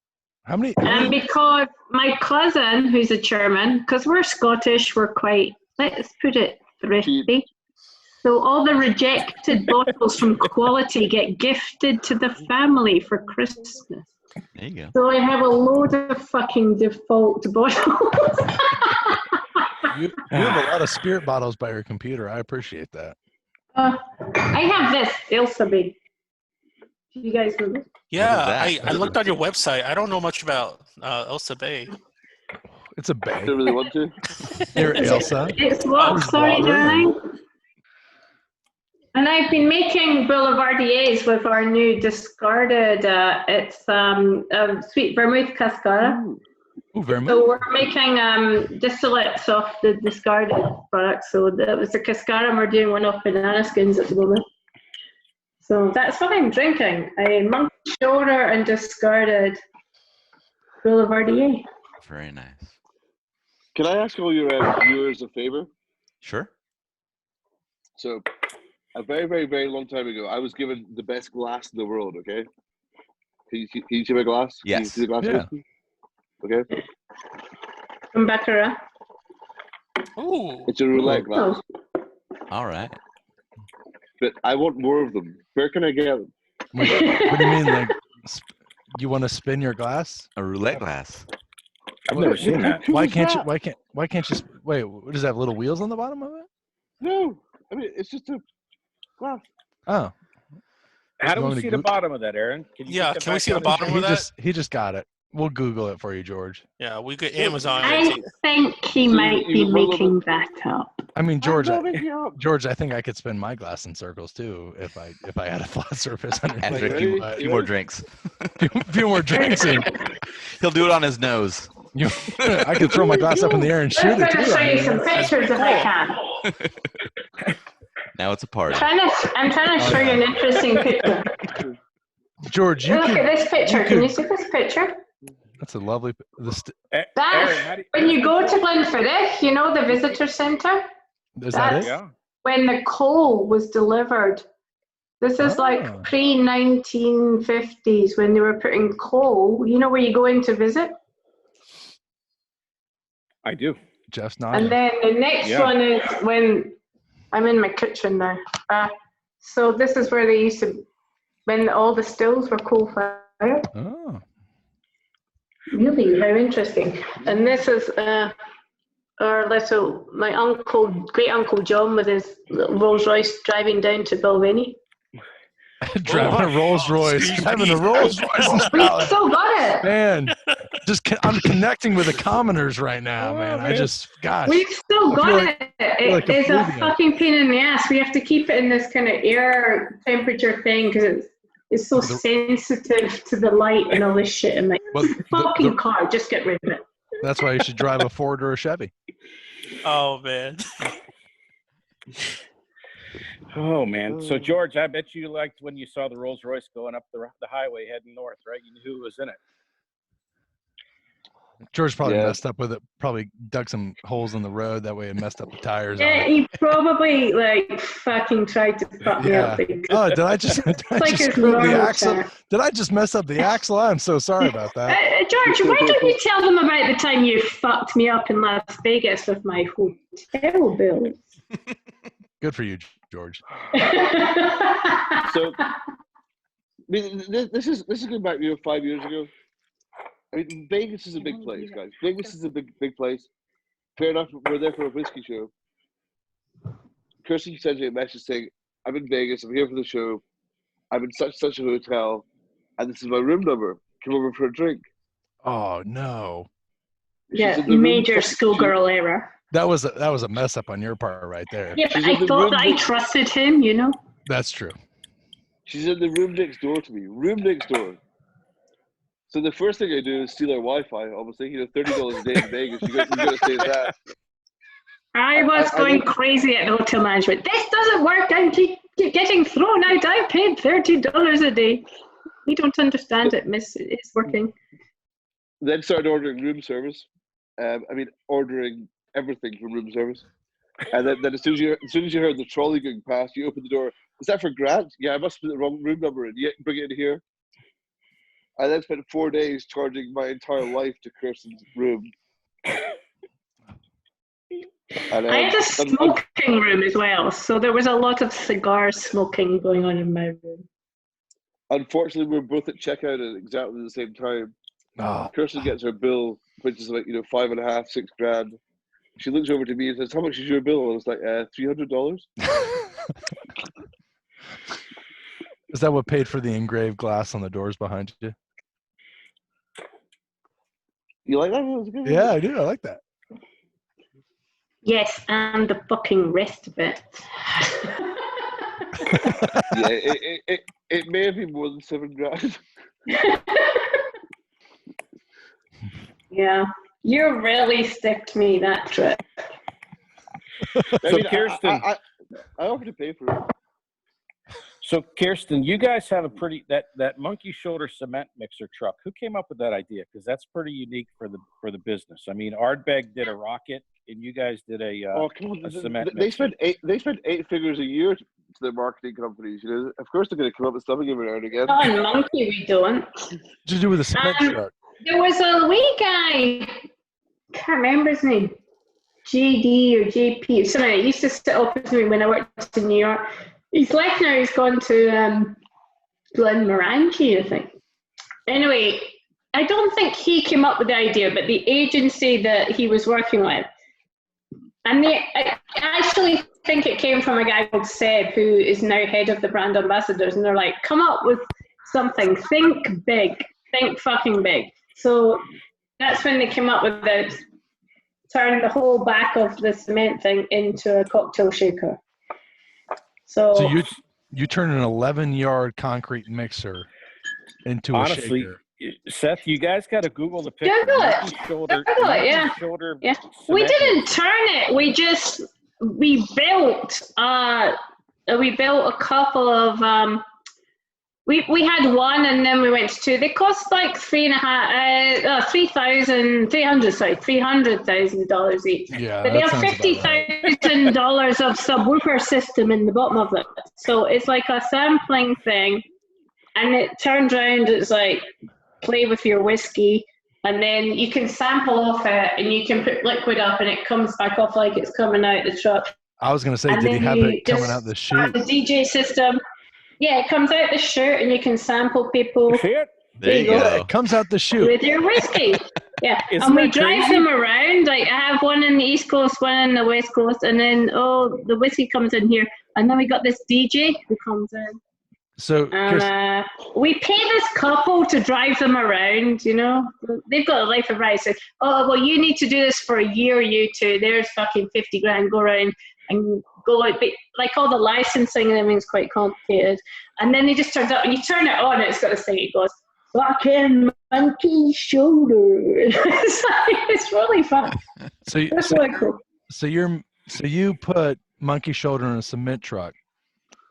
How many? And because my cousin, who's a German, because we're Scottish, we're quite, let's put it, thrifty. So all the rejected bottles from quality get gifted to the family for Christmas. There you go. So I have a load of fucking default bottles. You have a lot of spirit bottles by your computer. I appreciate that. I have this, Ilsa Bay. Do you guys know this? Yeah, I looked on your website. I don't know much about Elsa Bay. It's a bay. I don't really want to. You're Elsa. It's what? Sorry, darling. And I've been making Boulevardiers with our new discarded. It's sweet vermouth cascara. Ooh, vermouth. So we're making distillates off the discarded product. So that was the cascara, and we're doing one off banana skins at the moment. So that's what I'm drinking. A monkey shoulder and discarded Boulevardier. Very nice. Can I ask all your viewers a favor? Sure. So, a very, very, very long time ago, I was given the best glass in the world, okay? Can you see my glass? Yes. Can you see the glass? Yeah. Okay. From Baccarat. Ooh. It's a roulette glass. All right. but I want more of them. Where can I get them? What do you mean, like, you want to spin your glass? A roulette glass. I've never seen that. Why can't you? Why can't you? Wait, does it have little wheels on the bottom of it? No, I mean it's just a glass. Oh, How do You want we me see to the Google? bottom of that, Aaron? Can you Yeah, get that can we back see the on? bottom of that? he just got it. We'll Google it for you, George. Yeah, we could Amazon I it. think he might be making that up. I mean, George. I'm not making it up. George, I think I could spin my glass in circles too if I had a flat surface underneath. After it, a few, but- few more drinks. few more drinks in. He'll do it on his nose. I could throw my glass up in the air and shoot Let's it show you too. some pictures if I can. Now it's a party. I'm trying to show you an interesting picture. George, you Look could. at this picture. you Can could- you see this picture? That's a lovely. Aaron, That's how do when you go to Glenfiddich, you know the visitor centre? Is that That's it? Yeah. when the coal was delivered. This is Oh. like pre-1950s when they were putting coal. You know where you go in to visit? I do. Jeff's nodding. And then the next Yeah. one is when I'm in my kitchen now. So this is where they used to, when all the stills were coal-fired. Oh. Really, how interesting. And this is our little, my uncle, great uncle John with his little Rolls Royce driving down to Balvenie. Driving a Rolls Royce. Driving a Rolls Royce. We still got it. Man, I'm connecting with the commoners right now, man. I just, gosh. We've still I feel got like- it. like a It's a Floridian. fucking pain in the ass. We have to keep it in this kind of air temperature thing because it's so sensitive to the light and all this shit. I'm like, Well, fucking car, just get rid of it. That's why you should drive a Ford or a Chevy. Oh man. Oh man. So George, I bet you liked when you saw the Rolls Royce going up the highway heading north, right? You knew who was in it. George probably Yeah. messed up with it. Probably dug some holes in the road. That way it messed up the tires. on Yeah, it. he probably like fucking tried to fuck me up. because Oh, did I just, did I it's like just his screw up the normal axle? car. Did I just mess up the axle? I'm so sorry about that. George, why don't you tell them about the time you fucked me up in Las Vegas with my hotel bills? Good for you, George. So, I mean, this is going back 5 years ago. I mean, Vegas is a big place, guys. Vegas is a big place. Fair enough, we're there for a whiskey show. Kirsten sends me a message saying, "I'm in Vegas. I'm here for the show. I'm in such a hotel, and this is my room number. Come over for a drink." Oh no, Yeah, in the room. major schoolgirl error. that was a mess up on your part right there. Yeah, but She's in I the thought room that I with- trusted him, you know? That's true. She's in the room next door to me. Room next door. So the first thing I do is steal her Wi-Fi. Obviously, $30 a day in Vegas. You got to stay that. I was I going think- crazy at the hotel management. This doesn't work. I keep getting thrown out. I paid $30 a day. You don't understand it, miss. It's working. Then started ordering room service. Ordering everything from room service. And then as soon as you heard the trolley going past, you open the door. Is that for Grant? Yeah, I must have put the wrong room number in. Yeah, bring it in here. I then spent 4 days charging my entire life to Kirsten's room. And, I had a smoking room as well, so there was a lot of cigar smoking going on in my room. unfortunately, we were both at checkout at exactly the same time. Oh, Kirsten gets her bill, which is like, $5.5, $6,000. She looks over to me and says, "How much is your bill?" And I was like, $300. is that what paid for the engraved glass on the doors behind you? You like that? That was good. Yeah, I do. I like that. Yes, and the fucking rest of it. Yeah, it may have been more than $7,000. Yeah, you really sticked me that trip. Kirsten, I offered to pay for it. So Kirsten, you guys have a pretty that monkey shoulder cement mixer truck. Who came up with that idea? Because that's pretty unique for the business. I mean, Ardbeg did a rocket, and you guys did a Come on, a cement they mixer. spend eight figures a year to their marketing companies. Of course, they're going to come up with something every now and again. Oh, and monkey, we don't. What did you do with the cement truck? There was a wee guy, can't remember his name, JD or JP, something. He used to sit opposite me when I worked in New York. He's left now. He's gone to Glenmorangie, I think. Anyway, I don't think he came up with the idea, but the agency that he was working with, and I actually think it came from a guy called Seb, who is now head of the brand ambassadors, and they're like, come up with something, think big, think fucking big. So that's when they came up with the turn the whole back of the cement thing into a cocktail shaker. So you turn an 11-yard concrete mixer into a shaker. Seth, you guys got to Google the picture. Google it. Shoulder, yeah. Shoulder yeah. We didn't turn it. We built a couple of we had one and then we went to two. They cost like $300,000 each. Yeah, but they have $50,000 of subwoofer system in the bottom of it. So it's like a sampling thing, and it turns around. It's like play with your whiskey, and then you can sample off it, and you can put liquid up, and it comes back off like it's coming out the truck. I was going to say, did he have it coming out the chute? The DJ system. Yeah, it comes out the chute, and you can sample people. There you go. It comes out the chute. With your whiskey. Yeah. And we drive them around. Like, I have one in the East Coast, one in the West Coast, and then, the whiskey comes in here. And then we got this DJ who comes in. So we pay this couple to drive them around, you know. They've got a life of rice. Like, you need to do this for a year, you two. There's fucking 50 grand. Go around and go out. But, like, all the licensing and everything's quite complicated. And then it just turns out when you turn it on, it's got this thing. It goes, fucking monkey shoulder. It's really fun. That's really cool. So you put monkey shoulder in a cement truck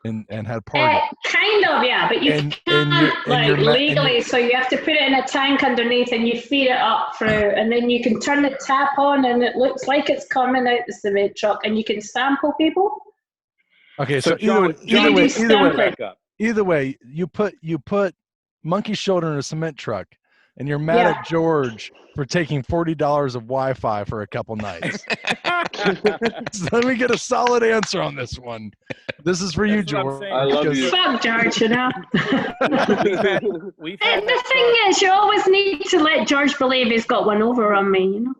and had a party. Kind of, yeah, but you can't legally. So you have to put it in a tank underneath, and you feed it up through, and then you can turn the tap on, and it looks like it's coming out the cement truck, and you can sample people. Okay, so either way, you put monkey shoulder in a cement truck, and you're mad at George for taking $40 of Wi-Fi for a couple nights. So let me get a solid answer on this one. This is for you, George. I love you. Fuck George, you know. The thing is, you always need to let George believe he's got one over on me, you know.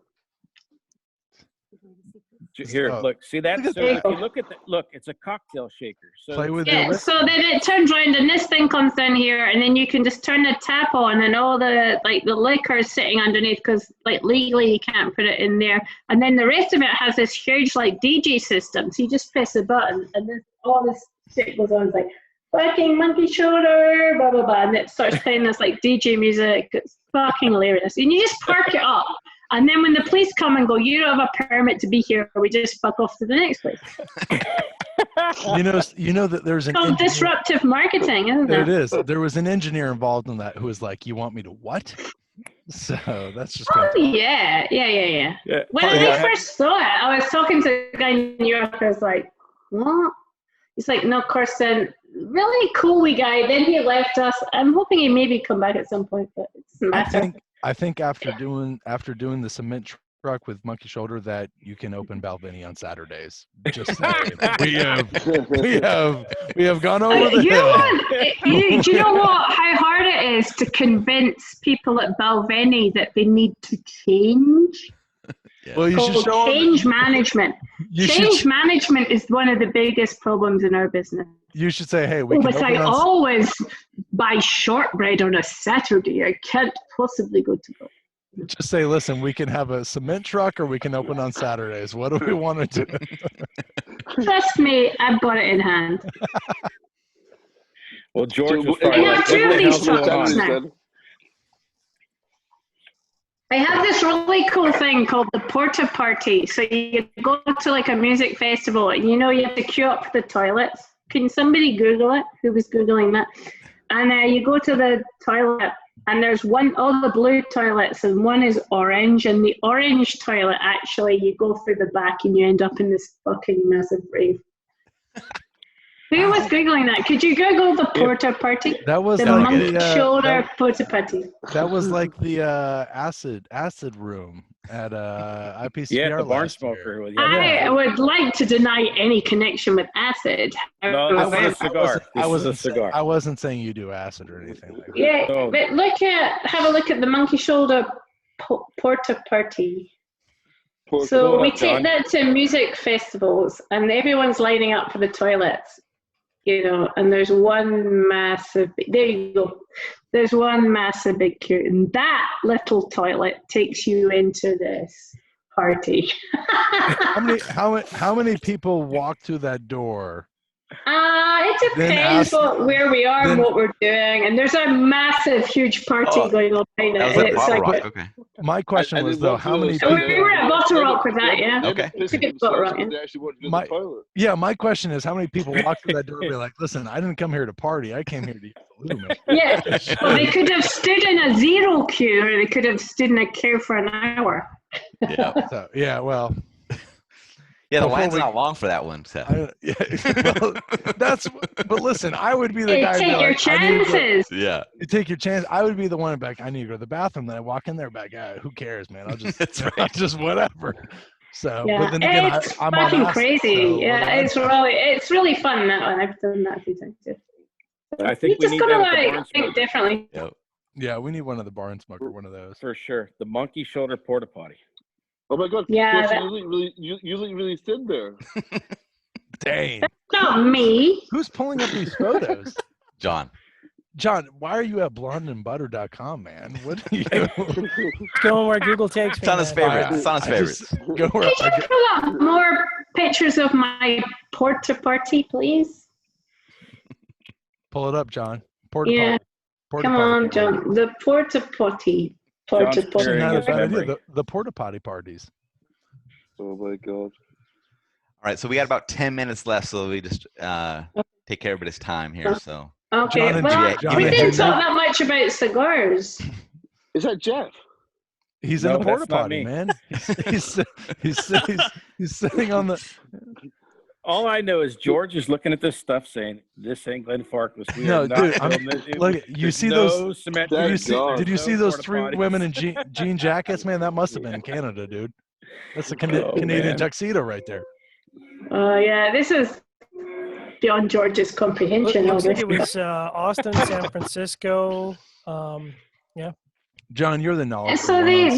Here, look, see that? So if you look at it's a cocktail shaker. So play with so then it turns around, and this thing comes down here, and then you can just turn the tap on, and all the liquor is sitting underneath, because legally you can't put it in there. And then the rest of it has this huge DJ system. So you just press a button, and then all this shit goes on. It's like fucking monkey shoulder, blah blah blah, and it starts playing this DJ music. It's fucking hilarious, and you just park it up. And then when the police come and go, you don't have a permit to be here, we just fuck off to the next place. You know that there's an disruptive marketing, isn't it? It is. There was an engineer involved in that who was like, "You want me to what?" So that's just. Yeah. When I first saw it, I was talking to a guy in New York. I was like, "What?" He's like, "No, Kirsten, really cool guy." Then he left us. I'm hoping he maybe come back at some point, but it doesn't matter. I think after doing the cement truck with monkey shoulder, that you can open Balvenie on Saturdays. Just saying. we have gone over the hill. Do you know what? How hard it is to convince people at Balvenie that they need to change? Yeah. Well, you should show change management. Change management is one of the biggest problems in our business. You should say, "Hey, I always buy shortbread on a Saturday. I can't possibly go to go." Just say, "Listen, we can have a cement truck, or we can open on Saturdays. What do we want to do?" Trust me, I've got it in hand. Well, George was I have two of these trucks now. I have this really cool thing called the Porta Party. So you go to a music festival, and you have to queue up the toilets. Can somebody Google it? Who was Googling that? And you go to the toilet, and there's all the blue toilets, and one is orange. And the orange toilet, actually, you go through the back, and you end up in this fucking massive rave. Who was Googling that? Could you Google the Porta Party? That was the monkey shoulder Porta Party. That was like the acid room. at IPCPR Yeah, the barn last year. smoker. I would like to deny any connection with acid. No, this is a cigar. I wasn't saying you do acid or anything like that. Yeah, but have a look at the monkey shoulder porta party. So we take that to music festivals, and everyone's lining up for the toilets, and there's one massive. There you go. There's one massive big queue, and that little toilet takes you into this party. How many people walk through that door? It depends where we are and what we're doing, and there's a massive, huge party going on behind it. That was at Bottle Rock. Okay. My question was though, how many? We were at Bottle Rock with that, yeah. Okay. My question is, how many people walk through that door and be like, "Listen, I didn't come here to party. I came here to use the loo." Yeah. Well, they could have stood in a zero queue, or they could have stood in a queue for an hour. Yeah. So, yeah. Well. Yeah, the line's not long for that one. So. But listen, I would be the guy. Take your chances. Yeah. You take your chance. I would be the one back. I need to go to the bathroom. Then I walk in there back. Who cares, man? I'll just, just whatever. So, yeah. But then again, it's I'm fucking on crazy. So yeah, it's really fun that one. I've done that a few times too. So I think you we just need gotta think differently. Yep. Yeah, we need one of the barn smoker, one of those for sure. The monkey shoulder porta potty. Oh my God! Yeah, you look really thin there. Dang. That's not me. Who's pulling up these photos? John, why are you at blondeandbutter.com, man? What are you going where Google takes me? It's on his favorite. It's on his favorites. Can you pull up more pictures of my porta party, please? Pull it up, John. Come on, John. The porta potty. The porta potty parties. Oh my God! All right, so we got about 10 minutes left, so we just take care of everybody's time here. So okay, we didn't talk that much about cigars. Is that Jeff? He's in the porta potty, man. He's sitting on the. All I know is George is looking at this stuff saying, "This ain't Glenfarclas." No, dude. Look, you see those? Did you see those three women in jean jackets, man? That must have been in Canada, dude. That's a Canadian tuxedo right there. Yeah, this is beyond George's comprehension. Looks like it was Austin, San Francisco. Yeah. John, you're the knowledge. So the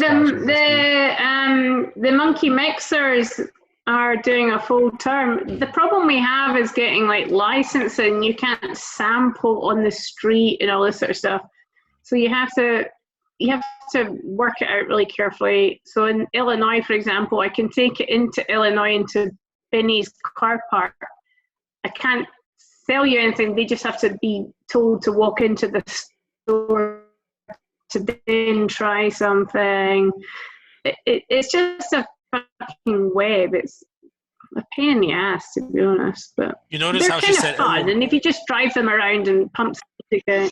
monkey mixers are doing a full term. The problem we have is getting like licensing. You can't sample on the street and all this sort of stuff. So you have to work it out really carefully. So in Illinois, for example, I can take it into Illinois into Benny's car park. I can't sell you anything. They just have to be told to walk into the store to then try something. It's just a fucking web. It's a pain in the ass, to be honest. But you notice how she said fun, and if you just drive them around and pump music out.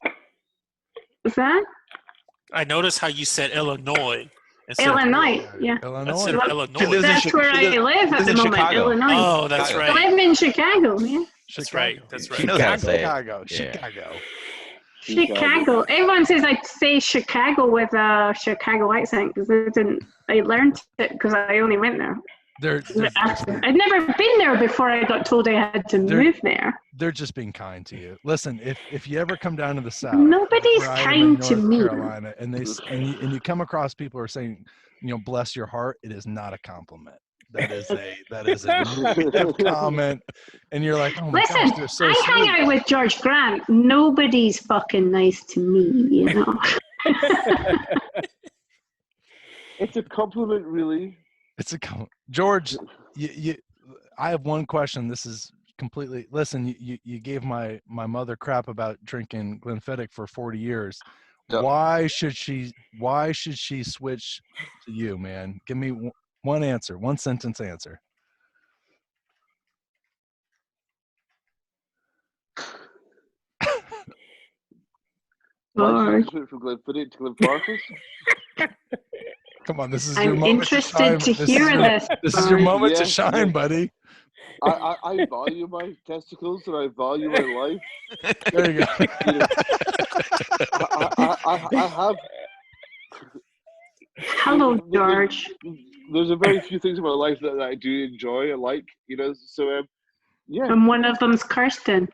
What's that? I noticed how you said Illinois. Illinois, yeah. Illinois. That's where I live at the moment, Chicago. Illinois. Oh, that's right. I live in Chicago, man. That's right. That's right. Chicago. Everyone says I say Chicago with a Chicago accent because I learned it because I only went there. I'd never been there before I got told I had to move there. They're just being kind to you. Listen, if you ever come down to the South, nobody's kind to me. Carolina, and you come across people who are saying, bless your heart, it is not a compliment. That is a comment, and you're like, oh my Listen, gosh, they're so I hang out with George Grant. Nobody's fucking nice to me, It's a compliment, really. It's a compliment. George, I have one question. This is completely. Listen, you gave my mother crap about drinking Glenfiddich for 40 years. Yep. Why should she switch to you, man? Give me one answer, one sentence answer. From Glenfiddich to Glenfarclas? Come on, this is I'm your moment interested to hear this. This is your moment to shine, buddy. I value my testicles and I value my life. There you go. I have. Hello, George. There's a very few things in my life that I do enjoy and like, so yeah. And one of them's Kirsten.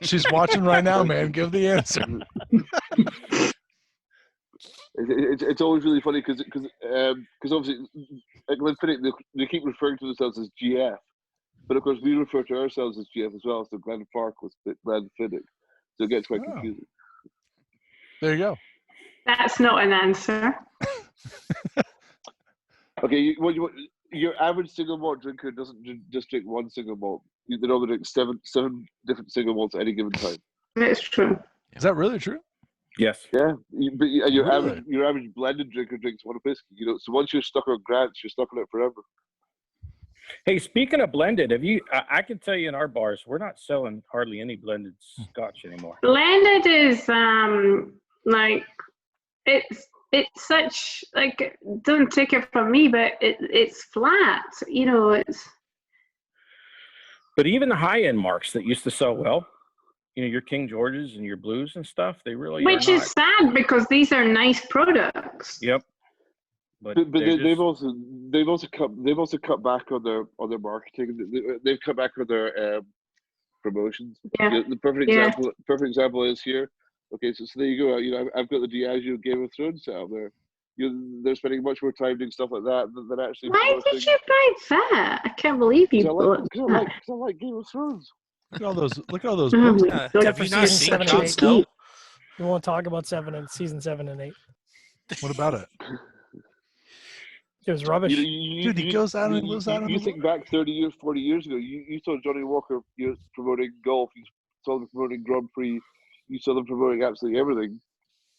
She's watching right now, man. Give the answer. It's always really funny because obviously at Glenfiddich they keep referring to themselves as GF, but of course we refer to ourselves as GF as well. So Glenfarclas, Glenfiddich, so it gets quite confusing. There you go. That's not an answer. Okay, your average single malt drinker doesn't just drink one single malt. They normally drink seven different single malts at any given time. That's true. Is that really true? Yes. Yeah, but your Really? average blended drinker drinks one whiskey. So once you're stuck on Grants, you're stuck on it forever. Hey, speaking of blended, I can tell you in our bars, we're not selling hardly any blended Scotch anymore. Blended is like it's such like, don't take it from me, but it's flat. It's. But even the high end marks that used to sell well, your King Georges and your Blues and stuff, they really Which is sad because these are nice products. Yep. But they've also cut back on their marketing. They've cut back on their promotions. Yeah. The perfect example is here. Okay, so there you go. I've got the Diageo Game of Thrones set out there. They're spending much more time doing stuff like that than actually. Why did you buy that? I can't believe you bought that. I like Game of Thrones. Look at all those Oh books. my God. Have you not seen 7 and Jon 8. Snow? We won't talk about season 7 and 8. What about it? It was rubbish. Dude, he goes out and goes out. You think back 30 years, 40 years ago, you saw Johnny Walker promoting golf, you saw them promoting Grand Prix, you saw them promoting absolutely everything.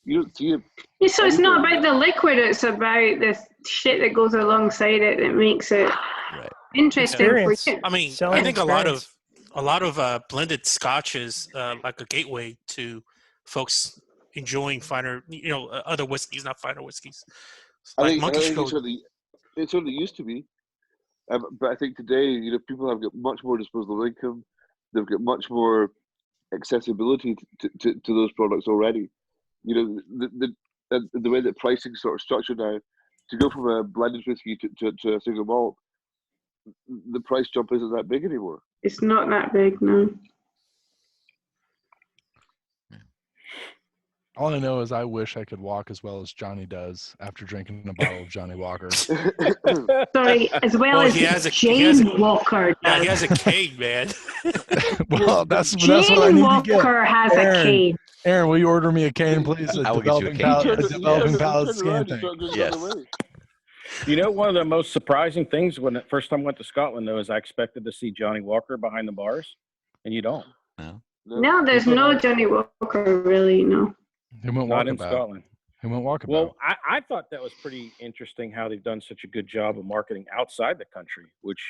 You don't see it. Yeah, so it's not about the liquid, it's about the shit that goes alongside it that makes it interesting for you. I mean, Selling I think experience. a lot of blended Scotch is like a gateway to folks enjoying finer, other whiskeys, not finer whiskeys. Like I think Monkey it certainly used to be, but I think today, people have got much more disposable income. They've got much more accessibility to those products already. The way that pricing sort of structured now, to go from a blended whiskey to a single malt, the price jump isn't that big anymore. It's not that big, no. All I know is I wish I could walk as well as Johnny does after drinking a bottle of Johnny Walker. Sorry, as well as Jane Walker. Yeah, he has a cane, man. Well, that's Jane what I need Walker to get. has a cane. Aaron, will you order me a cane, please? I will get you a cane. Developing palate scan thing. Yes. One of the most surprising things when the first time I went to Scotland, though, is I expected to see Johnny Walker behind the bars, and you don't. No, there's no Johnny Walker, really, no. He went Not in walkabout. Scotland. He went walkabout. Well, I thought that was pretty interesting how they've done such a good job of marketing outside the country, which,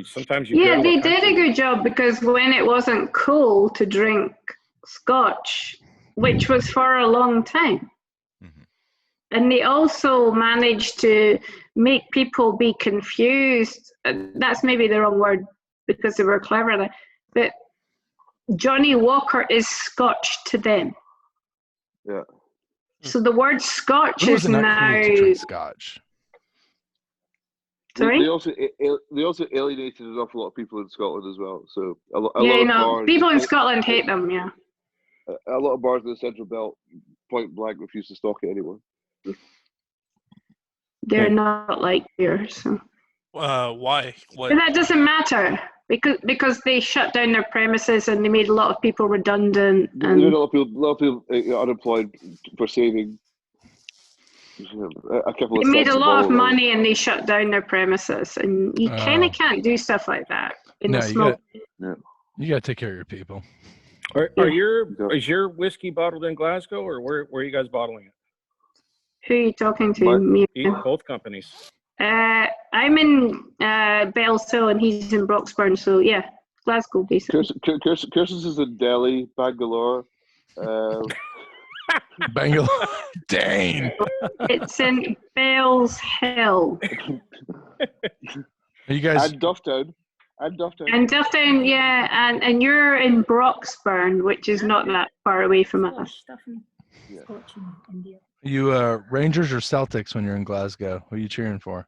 sometimes you Yeah, they did a good job because when it wasn't cool to drink Scotch, which was for a long time, and they also managed to make people be confused. That's maybe the wrong word because they were clever, but Johnny Walker is Scotch to them. Yeah. So the word Scotch is Wasn't that now. cool to drink Scotch? Sorry? They also alienated an awful lot of people in Scotland as well. So a lot Yeah, of no, bars, people in Scotland hate them. Yeah. a lot of bars in the Central Belt point blank refuse to stock it anymore. They're not like beer, so. Why? What? But that doesn't matter because they shut down their premises and they made a lot of people redundant. There And are a lot of people unemployed for saving. A couple they of made cents a lot of bottle. money and they shut down their premises. And you kind of can't do stuff like that in a small. You got to take care of your people. Is your whiskey bottled in Glasgow, or where are you guys bottling it? Who are you talking to? Me. Both companies. I'm in Bellshill and he's in Broxburn, so yeah, Glasgow basically. Kirsten's is in Delhi, Bangalore. Bangalore. Dang. It's in Bellshill. Are you guys? And Dufftown. And Dufftown, yeah, and you're in Broxburn, which is not that far away from us. Stuff in Scotch in India. You Rangers or Celtics when you're in Glasgow? Who are you cheering for?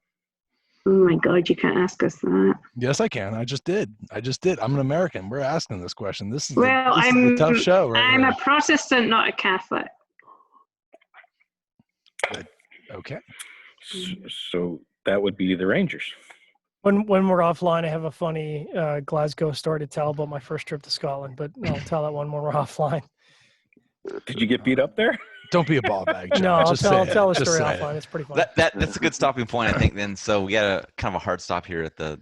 Oh my God, you can't ask us that. Yes, I can. I just did. I'm an American. We're asking this question. This is Well, this is the tough show right I'm here. a Protestant, not a Catholic. Okay. So that would be the Rangers. When we're offline, I have a funny Glasgow story to tell about my first trip to Scotland, but I'll tell that one when we're offline. Did you get beat up there? Don't be a ball bag, John. No, I'll Just tell say the it. Just story say offline. it. It's pretty funny. That's a good stopping point, I think. Then, so we got a kind of a hard stop here at the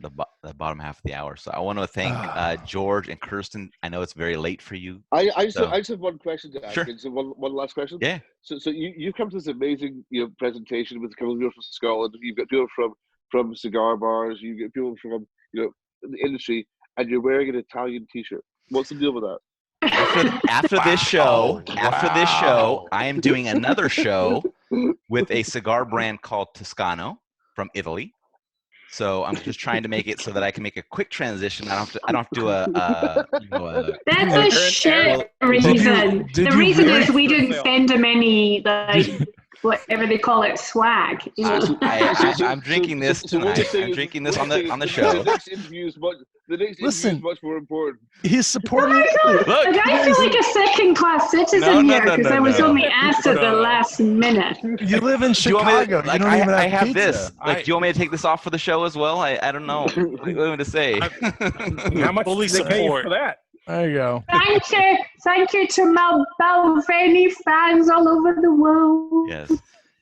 bottom half of the hour. So I want to thank George and Kirsten. I know it's very late for you. I just have one question to ask. Sure. So one last question. Yeah. So you come to this amazing presentation with a couple of people from Scotland. You've got people from cigar bars. You get people from the industry, and you're wearing an Italian T-shirt. What's the deal with that? After this show, I am doing another show with a cigar brand called Toscano from Italy. So I'm just trying to make it so that I can make a quick transition. I don't have to do a That's a shit reason. The reason is we didn't send him any whatever they call it, swag. I'm drinking this tonight. I'm drinking this on the show. The next interview is much more important. He's supporting. Look, I feel like a second-class citizen here because I was only asked at the last minute. You live in Chicago. Like, you don't even I have have pizza. this. Like, do you want me to take this off for the show as well? I don't know. What do you want me to say? How much Fully do they pay you support. for that? There you go. Thank you to my Balvenie fans all over the world. Yes.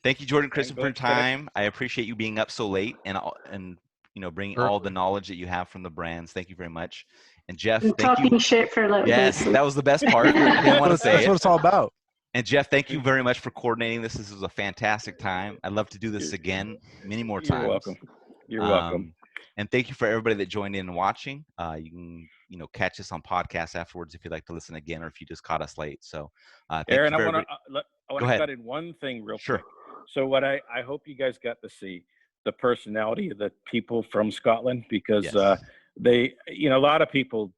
Thank you, Jordan, Kristen, for your time. I appreciate you being up so late and bringing all the knowledge that you have from the brands. Thank you very much. And Jeff, I'm thank talking you. shit for a little Yes, bit. that was the best part. I didn't want to say That's it. what it's all about. And Jeff, thank you very much for coordinating this. This was a fantastic time. I'd love to do this again many more times. You're welcome. You're welcome. And thank you for everybody that joined in and watching. You can catch us on podcasts afterwards if you'd like to listen again, or if you just caught us late. So, Aaron, I want to cut in one thing real quick. So what I hope you guys got to see the personality of the people from Scotland, because they, a lot of people,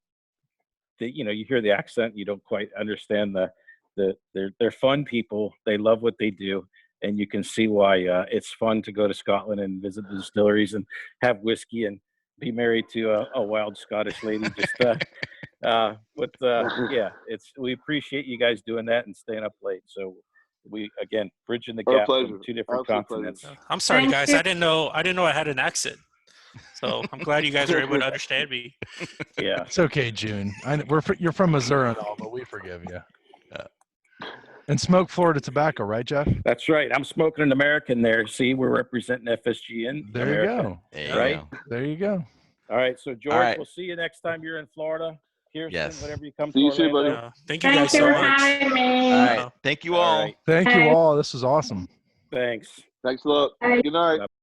you hear the accent, you don't quite understand they're fun people. They love what they do. And you can see why it's fun to go to Scotland and visit the distilleries and have whiskey and be married to a wild Scottish lady. We appreciate you guys doing that and staying up late. So we, again, bridging the gap from two different continents. I'm sorry, guys. I didn't know I had an accent. So I'm glad you guys are able to understand me. Yeah, it's okay, June. You're from Missouri and all, but we forgive you. And smoke Florida tobacco, right, Jeff? That's right. I'm smoking an American there. See, we're representing FSG in there America. You go. Right? There you go. All right. So, George, we'll see you next time you're in Florida. Kirsten, whenever you come to Orlando. Thank you guys so much. Having me. All right. Thank you all. Thank you all. This was awesome. Thanks. Thanks a lot. Good night.